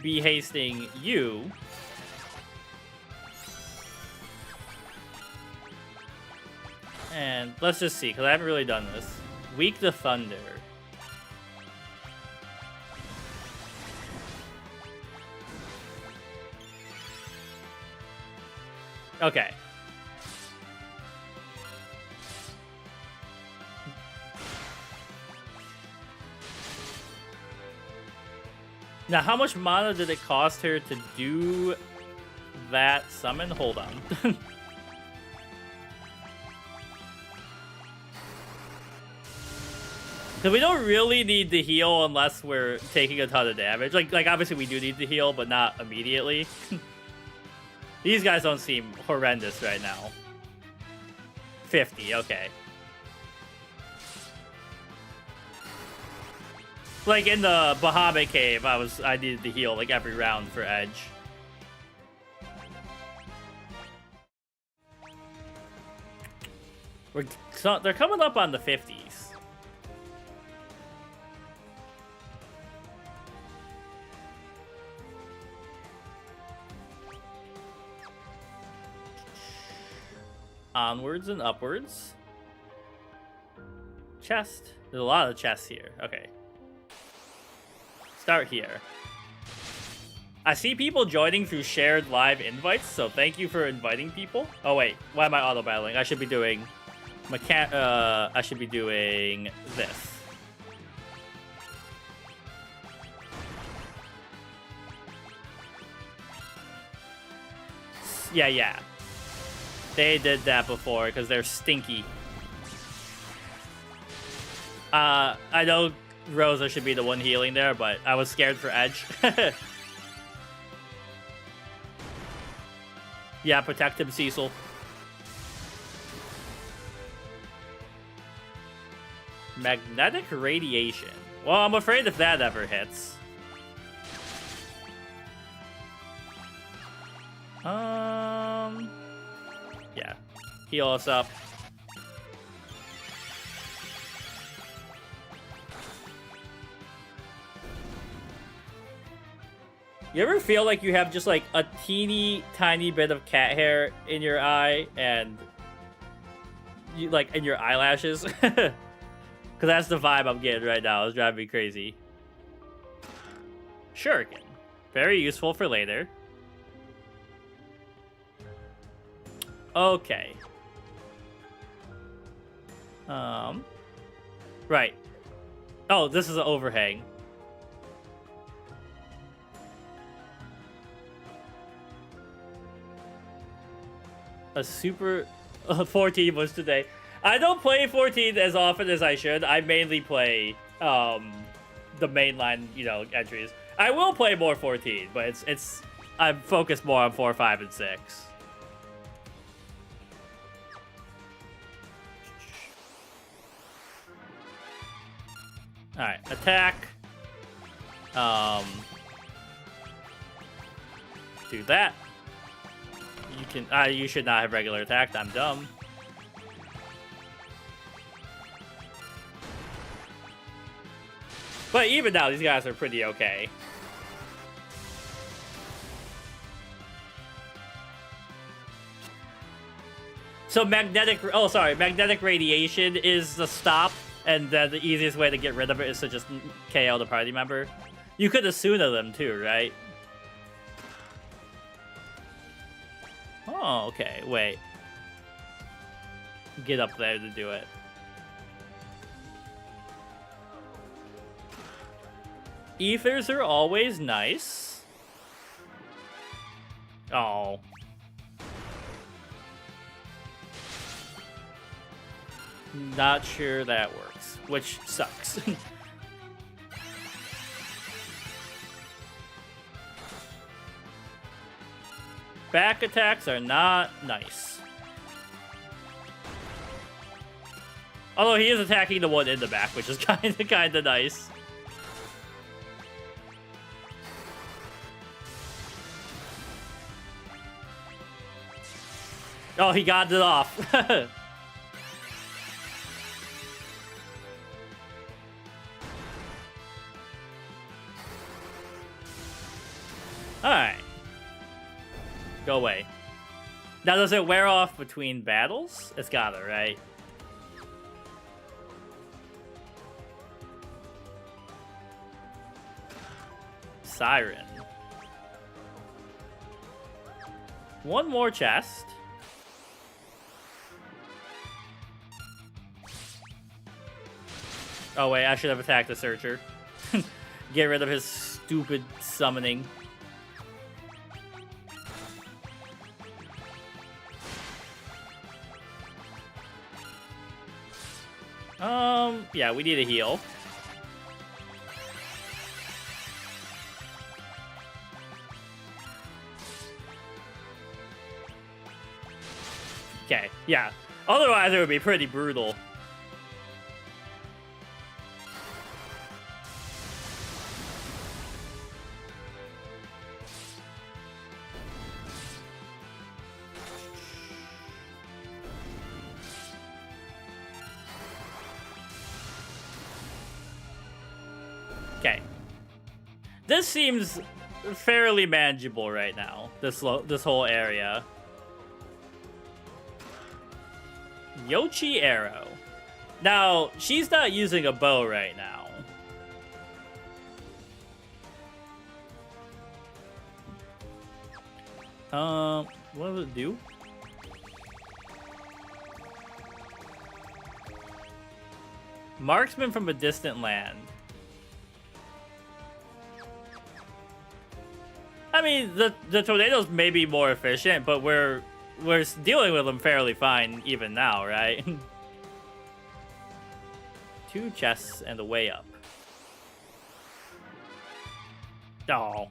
be hasting you. And let's just see, because I haven't really done this. Weak to Thunder. Okay. Now, how much mana did it cost her to do that summon? Hold on. Because we don't really need to heal unless we're taking a ton of damage. Like obviously we do need to heal, but not immediately. These guys don't seem horrendous right now. 50, okay. Like in the Bahamut cave, I needed to heal like every round for Edge. They're coming up on the 50s. Onwards and upwards. Chest. There's a lot of chests here. Okay. Start here. I see people joining through shared live invites, so thank you for inviting people. Oh wait, why am I auto battling? I should be doing I should be doing this. Yeah. They did that before because they're stinky. I know Rosa should be the one healing there, but I was scared for Edge. Yeah, protect him, Cecil. Magnetic radiation. Well, I'm afraid if that ever hits. Yeah. Heal us up. You ever feel like you have just like a teeny tiny bit of cat hair in your eye and you like in your eyelashes? Because that's the vibe I'm getting right now. It's driving me crazy. Shuriken. Very useful for later. Okay. Right. Oh, this is an overhang. A super 14 was today. I don't play 14 as often as I should. I mainly play the mainline, you know, entries. I will play more 14, but it's I'm focused more on 4, 5, and 6. All right, attack. Do that. You can. You should not have regular attack. I'm dumb. But even now, these guys are pretty okay. So magnetic radiation is the stop, and then the easiest way to get rid of it is to just KO the party member. You could Asuna them too, right? Oh, okay, wait. Get up there to do it. Ethers are always nice. Oh. Not sure that works, which sucks. Back attacks are not nice. Although he is attacking the one in the back, which is kinda nice. Oh, he got it off. Alright. Go away. Now, does it wear off between battles? It's gotta, right? Siren. One more chest. Oh wait, I should have attacked the Searcher. Get rid of his stupid summoning. Yeah, we need a heal. Okay, yeah. Otherwise, it would be pretty brutal. Okay. This seems fairly manageable right now, this whole area. Yoshi Arrow. Now, she's not using a bow right now. What does it do? Marksman from a distant land. I mean, the tornadoes may be more efficient, but we're dealing with them fairly fine even now, right? 2 chests and a way up. Oh.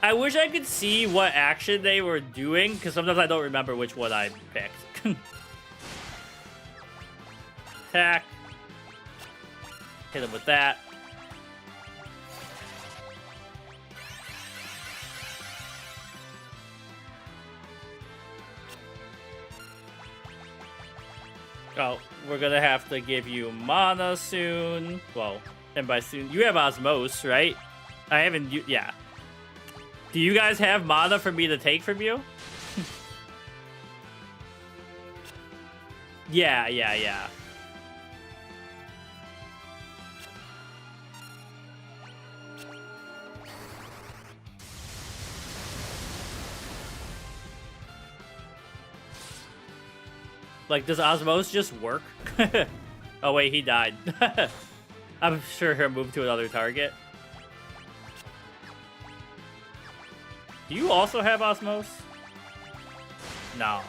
I wish I could see what action they were doing, because sometimes I don't remember which one I picked. Attack. Hit him with that. Oh, we're gonna have to give you mana soon. Well, and by soon, you have Osmose, right? I haven't, yeah. Do you guys have mana for me to take from you? Yeah. Like, does Osmose just work? Oh, wait, he died. I'm sure he'll move to another target. Do you also have Osmose? No.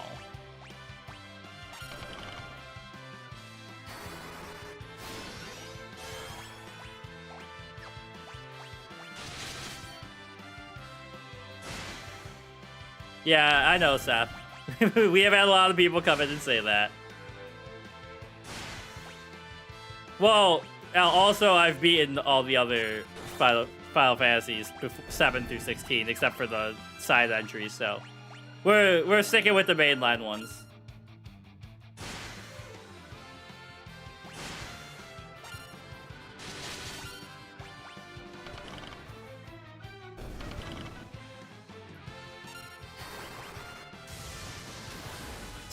Yeah, I know, Seth. We have had a lot of people come in and say that. Well, also I've beaten all the other Final Fantasies 7 through 16, except for the side entries. So we're sticking with the mainline ones.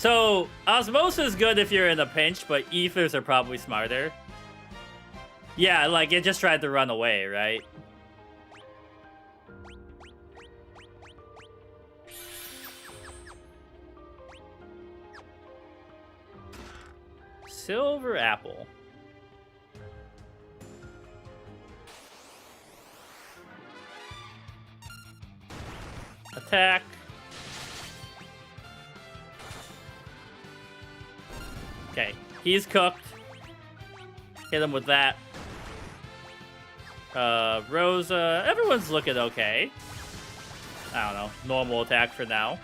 So, Osmosis is good if you're in a pinch, but Ethers are probably smarter. Yeah, like, it just tried to run away, right? Silver Apple. Attack. Okay, he's cooked. Hit him with that. Rosa, everyone's looking okay. I don't know, normal attack for now.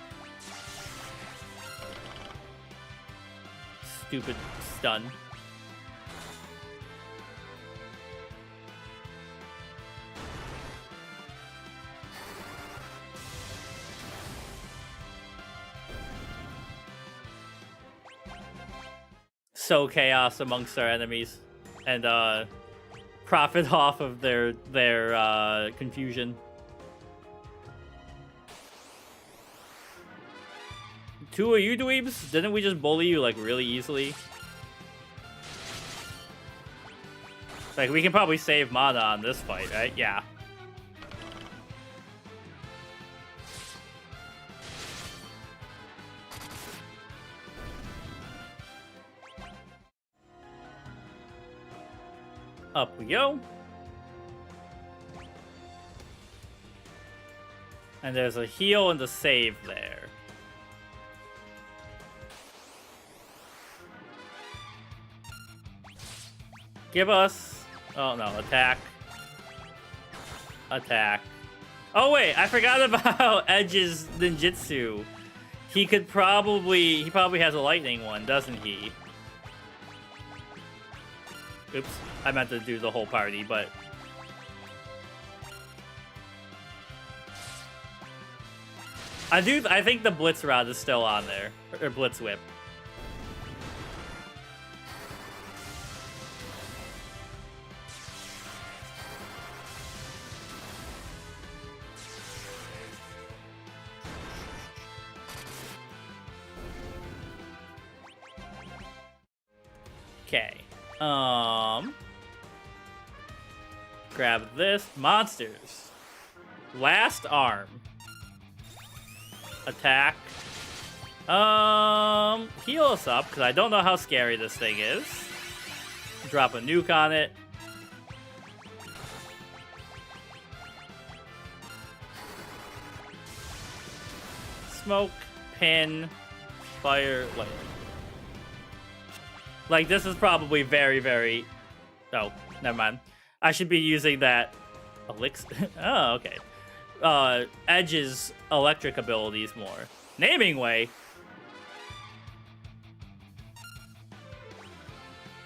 Stupid stun. So chaos amongst our enemies, and profit off of their confusion. Two of you dweebs? Didn't we just bully you like really easily? Like, we can probably save mana on this fight, right? Yeah. Up we go. And there's a heal and a save there. Give us... Oh, no. Attack. Attack. Oh, wait. I forgot about Edge's ninjutsu. He probably has a lightning one, doesn't he? Oops. I meant to do the whole party, but... I think the Blitz Rod is still on there. Or Blitz Whip. Okay. Grab this. Monsters. Last arm. Attack. Heal us up, because I don't know how scary this thing is. Drop a nuke on it. Smoke, pin, fire, lightning. Like, this is probably very, very... Oh, never mind. I should be using that... Elixir? Oh, okay. Edge's electric abilities more. Naming Way.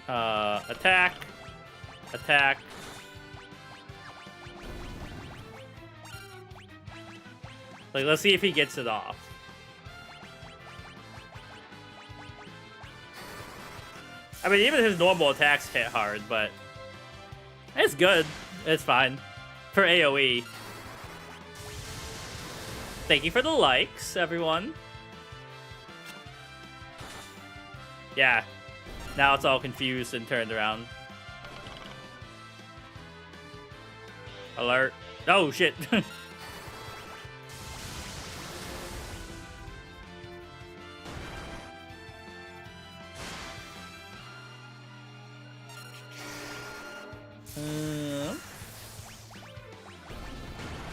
Attack. Attack. Like, let's see if he gets it off. I mean, even his normal attacks hit hard, but it's good. It's fine. For AoE. Thank you for the likes, everyone. Yeah. Now it's all confused and turned around. Alert. Oh, shit.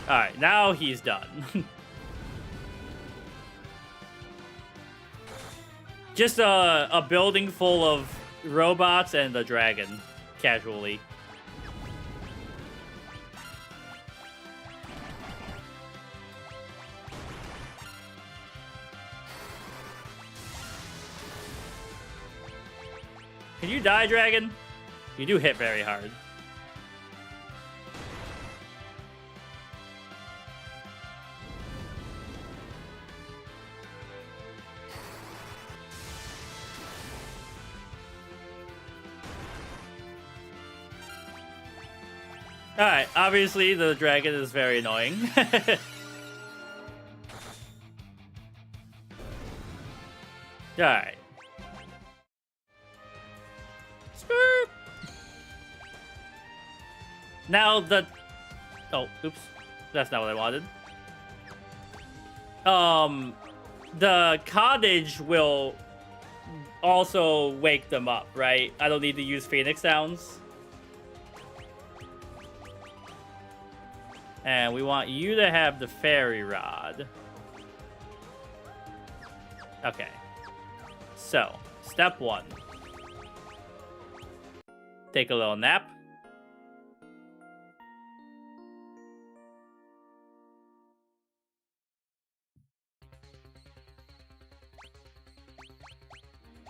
Alright, now he's done. Just a building full of robots and a dragon, casually. Can you die, dragon? You do hit very hard. Alright, obviously the dragon is very annoying. Alright. Skirt. Now the... Oh, oops. That's not what I wanted. The cottage will also wake them up, right? I don't need to use Phoenix sounds. And we want you to have the fairy rod. Okay. So, step 1. Take a little nap.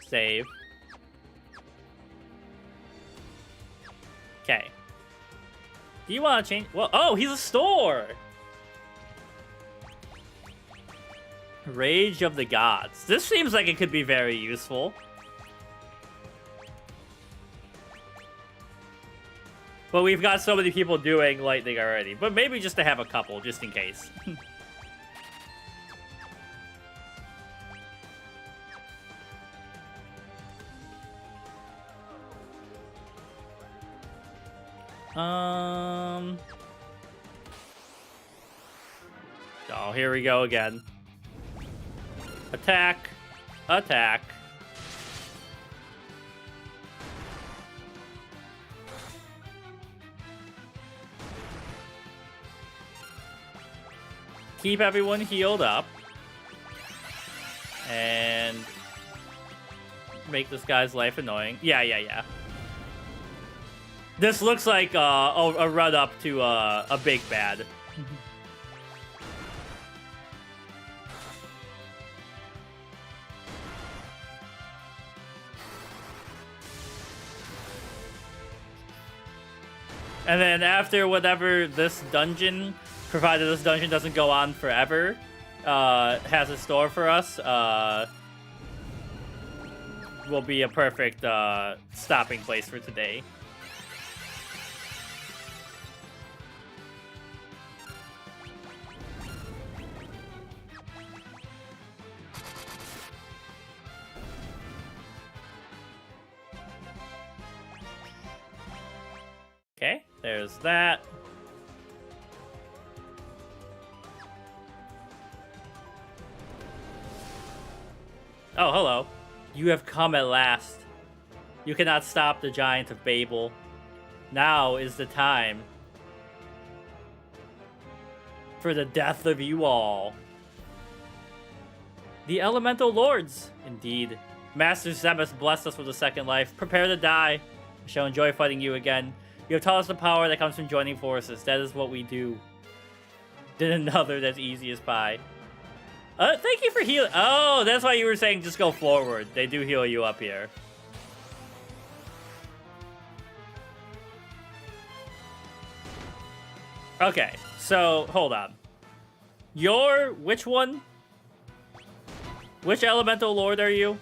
Save. Okay. Do you want to change? Well, oh, he's a store! Rage of the Gods. This seems like it could be very useful. But we've got so many people doing lightning already. But maybe just to have a couple, just in case. Oh, here we go again. Attack. Attack. Keep everyone healed up. And make this guy's life annoying. Yeah. This looks like a run-up to a big bad. And then after whatever this dungeon, provided this dungeon doesn't go on forever, has in store for us, will be a perfect stopping place for today. Okay, there's that. Oh, hello. You have come at last. You cannot stop the giant of Babel. Now is the time for the death of you all. The Elemental Lords, indeed. Master Zemus blessed us with a second life. Prepare to die. I shall enjoy fighting you again. You have taught us the power that comes from joining forces. That is what we do. Did another that's easy as pie. Thank you for healing. Oh, that's why you were saying just go forward. They do heal you up here. Okay, so hold on. Which one? Which Elemental Lord are you?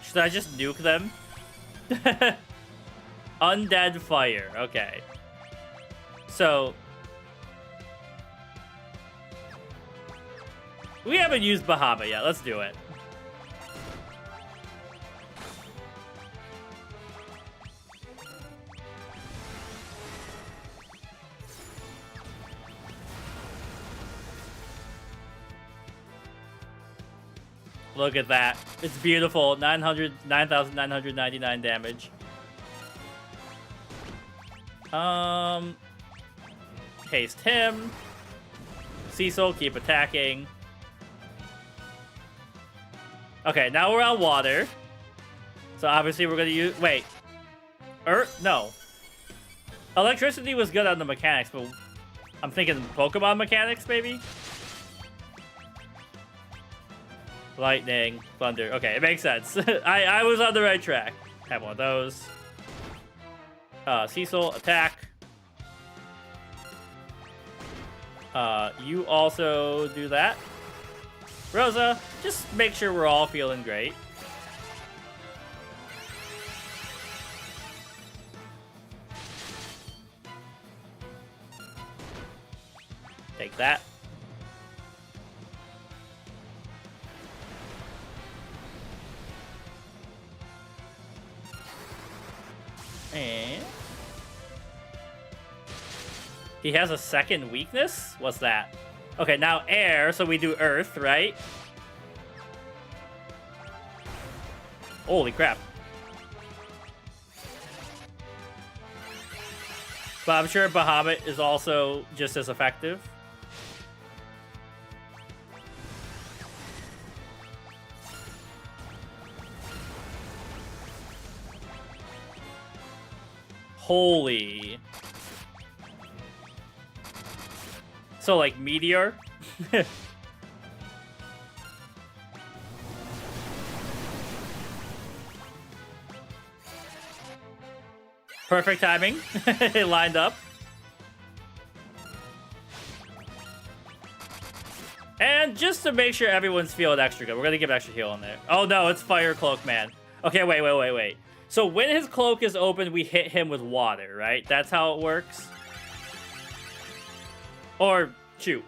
Should I just nuke them? Undead Fire. Okay. So... we haven't used Bahama yet. Let's do it. Look at that. It's beautiful. 9,999 damage. Haste him. Cecil, keep attacking. Okay, now we're on water. So obviously we're gonna use... wait. No. Electricity was good on the mechanics, but I'm thinking Pokemon mechanics, maybe? Lightning, thunder. Okay, it makes sense. I was on the right track. Have one of those. Cecil, attack. You also do that. Rosa, just make sure we're all feeling great. Take that. And he has a second weakness? What's that? Okay, now air, so we do earth, right? Holy crap. But I'm sure Bahamut is also just as effective. Holy. So, like, meteor? Perfect timing. It lined up. And just to make sure everyone's feeling extra good, we're going to give extra heal in there. Oh, no, it's Fire Cloak, man. Okay, wait. So when his cloak is open, we hit him with water, right? That's how it works? Or, shoot.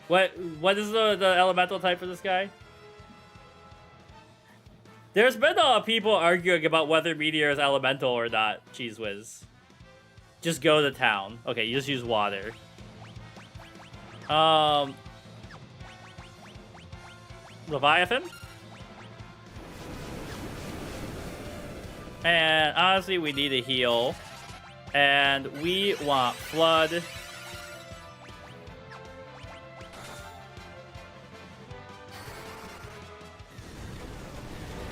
What is the elemental type for this guy? There's been people arguing about whether Meteor is elemental or not. Cheese whiz. Just go to town. Okay, you just use water. Leviathan? And honestly, we need a heal. And we want Flood.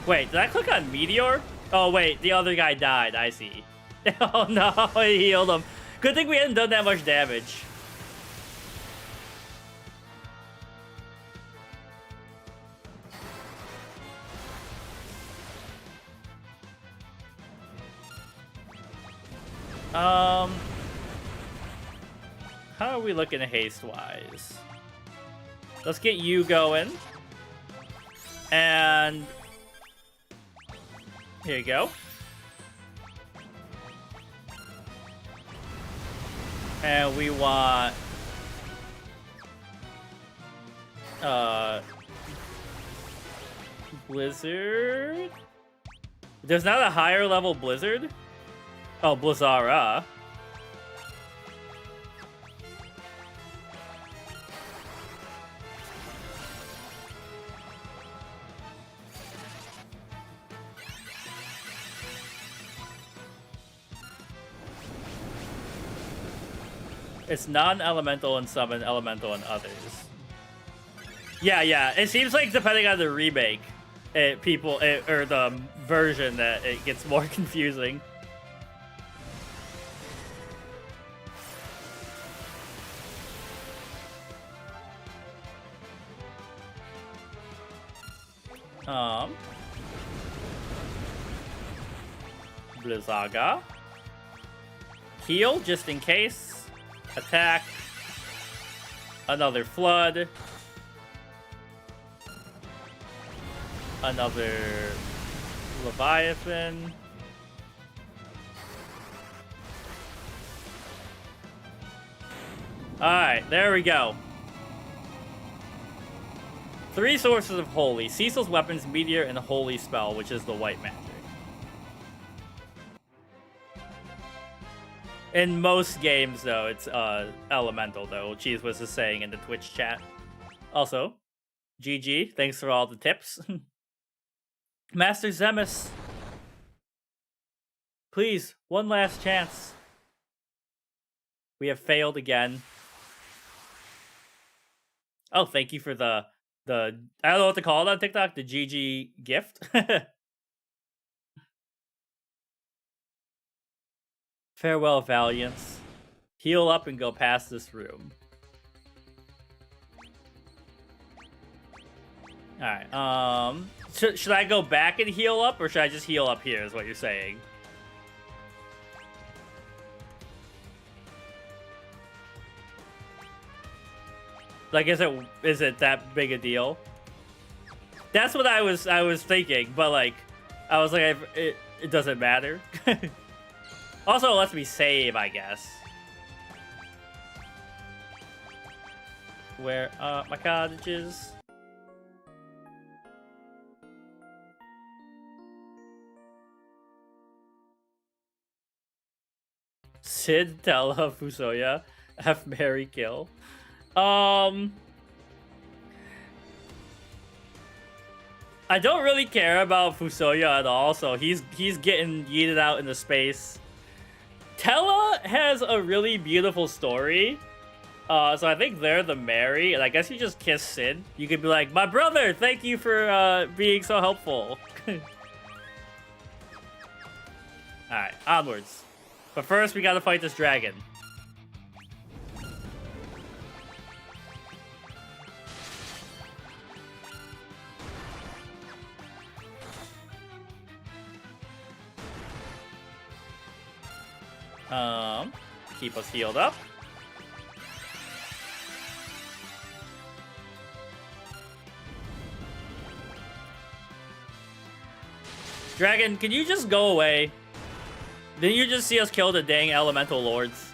Wait, did I click on Meteor? Oh, wait, the other guy died. I see. Oh, no, he healed him. Good thing we hadn't done that much damage. How are we looking haste-wise? Let's get you going. And here you go. And we want Blizzard. There's not a higher level Blizzard? Oh, Blizzara. It's non-elemental and summon, elemental and others. Yeah. It seems like depending on the remake, or the version, that it gets more confusing. Blizzaga. Heal, just in case. Attack. Another Flood. Another Leviathan. Alright, there we go. 3 sources of Holy. Cecil's weapons, Meteor, and Holy Spell, which is the white magic. In most games, though, it's elemental, though. Cheese was just saying in the Twitch chat. Also, GG. Thanks for all the tips. Master Zemus. Please, one last chance. We have failed again. Oh, thank you for the I don't know what to call it on TikTok, the GG gift. Farewell, Valiance. Heal up and go past this room. Alright, should I go back and heal up, or should I just heal up here, is what you're saying? Like, is it that big a deal? That's what I was thinking, but like, I was like, it doesn't matter. Also, it lets me save, I guess. Where are my cottages? Sid, Tella, Fusoya, F, Mary, kill. I don't really care about Fusoya at all, so he's getting yeeted out into space. Tella has a really beautiful story, so I think they're the Mary, and I guess you just kiss Sid. You could be like, my brother, thank you for being so helpful. Alright, onwards. But first, we gotta fight this dragon. Keep us healed up. Dragon, can you just go away? Didn't you just see us kill the dang elemental lords?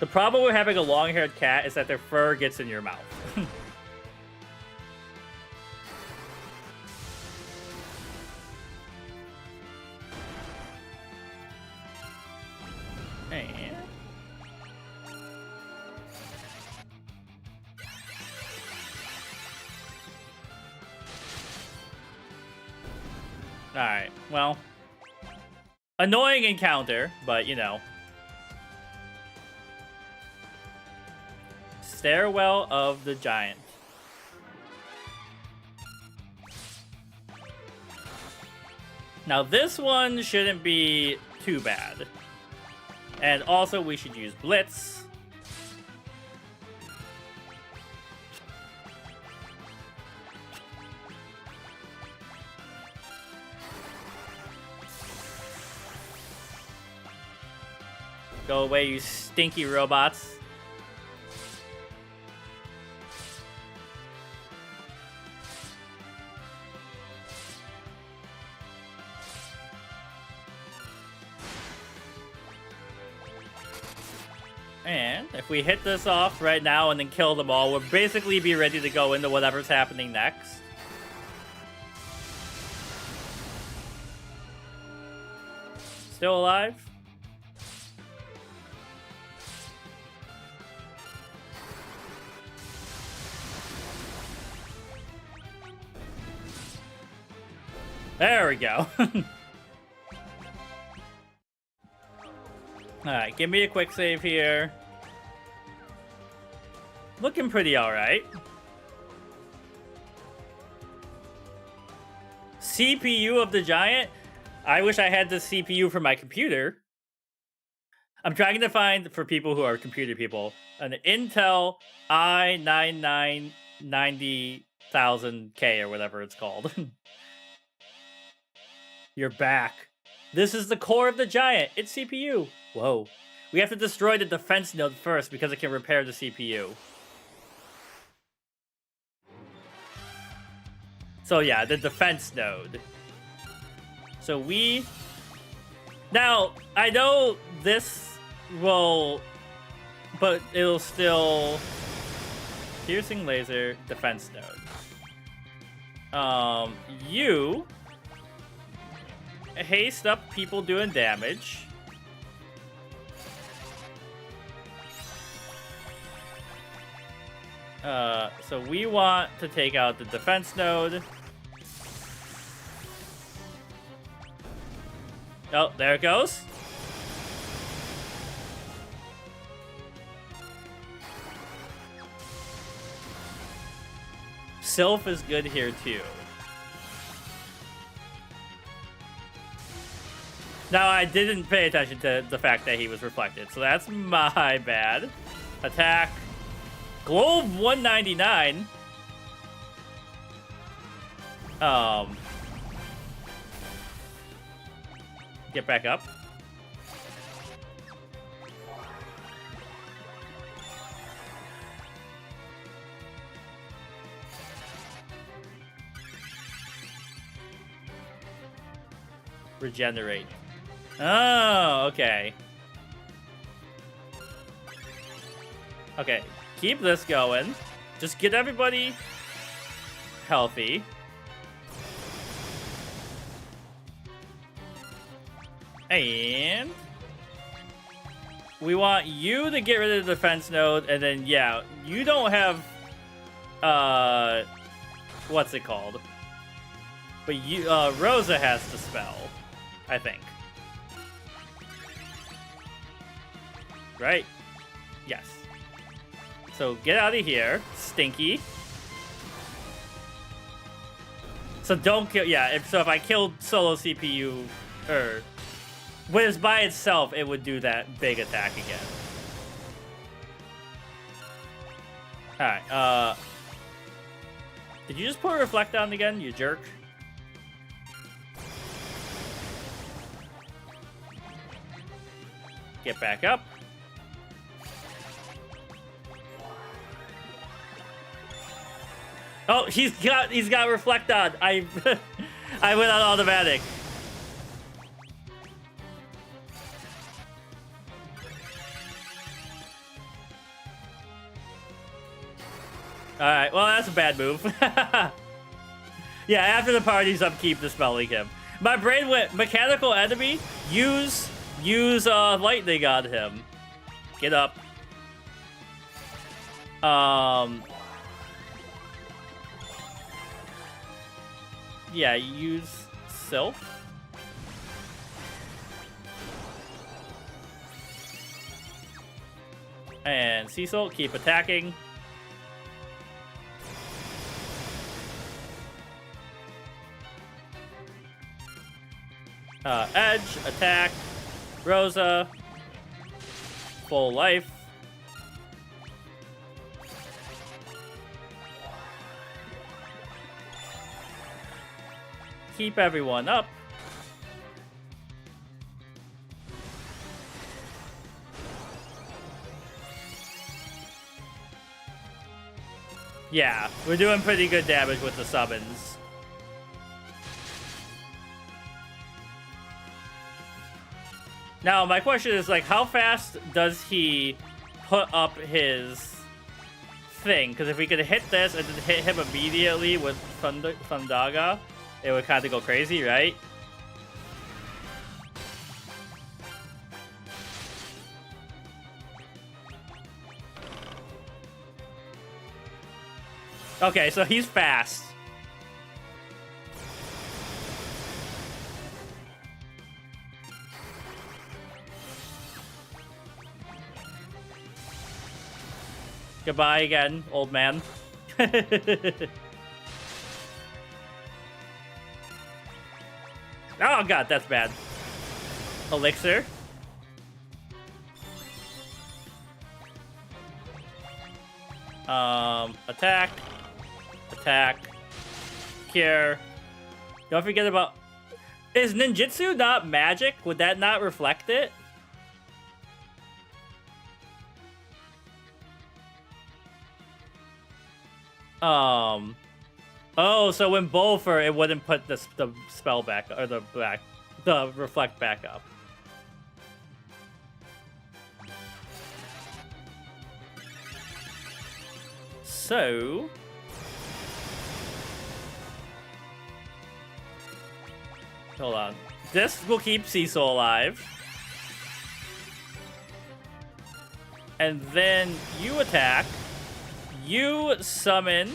The problem with having a long-haired cat is that their fur gets in your mouth. Alright, well. Annoying encounter, but you know. Stairwell of the Giant. Now this one shouldn't be too bad. And also we should use Blitz. Go away, you stinky robots. And if we hit this off right now and then kill them all, we'll basically be ready to go into whatever's happening next. Still alive? There we go. Alright, give me a quick save here. Looking pretty alright. CPU of the Giant? I wish I had the CPU for my computer. I'm trying to find, for people who are computer people, an Intel i9-9000K or whatever it's called. You're back. This is the core of the Giant. It's CPU. Whoa. We have to destroy the defense node first because it can repair the CPU. So yeah, the defense node. So we... Now, I know this will... But it'll still... Piercing laser, defense node. You... Haste up people doing damage. So we want to take out the defense node. Oh, there it goes. Sylph is good here too. Now, I didn't pay attention to the fact that he was reflected, so that's my bad. Attack. Globe 199. Get back up. Regenerate. Oh, okay. Okay, keep this going. Just get everybody healthy. And we want you to get rid of the defense node, and then yeah, you don't have what's it called? But you Eorzea has to spell, I think. Right? Yes. So get out of here, Stinky. So don't kill. Yeah. So if I killed solo CPU, or when it's by itself, it would do that big attack again. All right. Did you just put Reflect down again, you jerk? Get back up. Oh, he's got Reflect on. I went on automatic. All right. Well, that's a bad move. Yeah, after the party's upkeep, dispelling him. My brain went mechanical enemy. Use lightning on him. Get up. Yeah, use Sylph. And Cecil, keep attacking. Edge, attack. Eorzea. Full life. Keep everyone up. Yeah, we're doing pretty good damage with the summons. Now, my question is, like, how fast does he put up his thing? Because if we could hit this and then hit him immediately with Thundaga, it would kind of go crazy, right? Okay, so he's fast. Goodbye again, old man. Oh god, that's bad. Elixir. Attack. Attack. Cure. Don't forget about... Is ninjutsu not magic? Would that not reflect it? Oh, so when Bolfer, it wouldn't put the spell back, or the reflect back up. So... Hold on. This will keep Cecil alive. And then you attack. You summon.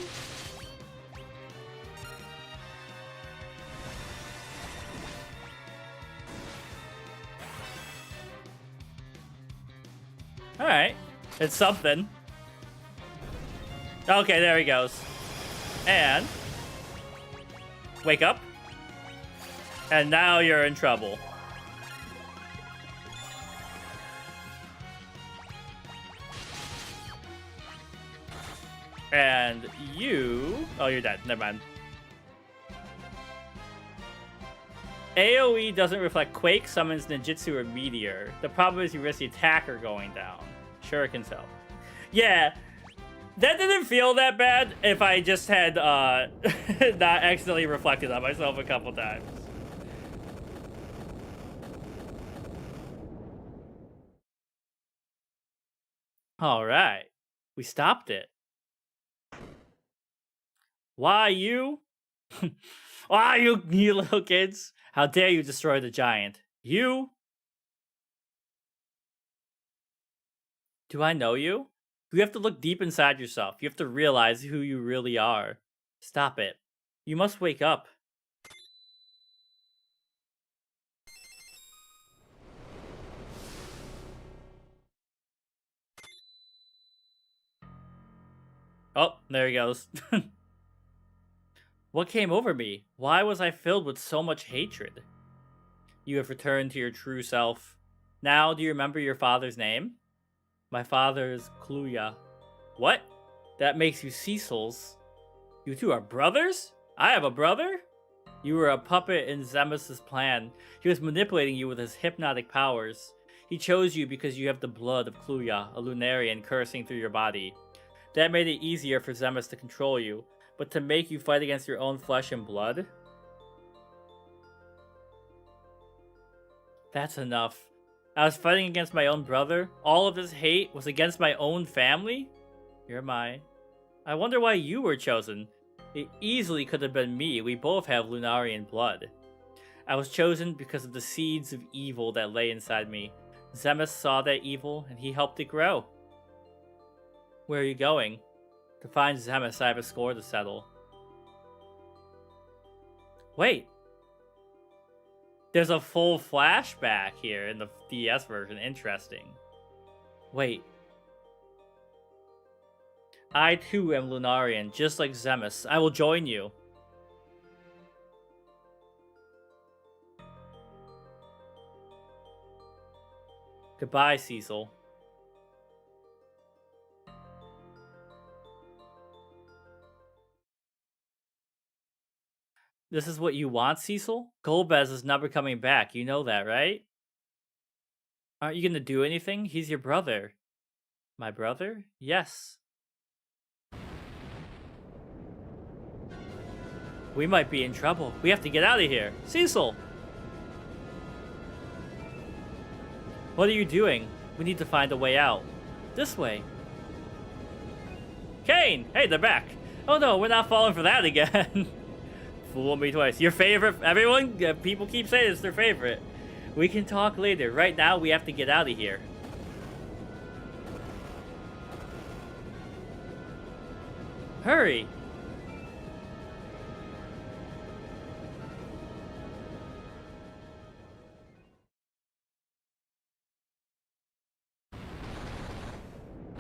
Alright. It's something. Okay, there he goes. And... Wake up. And now you're in trouble. And you... Oh, you're dead. Never mind. AoE doesn't reflect Quake, summons Ninjutsu, or Meteor. The problem is you risk the attacker going down. Shuriken Cell. Yeah. That didn't feel that bad if I just had not accidentally reflected on myself a couple times. All right. We stopped it. Why you? Why you little kids? How dare you destroy the giant? You Do I know you? You have to look deep inside yourself. You have to realize who you really are. Stop it. You must wake up. Oh, there he goes. What came over me? Why was I filled with so much hatred? You have returned to your true self. Now, do you remember your father's name? My father is Kluya. What? That makes you Cecil's. You two are brothers? I have a brother? You were a puppet in Zemus's plan. He was manipulating you with his hypnotic powers. He chose you because you have the blood of Kluya, a Lunarian coursing through your body. That made it easier for Zemus to control you, but to make you fight against your own flesh and blood? That's enough. I was fighting against my own brother. All of this hate was against my own family? You're mine. I wonder why you were chosen. It easily could have been me. We both have Lunarian blood. I was chosen because of the seeds of evil that lay inside me. Zemus saw that evil, and he helped it grow. Where are you going? To find Zemus, I have a score to settle. Wait. There's a full flashback here in the DS version. Interesting. Wait. I too am Lunarian, just like Zemus. I will join you. Goodbye, Cecil. This is what you want, Cecil? Golbez is never coming back. You know that, right? Aren't you gonna do anything? He's your brother. My brother? Yes. We might be in trouble. We have to get out of here. Cecil! What are you doing? We need to find a way out. This way. Kane! Hey, they're back. Oh no, we're not falling for that again. Fool me twice. Your favorite? Everyone? People keep saying it's their favorite. We can talk later. Right now, we have to get out of here. Hurry!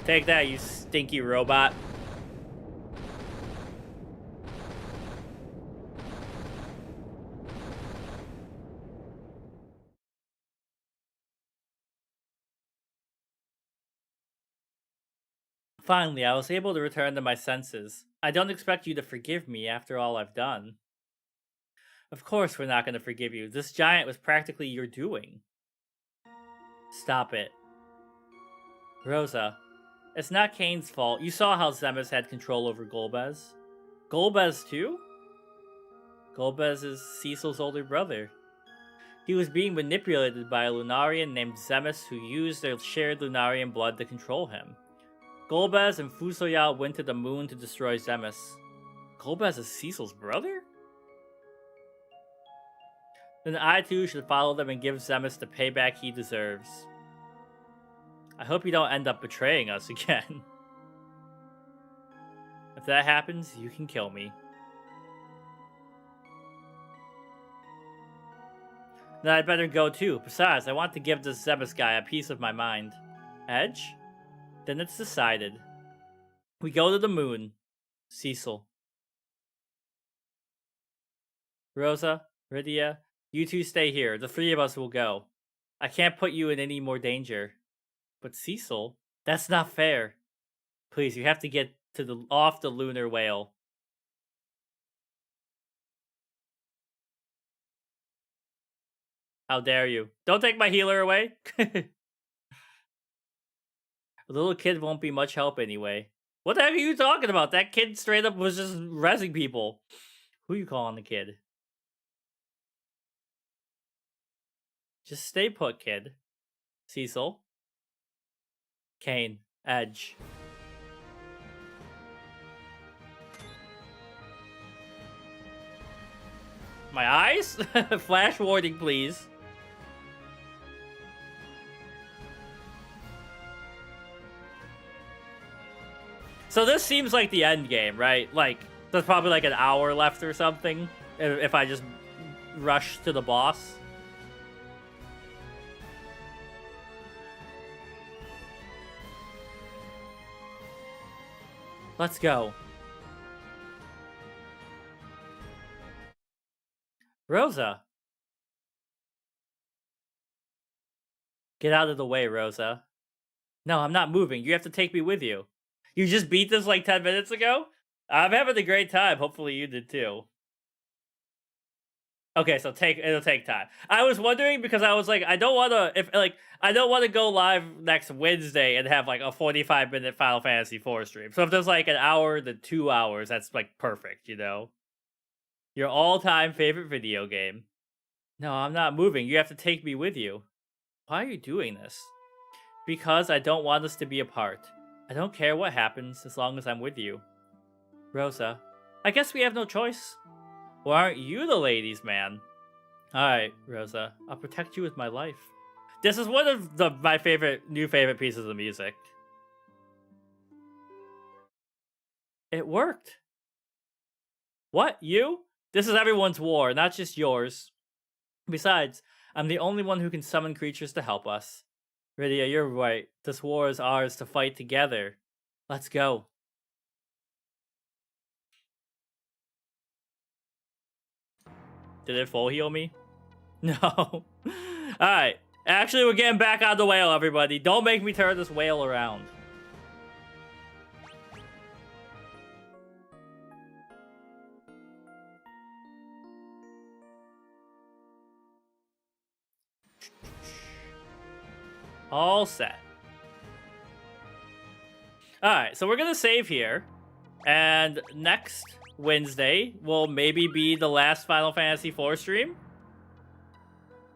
Take that, you stinky robot. Finally, I was able to return to my senses. I don't expect you to forgive me after all I've done. Of course we're not going to forgive you. This giant was practically your doing. Stop it. Rosa, it's not Kane's fault. You saw how Zemus had control over Golbez. Golbez too? Golbez is Cecil's older brother. He was being manipulated by a Lunarian named Zemus who used their shared Lunarian blood to control him. Golbez and Fusoya went to the moon to destroy Zemus. Golbez is Cecil's brother? Then I too should follow them and give Zemus the payback he deserves. I hope you don't end up betraying us again. If that happens, you can kill me. Then I'd better go too. Besides, I want to give this Zemus guy a piece of my mind. Edge? Then it's decided. We go to the moon. Cecil. Rosa, Rydia, you two stay here. The three of us will go. I can't put you in any more danger. But Cecil? That's not fair. Please, you have to get to off the lunar whale. How dare you? Don't take my healer away. The little kid won't be much help anyway. What the heck are you talking about? That kid straight up was just rezzing people. Who you calling the kid? Just stay put, kid. Cecil. Kane. Edge. My eyes? Flash warning, please. So this seems like the end game, right? Like, there's probably like an hour left or something if I just rush to the boss. Let's go. Rosa. Get out of the way, Rosa. No, I'm not moving. You have to take me with you. You just beat this like 10 minutes ago? I'm having a great time. Hopefully you did too. Okay, so it'll take time. I was wondering because I was like, I don't want to go live next Wednesday and have like a 45-minute Final Fantasy IV stream. So if there's like an hour to 2 hours, that's like perfect, you know? Your all-time favorite video game. No, I'm not moving. You have to take me with you. Why are you doing this? Because I don't want us to be apart. I don't care what happens as long as I'm with you. Rosa, I guess we have no choice. Well, aren't you the ladies' man? Alright, Rosa, I'll protect you with my life. This is one of my new favorite pieces of music. It worked. What, you? This is everyone's war, not just yours. Besides, I'm the only one who can summon creatures to help us. Rydia, you're right. This war is ours to fight together. Let's go. Did it full heal me? No. Alright. Actually, we're getting back on the whale, everybody. Don't make me turn this whale around. All set. Alright, so we're going to save here. And next Wednesday will maybe be the last Final Fantasy IV stream.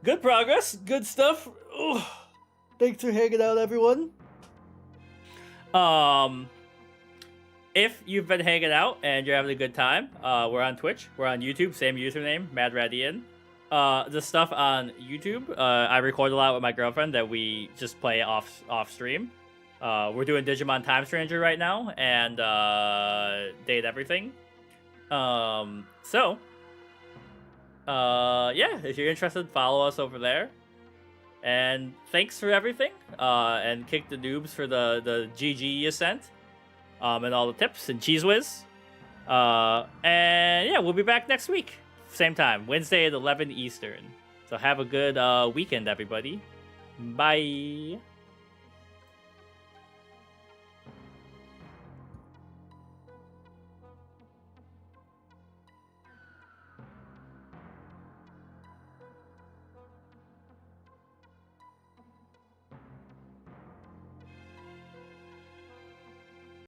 Good progress. Good stuff. Ugh. Thanks for hanging out, everyone. If you've been hanging out and you're having a good time, we're on Twitch. We're on YouTube. Same username, MadRadian. The stuff on YouTube, I record a lot with my girlfriend that we just play off stream. We're doing Digimon Time Stranger right now and Date Everything. Yeah, if you're interested, follow us over there. And thanks for everything. And kick the noobs for the GG you sent. And all the tips and cheese whiz. And yeah, we'll be back next week. Same time, Wednesday at 11 Eastern. So have a good weekend, everybody. Bye.